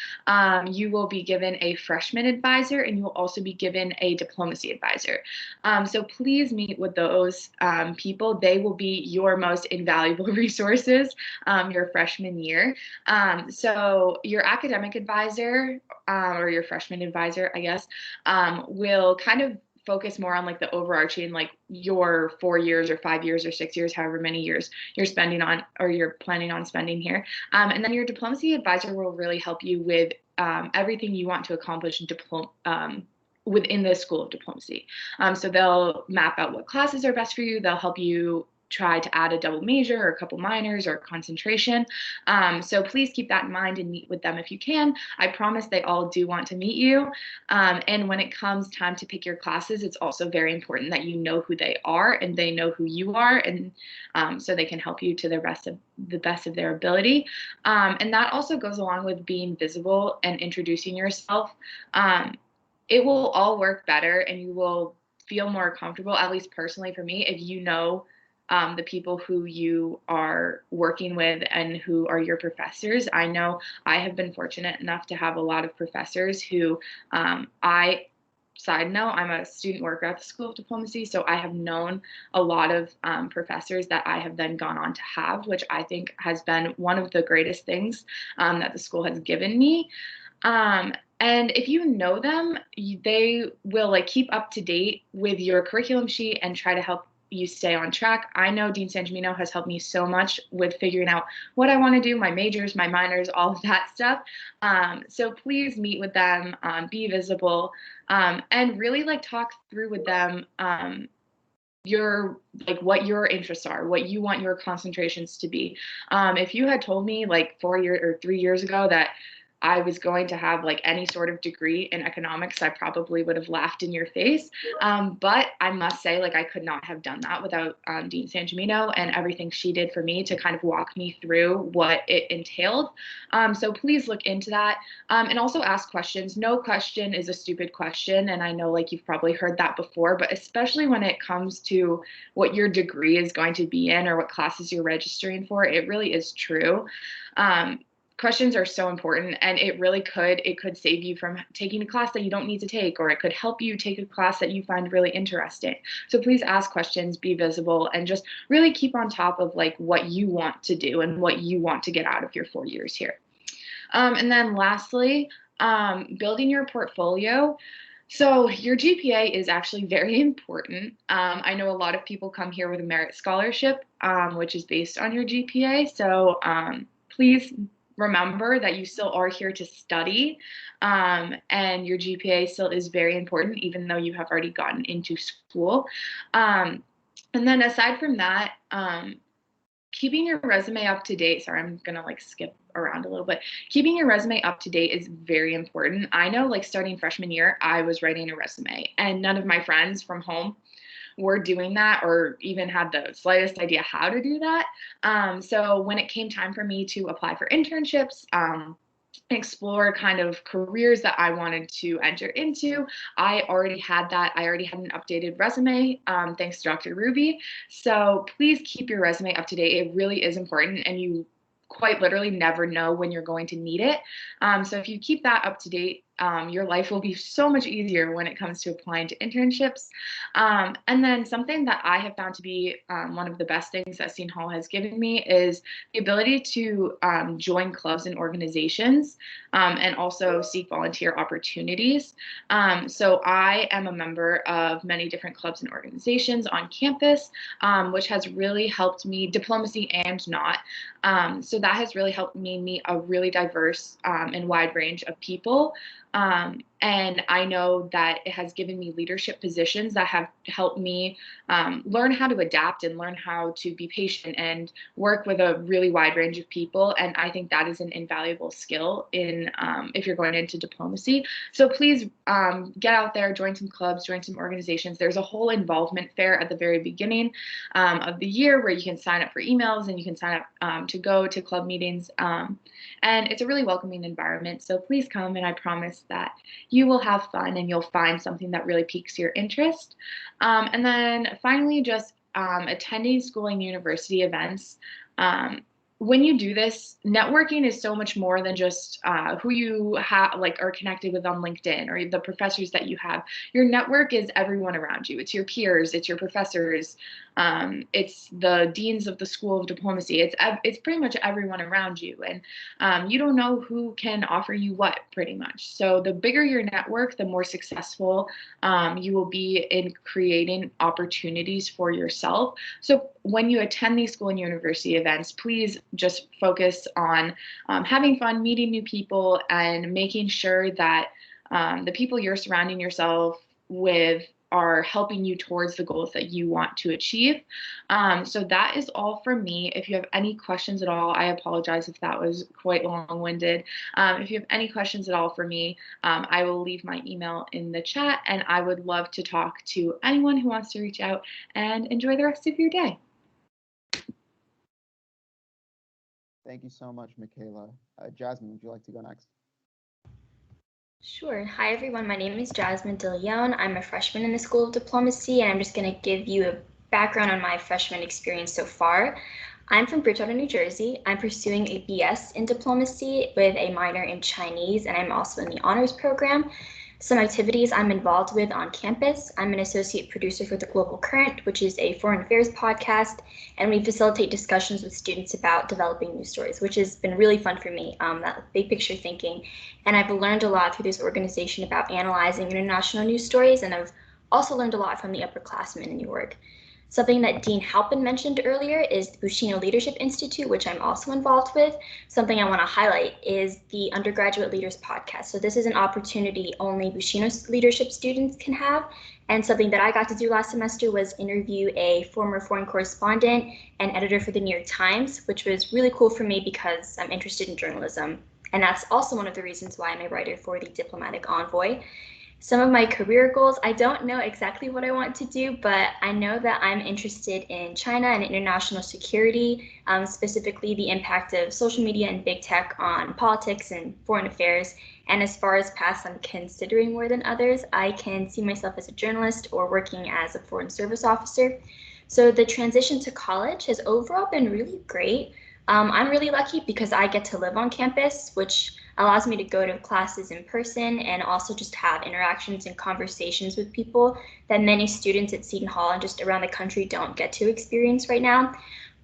you will be given a freshman advisor and you will also be given a diplomacy advisor. So please meet with those people. They will be your most invaluable resources your freshman year. So your academic advisor or your freshman advisor, I guess, will kind of focus more on the overarching, your 4 years or 5 years or 6 years, however many years you're spending on or you're planning on spending here. And then your diplomacy advisor will really help you with everything you want to accomplish within the School of Diplomacy. So they'll map out what classes are best for you. They'll help you try to add a double major or a couple minors or concentration. So please keep that in mind and meet with them if you can. I promise they all do want to meet you. And when it comes time to pick your classes, it's also very important that you know who they are and they know who you are, and so they can help you to the best of their ability. And that also goes along with being visible and introducing yourself. It will all work better and you will feel more comfortable, at least personally for me, if you know the people who you are working with and who are your professors. I know I have been fortunate enough to have a lot of professors who side note, I'm a student worker at the School of Diplomacy, so I have known a lot of professors that I have then gone on to have, which I think has been one of the greatest things that the school has given me. And if you know them, they will like keep up to date with your curriculum sheet and try to help you stay on track. I know Dean San Gimino has helped me so much with figuring out what I want to do, my majors, my minors, all of that stuff. So please meet with them, be visible, and really like talk through with them your like what your interests are, what you want your concentrations to be. If you had told me like 4 years or 3 years ago that I was going to have like any sort of degree in economics, I probably would have laughed in your face. But I must say, like, I could not have done that without Dean San Gimino and everything she did for me to kind of walk me through what it entailed. So please look into that, and also ask questions. No question is a stupid question. And I know like you've probably heard that before, but especially when it comes to what your degree is going to be in or what classes you're registering for, it really is true. Questions are so important, and it could save you from taking a class that you don't need to take, or it could help you take a class that you find really interesting. So please ask questions, be visible, and just really keep on top of like what you want to do and what you want to get out of your 4 years here. And then lastly, building your portfolio. So your GPA is actually very important. I know a lot of people come here with a merit scholarship, which is based on your GPA. So please remember that you still are here to study, and your GPA still is very important, even though you have already gotten into school. And then aside from that, keeping your resume up to date. Sorry, I'm gonna like skip around a little bit. Keeping your resume up to date is very important. I know like starting freshman year, I was writing a resume, and none of my friends from home were doing that or even had the slightest idea how to do that. So when it came time for me to apply for internships, explore kind of careers that I wanted to enter into, I already had that. I already had an updated resume, thanks to Dr. Ruby. So please keep your resume up to date. It really is important, and you quite literally never know when you're going to need it. So if you keep that up to date, your life will be so much easier when it comes to applying to internships. And then something that I have found to be one of the best things that Seton Hall has given me is the ability to join clubs and organizations, and also seek volunteer opportunities. So I am a member of many different clubs and organizations on campus, which has really helped me, diplomacy and not. So that has really helped me meet a really diverse and wide range of people. And I know that it has given me leadership positions that have helped me learn how to adapt and learn how to be patient and work with a really wide range of people. And I think that is an invaluable skill in if you're going into diplomacy. So please get out there, join some clubs, join some organizations. There's a whole involvement fair at the very beginning of the year where you can sign up for emails and you can sign up to go to club meetings. And it's a really welcoming environment. So please come, and I promise that you will have fun and you'll find something that really piques your interest. And then finally, just attending school and university events. When you do this, networking is so much more than just who you have like are connected with on LinkedIn or the professors that you have. Your network is everyone around you. It's your peers, it's your professors, it's the deans of the School of Diplomacy. It's pretty much everyone around you, and you don't know who can offer you what, pretty much. So the bigger your network, the more successful you will be in creating opportunities for yourself. So when you attend these school and university events, please just focus on having fun, meeting new people, and making sure that the people you're surrounding yourself with are helping you towards the goals that you want to achieve. So that is all from me. If you have any questions at all, I apologize if that was quite long-winded. If you have any questions at all for me, I will leave my email in the chat, and I would love to talk to anyone who wants to reach out, and enjoy the rest of your day. Thank you so much, Michaela. Jasmine, would you like to go next? Sure. Hi, everyone. My name is Jasmine De Leon. I'm a freshman in the School of Diplomacy, and I'm just going to give you a background on my freshman experience so far. I'm from Bridgewater, New Jersey. I'm pursuing a BS in diplomacy with a minor in Chinese, and I'm also in the honors program. Some activities I'm involved with on campus. I'm an associate producer for The Global Current, which is a foreign affairs podcast, and we facilitate discussions with students about developing news stories, which has been really fun for me, that big picture thinking. And I've learned a lot through this organization about analyzing international news stories, and I've also learned a lot from the upperclassmen in New York. Something that Dean Halpin mentioned earlier is the Buccino Leadership Institute, which I'm also involved with. Something I want to highlight is the Undergraduate Leaders Podcast. So this is an opportunity only Buccino leadership students can have. And something that I got to do last semester was interview a former foreign correspondent and editor for the New York Times, which was really cool for me because I'm interested in journalism. And that's also one of the reasons why I'm a writer for the Diplomatic Envoy. Some of my career goals, I don't know exactly what I want to do, but I know that I'm interested in China and international security, specifically the impact of social media and big tech on politics and foreign affairs. And as far as paths I'm considering more than others, I can see myself as a journalist or working as a foreign service officer. So the transition to college has overall been really great. I'm really lucky because I get to live on campus, which allows me to go to classes in person and also just have interactions and conversations with people that many students at Seton Hall and just around the country don't get to experience right now.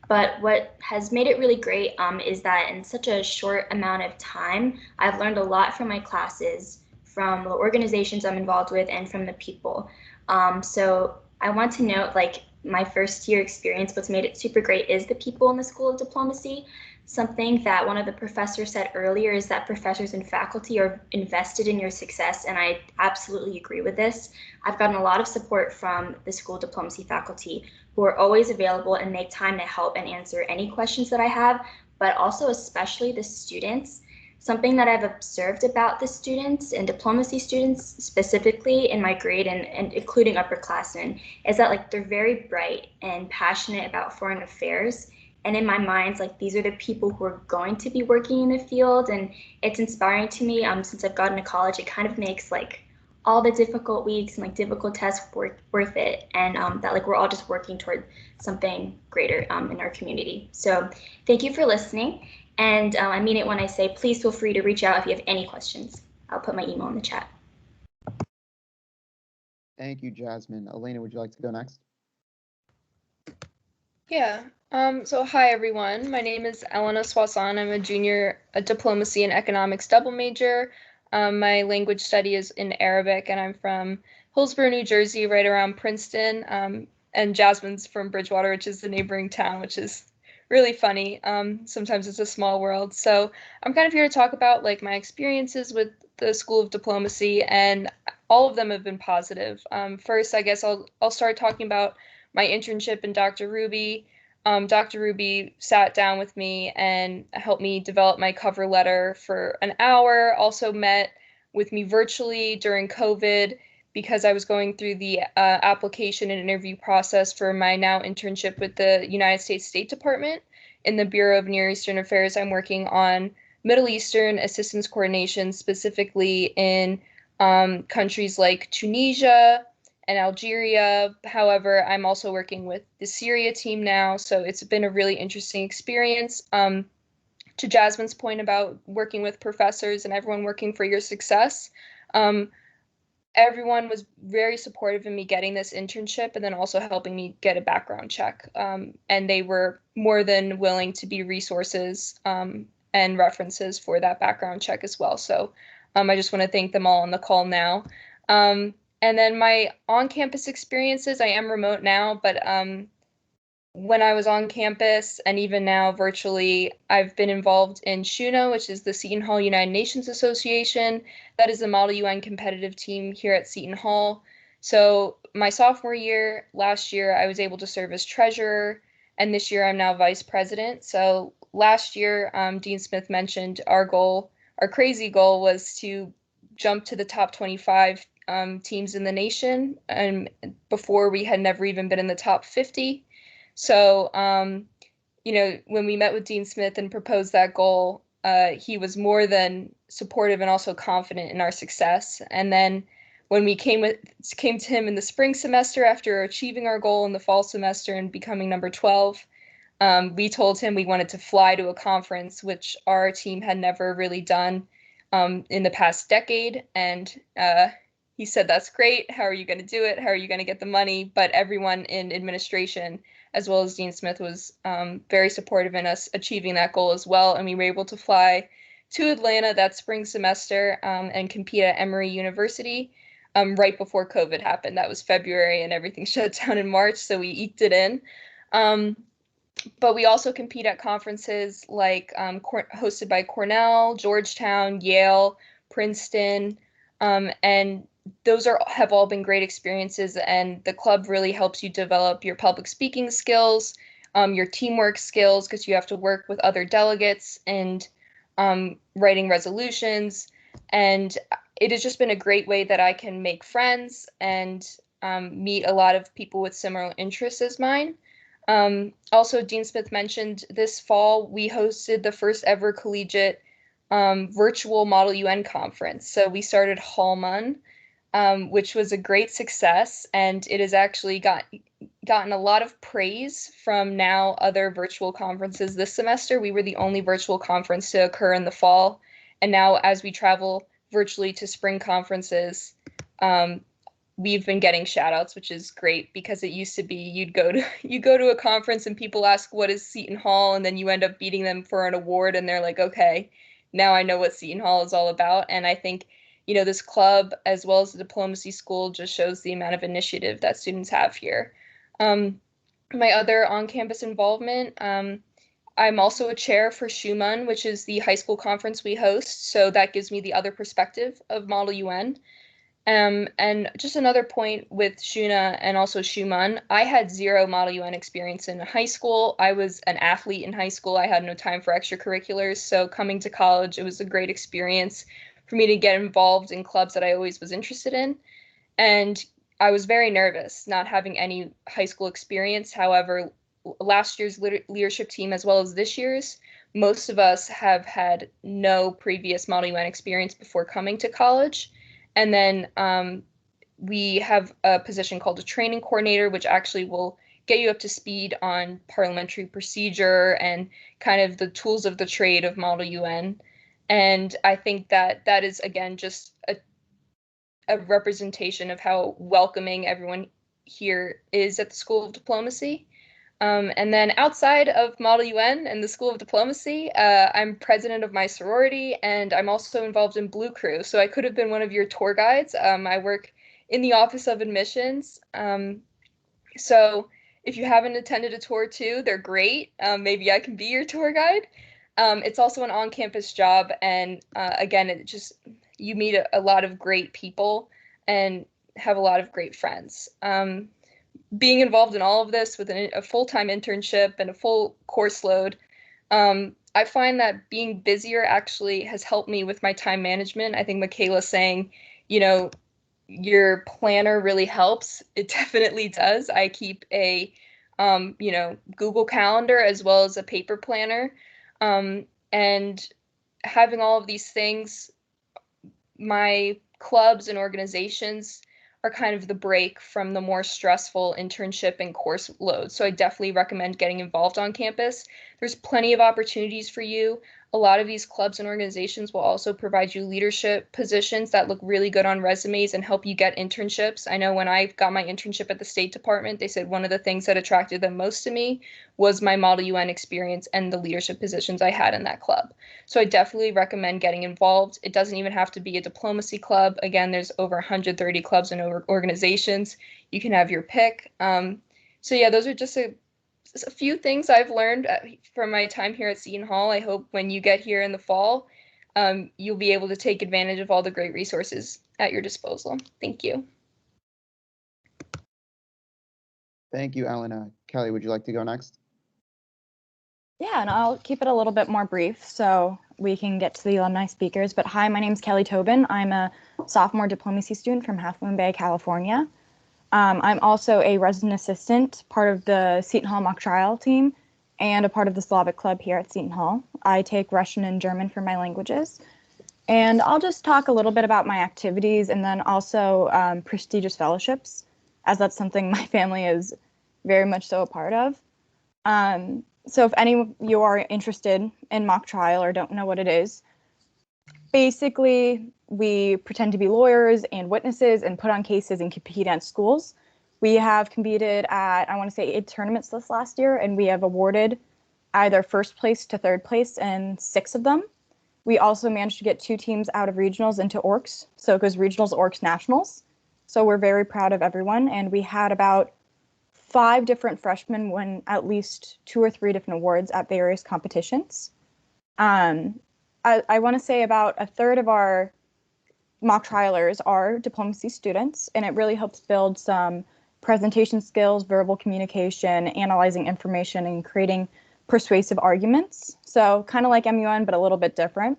But what has made it really great is that in such a short amount of time, I've learned a lot from my classes, from the organizations I'm involved with, and from the people. So I want to note, like, my first year experience, what's made it super great is the people in the School of Diplomacy. Something that one of the professors said earlier is that professors and faculty are invested in your success, and I absolutely agree with this. I've gotten a lot of support from the School of Diplomacy faculty who are always available and make time to help and answer any questions that I have, but also especially the students. Something that I've observed about the students and diplomacy students specifically in my grade and including upperclassmen is that, like, they're very bright and passionate about foreign affairs. And in my mind, like, these are the people who are going to be working in the field, and it's inspiring to me. Since I've gotten to college, it kind of makes, like, all the difficult weeks and, like, difficult tests worth it, and that, like, we're all just working toward something greater in our community. So thank you for listening, and I mean it when I say please feel free to reach out if you have any questions. I'll put my email in the chat. Thank you, Jasmine. Elena, would you like to go next? Yeah. So hi, everyone. My name is Elena Swasan. I'm a junior diplomacy and economics double major. My language study is in Arabic, and I'm from Hillsborough, New Jersey, right around Princeton. And Jasmine's from Bridgewater, which is the neighboring town, which is really funny. Sometimes it's a small world. So I'm kind of here to talk about, like, my experiences with the School of Diplomacy, and all of them have been positive. First, I guess I'll start talking about my internship in Dr. Ruby. Dr. Ruby sat down with me and helped me develop my cover letter for an hour, also met with me virtually during COVID because I was going through the application and interview process for my now internship with the United States State Department. In the Bureau of Near Eastern Affairs, I'm working on Middle Eastern assistance coordination, specifically in countries like Tunisia and Algeria. However, I'm also working with the Syria team now, so it's been a really interesting experience. To Jasmine's point about working with professors and everyone working for your success, everyone was very supportive in me getting this internship and then also helping me get a background check. And they were more than willing to be resources and references for that background check as well. So I just want to thank them all on the call now. And then my on-campus experiences, I am remote now, but when I was on campus and even now virtually, I've been involved in SHUNA, which is the Seton Hall United Nations Association. That is the Model UN competitive team here at Seton Hall. So my sophomore year, last year, I was able to serve as treasurer, and this year I'm now vice president. So last year, Dean Smith mentioned our crazy goal was to jump to the top 25 teams in the nation, and before we had never even been in the top 50. So, you know, when we met with Dean Smith and proposed that goal, he was more than supportive and also confident in our success. And then when we came to him in the spring semester after achieving our goal in the fall semester and becoming number 12, we told him we wanted to fly to a conference, which our team had never really done in the past decade. And he said, that's great. How are you going to do it? How are you going to get the money? But everyone in administration, as well as Dean Smith, was very supportive in us achieving that goal as well. And we were able to fly to Atlanta that spring semester and compete at Emory University right before COVID happened. That was February and everything shut down in March, so we eked it in. But we also compete at conferences like hosted by Cornell, Georgetown, Yale, Princeton, and those have all been great experiences, and the club really helps you develop your public speaking skills, your teamwork skills, because you have to work with other delegates, and writing resolutions. And it has just been a great way that I can make friends and meet a lot of people with similar interests as mine. Also, Dean Smith mentioned this fall, we hosted the first ever collegiate virtual Model UN conference. So we started Hallmun, which was a great success, and it has actually gotten a lot of praise from now other virtual conferences this semester. We were the only virtual conference to occur in the fall, and now as we travel virtually to spring conferences, we've been getting shout outs, which is great, because it used to be you go to a conference and people ask, what is Seton Hall? And then you end up beating them for an award and they're like, okay, now I know what Seton Hall is all about. And I think, this club, as well as the diplomacy school, just shows the amount of initiative that students have here. My other on-campus involvement, I'm also a chair for Schumann, which is the high school conference we host. So that gives me the other perspective of Model UN. And just another point with Shuna and also Schumann, I had zero Model UN experience in high school. I was an athlete in high school. I had no time for extracurriculars. So coming to college, it was a great experience for me to get involved in clubs that I always was interested in. And I was very nervous not having any high school experience. However, last year's leadership team, as well as this year's, most of us have had no previous Model UN experience before coming to college. And then we have a position called a training coordinator, which actually will get you up to speed on parliamentary procedure and kind of the tools of the trade of Model UN. And I think that that is, again, just a representation of how welcoming everyone here is at the School of Diplomacy. And then outside of Model UN and the School of Diplomacy, I'm president of my sorority, and I'm also involved in Blue Crew. So I could have been one of your tour guides. I work in the Office of Admissions. So if you haven't attended a tour too, they're great. Maybe I can be your tour guide. It's also an on-campus job. And again, you meet a lot of great people and have a lot of great friends. Being involved in all of this with a full-time internship and a full course load, I find that being busier actually has helped me with my time management. I think Michaela saying, your planner really helps. It definitely does. I keep a, Google Calendar as well as a paper planner. And having all of these things, my clubs and organizations are kind of the break from the more stressful internship and course load. So I definitely recommend getting involved on campus. There's plenty of opportunities for you. A lot of these clubs and organizations will also provide you leadership positions that look really good on resumes and help you get internships. I know when I got my internship at the State Department, they said one of the things that attracted them most to me was my Model UN experience and the leadership positions I had in that club. So I definitely recommend getting involved. It doesn't even have to be a diplomacy club. Again, there's over 130 clubs and organizations. You can have your pick. So yeah, those are just a few things I've learned from my time here at Seton Hall. I hope when you get here in the fall, you'll be able to take advantage of all the great resources at your disposal. Thank you. Thank you, Elena. Kelly, would you like to go next? Yeah, and I'll keep it a little bit more brief so we can get to the alumni speakers. But hi, my name's Kelly Tobin. I'm a sophomore diplomacy student from Half Moon Bay, California. I'm also a resident assistant, part of the Seton Hall mock trial team, and a part of the Slavic club here at Seton Hall. I take Russian and German for my languages. And I'll just talk a little bit about my activities and then also prestigious fellowships, as that's something my family is very much so a part of. So if any of you are interested in mock trial or don't know what it is, basically we pretend to be lawyers and witnesses and put on cases and compete at schools. We have competed at, I want to say, 8 tournaments this last year, and we have awarded either first place to third place in 6 of them. We also managed to get 2 teams out of regionals into orcs. So it goes regionals, orcs, nationals. So we're very proud of everyone. And we had about 5 different freshmen win at least 2 or 3 different awards at various competitions. I want to say about a third of our mock trialers are diplomacy students, and it really helps build some presentation skills, verbal communication, analyzing information, and creating persuasive arguments. So kind of like MUN, but a little bit different.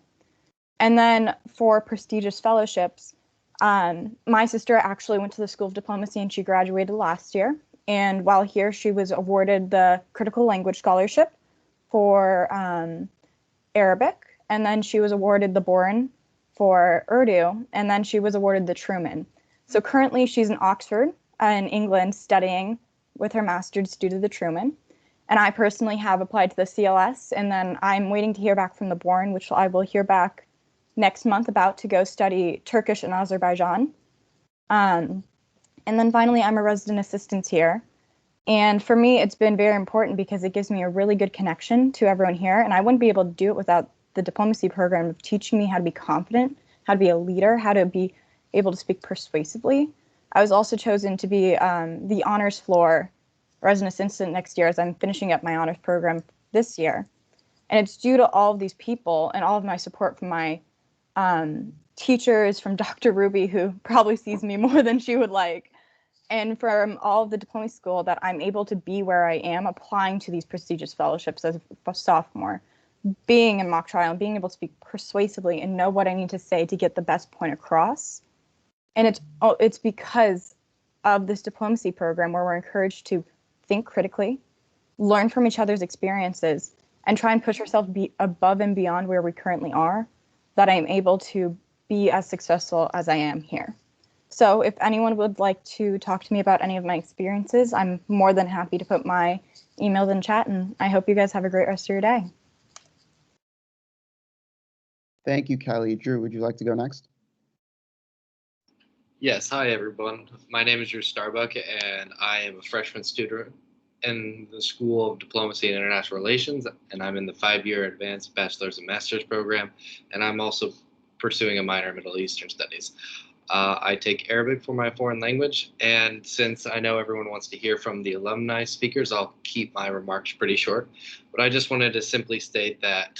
And then for prestigious fellowships, my sister actually went to the School of Diplomacy and she graduated last year. And while here, she was awarded the Critical Language Scholarship for Arabic. And then she was awarded the Boren for Urdu. And then she was awarded the Truman. So currently she's in Oxford in England studying with her master's due to the Truman. And I personally have applied to the CLS, and then I'm waiting to hear back from the Boren, which I will hear back next month about to go study Turkish in Azerbaijan. And then finally, I'm a resident assistant here. And for me, it's been very important because it gives me a really good connection to everyone here. And I wouldn't be able to do it without the diplomacy program of teaching me how to be confident, how to be a leader, how to be able to speak persuasively. I was also chosen to be the honors floor resident assistant next year as I'm finishing up my honors program this year. And it's due to all of these people and all of my support from my teachers, from Dr. Ruby, who probably sees me more than she would like, and from all of the diplomacy school that I'm able to be where I am, applying to these prestigious fellowships as a sophomore, being in mock trial and being able to speak persuasively and know what I need to say to get the best point across. And it's because of this diplomacy program where we're encouraged to think critically, learn from each other's experiences, and try and push ourselves above and beyond where we currently are, that I'm able to be as successful as I am here. So if anyone would like to talk to me about any of my experiences, I'm more than happy to put my emails in chat, and I hope you guys have a great rest of your day. Thank you, Kelly. Drew, would you like to go next? Yes, hi everyone. My name is Drew Starbuck, and I am a freshman student in the School of Diplomacy and International Relations, and I'm in the 5-year Advanced Bachelor's and Master's program, and I'm also pursuing a minor in Middle Eastern Studies. I take Arabic for my foreign language, and since I know everyone wants to hear from the alumni speakers, I'll keep my remarks pretty short. But I just wanted to simply state that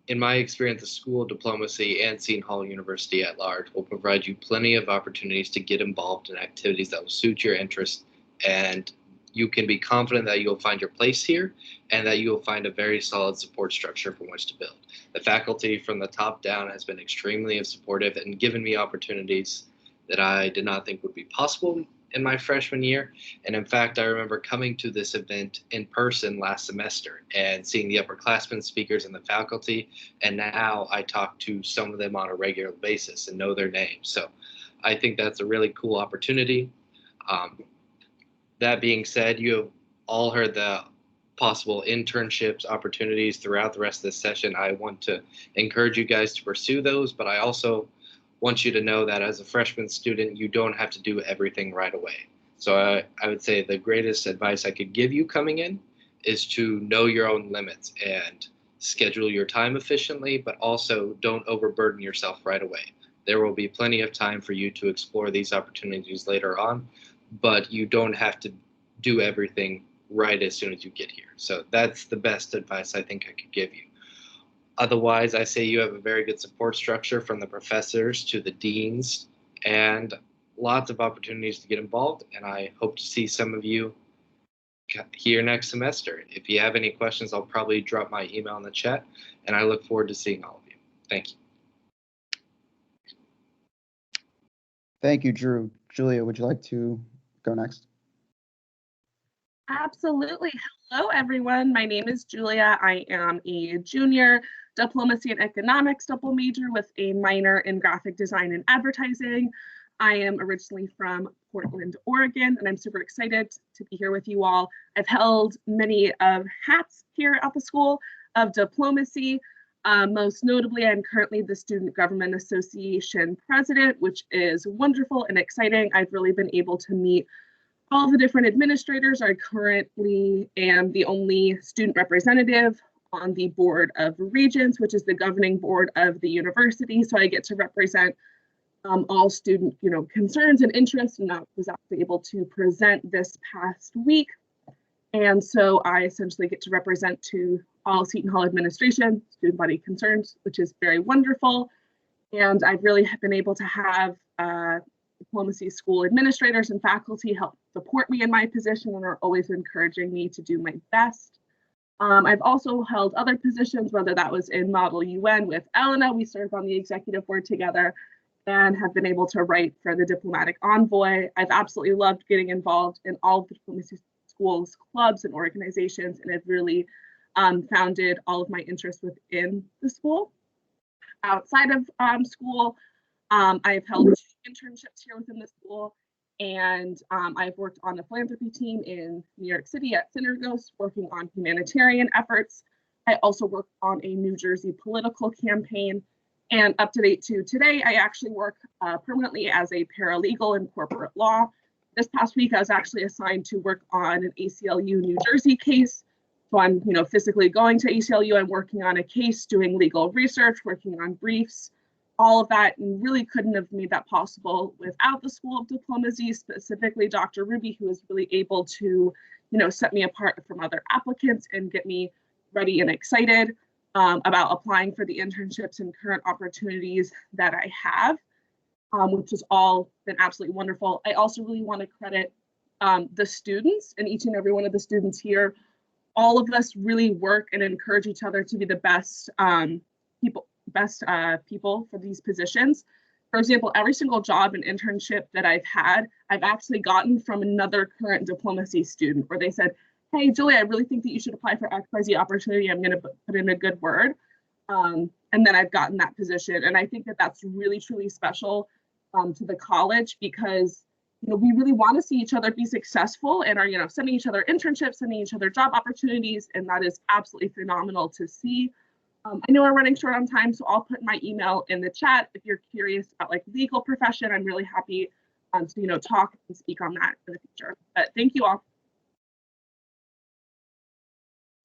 in my experience, the School of Diplomacy and Seton Hall University at large will provide you plenty of opportunities to get involved in activities that will suit your interests, and you can be confident that you'll find your place here and that you will find a very solid support structure from which to build. The faculty from the top down has been extremely supportive and given me opportunities that I did not think would be possible in my freshman year. And in fact, I remember coming to this event in person last semester and seeing the upperclassmen speakers and the faculty. And now I talk to some of them on a regular basis and know their names. So I think that's a really cool opportunity. That being said, you have all heard the possible internships opportunities throughout the rest of this session. I want to encourage you guys to pursue those, but I also want you to know that as a freshman student, you don't have to do everything right away. So I would say the greatest advice I could give you coming in is to know your own limits and schedule your time efficiently, but also don't overburden yourself right away. There will be plenty of time for you to explore these opportunities later on, but you don't have to do everything right as soon as you get here. So that's the best advice I think I could give you. Otherwise, I say you have a very good support structure from the professors to the deans and lots of opportunities to get involved. And I hope to see some of you here next semester. If you have any questions, I'll probably drop my email in the chat, and I look forward to seeing all of you. Thank you. Thank you, Drew. Julia, would you like to go next? Absolutely. Hello, everyone. My name is Julia. I am a junior diplomacy and economics double major with a minor in graphic design and advertising. I am originally from Portland, Oregon, and I'm super excited to be here with you all. I've held many hats here at the School of Diplomacy. Most notably, I'm currently the Student Government Association president, which is wonderful and exciting. I've really been able to meet all the different administrators. I currently am the only student representative on the Board of Regents, which is the governing board of the university. So I get to represent all student, concerns and interests, and I was actually able to present this past week. And so I essentially get to represent to all Seton Hall administration, student body concerns, which is very wonderful. And I've really been able to have diplomacy school administrators and faculty help support me in my position and are always encouraging me to do my best. I've also held other positions, whether that was in Model UN with Elena, we served on the executive board together, and have been able to write for the diplomatic envoy. I've absolutely loved getting involved in all of the diplomacy schools, clubs, and organizations, and have really founded all of my interests within the school. Outside of school, I've held 2 internships here within the school, and I've worked on the philanthropy team in New York City at Synergos, working on humanitarian efforts. I also worked on a New Jersey political campaign, and up to date to today, I actually work permanently as a paralegal in corporate law. This past week, I was actually assigned to work on an ACLU New Jersey case. So I'm, physically going to ACLU. I'm working on a case, doing legal research, working on briefs, all of that, and really couldn't have made that possible without the School of Diplomacy, specifically Dr. Ruby, who was really able to, set me apart from other applicants and get me ready and excited about applying for the internships and current opportunities that I have, which has all been absolutely wonderful. I also really want to credit the students, and each and every one of the students here. All of us really work and encourage each other to be the best people for these positions. For example, every single job and internship that I've had, I've actually gotten from another current diplomacy student where they said, hey, Julie, I really think that you should apply for XYZ opportunity. I'm going to put in a good word. And then I've gotten that position. And I think that that's really, truly special to the college, because we really want to see each other be successful and are, sending each other internships, sending each other job opportunities. And that is absolutely phenomenal to see. I know we're running short on time, so I'll put my email in the chat if you're curious about legal profession. I'm really happy to talk and speak on that in the future. But thank you all.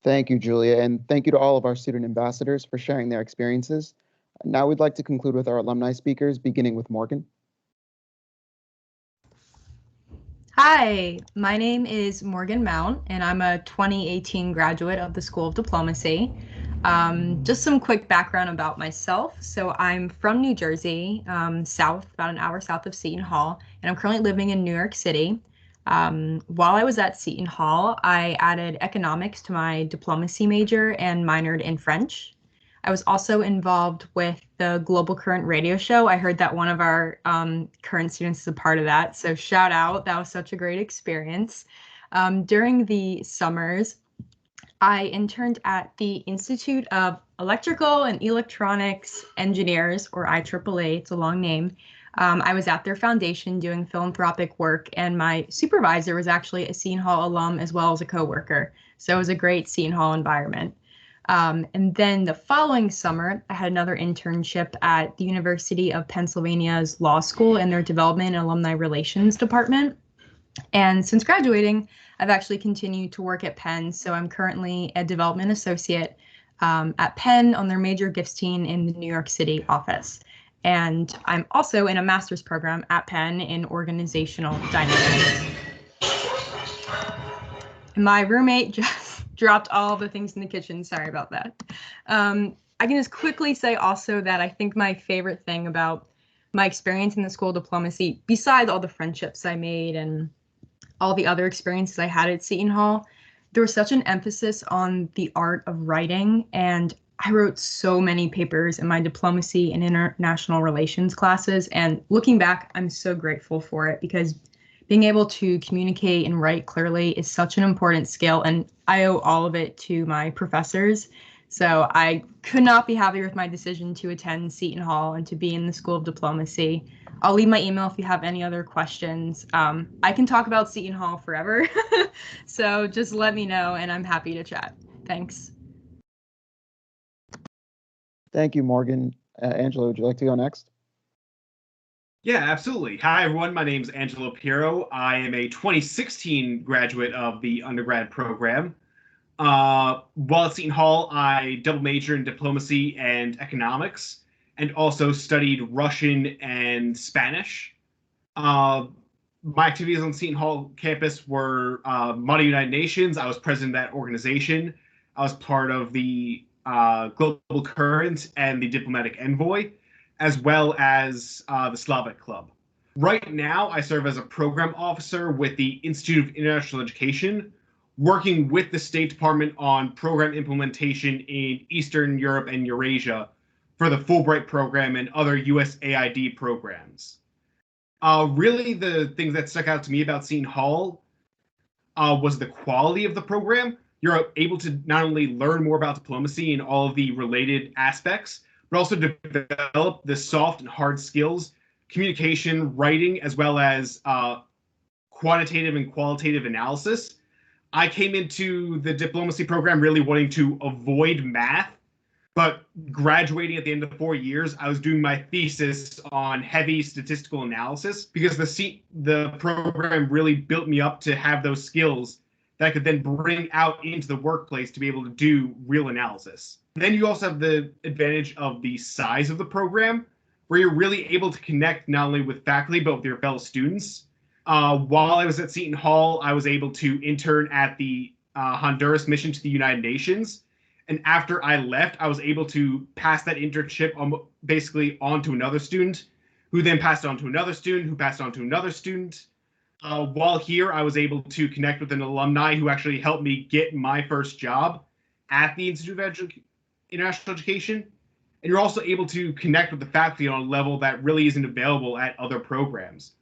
Thank you, Julia, and thank you to all of our student ambassadors for sharing their experiences. Now we'd like to conclude with our alumni speakers, beginning with Morgan. Hi, my name is Morgan Mount, and I'm a 2018 graduate of the School of Diplomacy. Just some quick background about myself. So I'm from New Jersey, south, about an hour south of Seton Hall, and I'm currently living in New York City. While I was at Seton Hall, I added economics to my diplomacy major and minored in French. I was also involved with the Global Current radio show. I heard that one of our current students is a part of that, so shout out. That was such a great experience. During the summers, I interned at the Institute of Electrical and Electronics Engineers, or IEEE, it's a long name. I was at their foundation doing philanthropic work, and my supervisor was actually a Seton Hall alum as well as a coworker. So it was a great Seton Hall environment. And then the following summer, I had another internship at the University of Pennsylvania's Law School in their Development and Alumni Relations Department. And since graduating, I've actually continued to work at Penn. So I'm currently a development associate at Penn on their major gifts team in the New York City office. And I'm also in a master's program at Penn in organizational dynamics. My roommate just dropped all the things in the kitchen. Sorry about that. I can just quickly say also that I think my favorite thing about my experience in the School of Diplomacy, besides all the friendships I made and all the other experiences I had at Seton Hall, there was such an emphasis on the art of writing, and I wrote so many papers in my diplomacy and international relations classes, and looking back, I'm so grateful for it, because being able to communicate and write clearly is such an important skill, and I owe all of it to my professors. So I could not be happier with my decision to attend Seton Hall and to be in the School of Diplomacy. I'll leave my email if you have any other questions. I can talk about Seton Hall forever, so just let me know and I'm happy to chat. Thanks. Thank you, Morgan. Angelo, would you like to go next? Yeah, absolutely. Hi, everyone. My name is Angelo Piero. I am a 2016 graduate of the undergrad program. While at Seton Hall, I double majored in diplomacy and economics, and also studied Russian and Spanish. My activities on Seton Hall campus were Model United Nations. I was president of that organization. I was part of the Global Current and the Diplomatic Envoy, as well as the Slavic Club. Right now, I serve as a program officer with the Institute of International Education, working with the State Department on program implementation in Eastern Europe and Eurasia for the Fulbright program and other USAID programs. Really, the things that stuck out to me about Seton Hall was the quality of the program. You're able to not only learn more about diplomacy and all of the related aspects, but also develop the soft and hard skills, communication, writing, as well as quantitative and qualitative analysis. I came into the diplomacy program really wanting to avoid math, but graduating at the end of 4 years, I was doing my thesis on heavy statistical analysis because the program really built me up to have those skills that I could then bring out into the workplace to be able to do real analysis. Then you also have the advantage of the size of the program, where you're really able to connect not only with faculty, but with your fellow students. While I was at Seton Hall, I was able to intern at the Honduras mission to the United Nations. And after I left, I was able to pass that internship basically on to another student, who then passed on to another student, who passed on to another student. While here, I was able to connect with an alumni who actually helped me get my first job at the Institute of International Education. And you're also able to connect with the faculty on a level that really isn't available at other programs.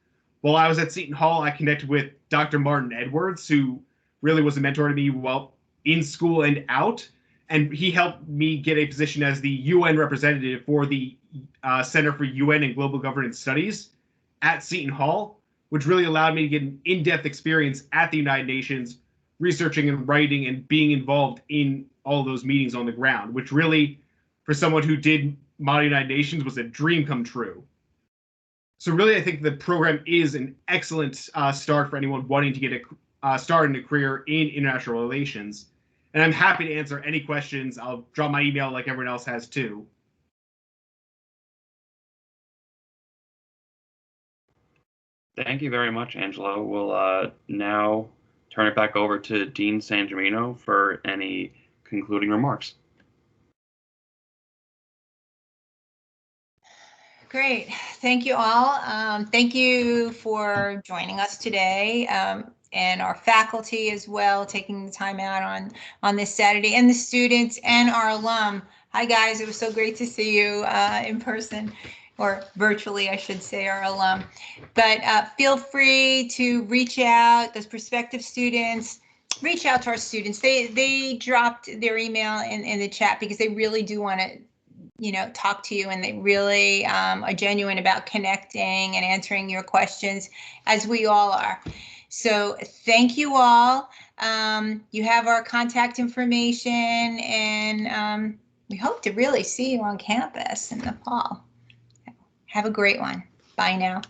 While I was at Seton Hall, I connected with Dr. Martin Edwards, who really was a mentor to me while in school and out. And he helped me get a position as the UN representative for the Center for UN and Global Governance Studies at Seton Hall, which really allowed me to get an in-depth experience at the United Nations, researching and writing and being involved in all those meetings on the ground, which really, for someone who did Model United Nations, was a dream come true. So really, I think the program is an excellent start for anyone wanting to get a start in a career in international relations. And I'm happy to answer any questions. I'll drop my email like everyone else has too. Thank you very much, Angelo. We'll now turn it back over to Dean San Gemino for any concluding remarks. Great. Thank you all. Thank you for joining us today, and our faculty as well, taking the time out on this Saturday, and the students and our alum. Hi, guys. It was so great to see you in person, or virtually, I should say, our alum. But feel free to reach out, those prospective students. Reach out to our students. They dropped their email in the chat because they really do want to talk to you, and they really are genuine about connecting and answering your questions, as we all are. So thank you all. You have our contact information, and we hope to really see you on campus in the fall. Have a great one. Bye now.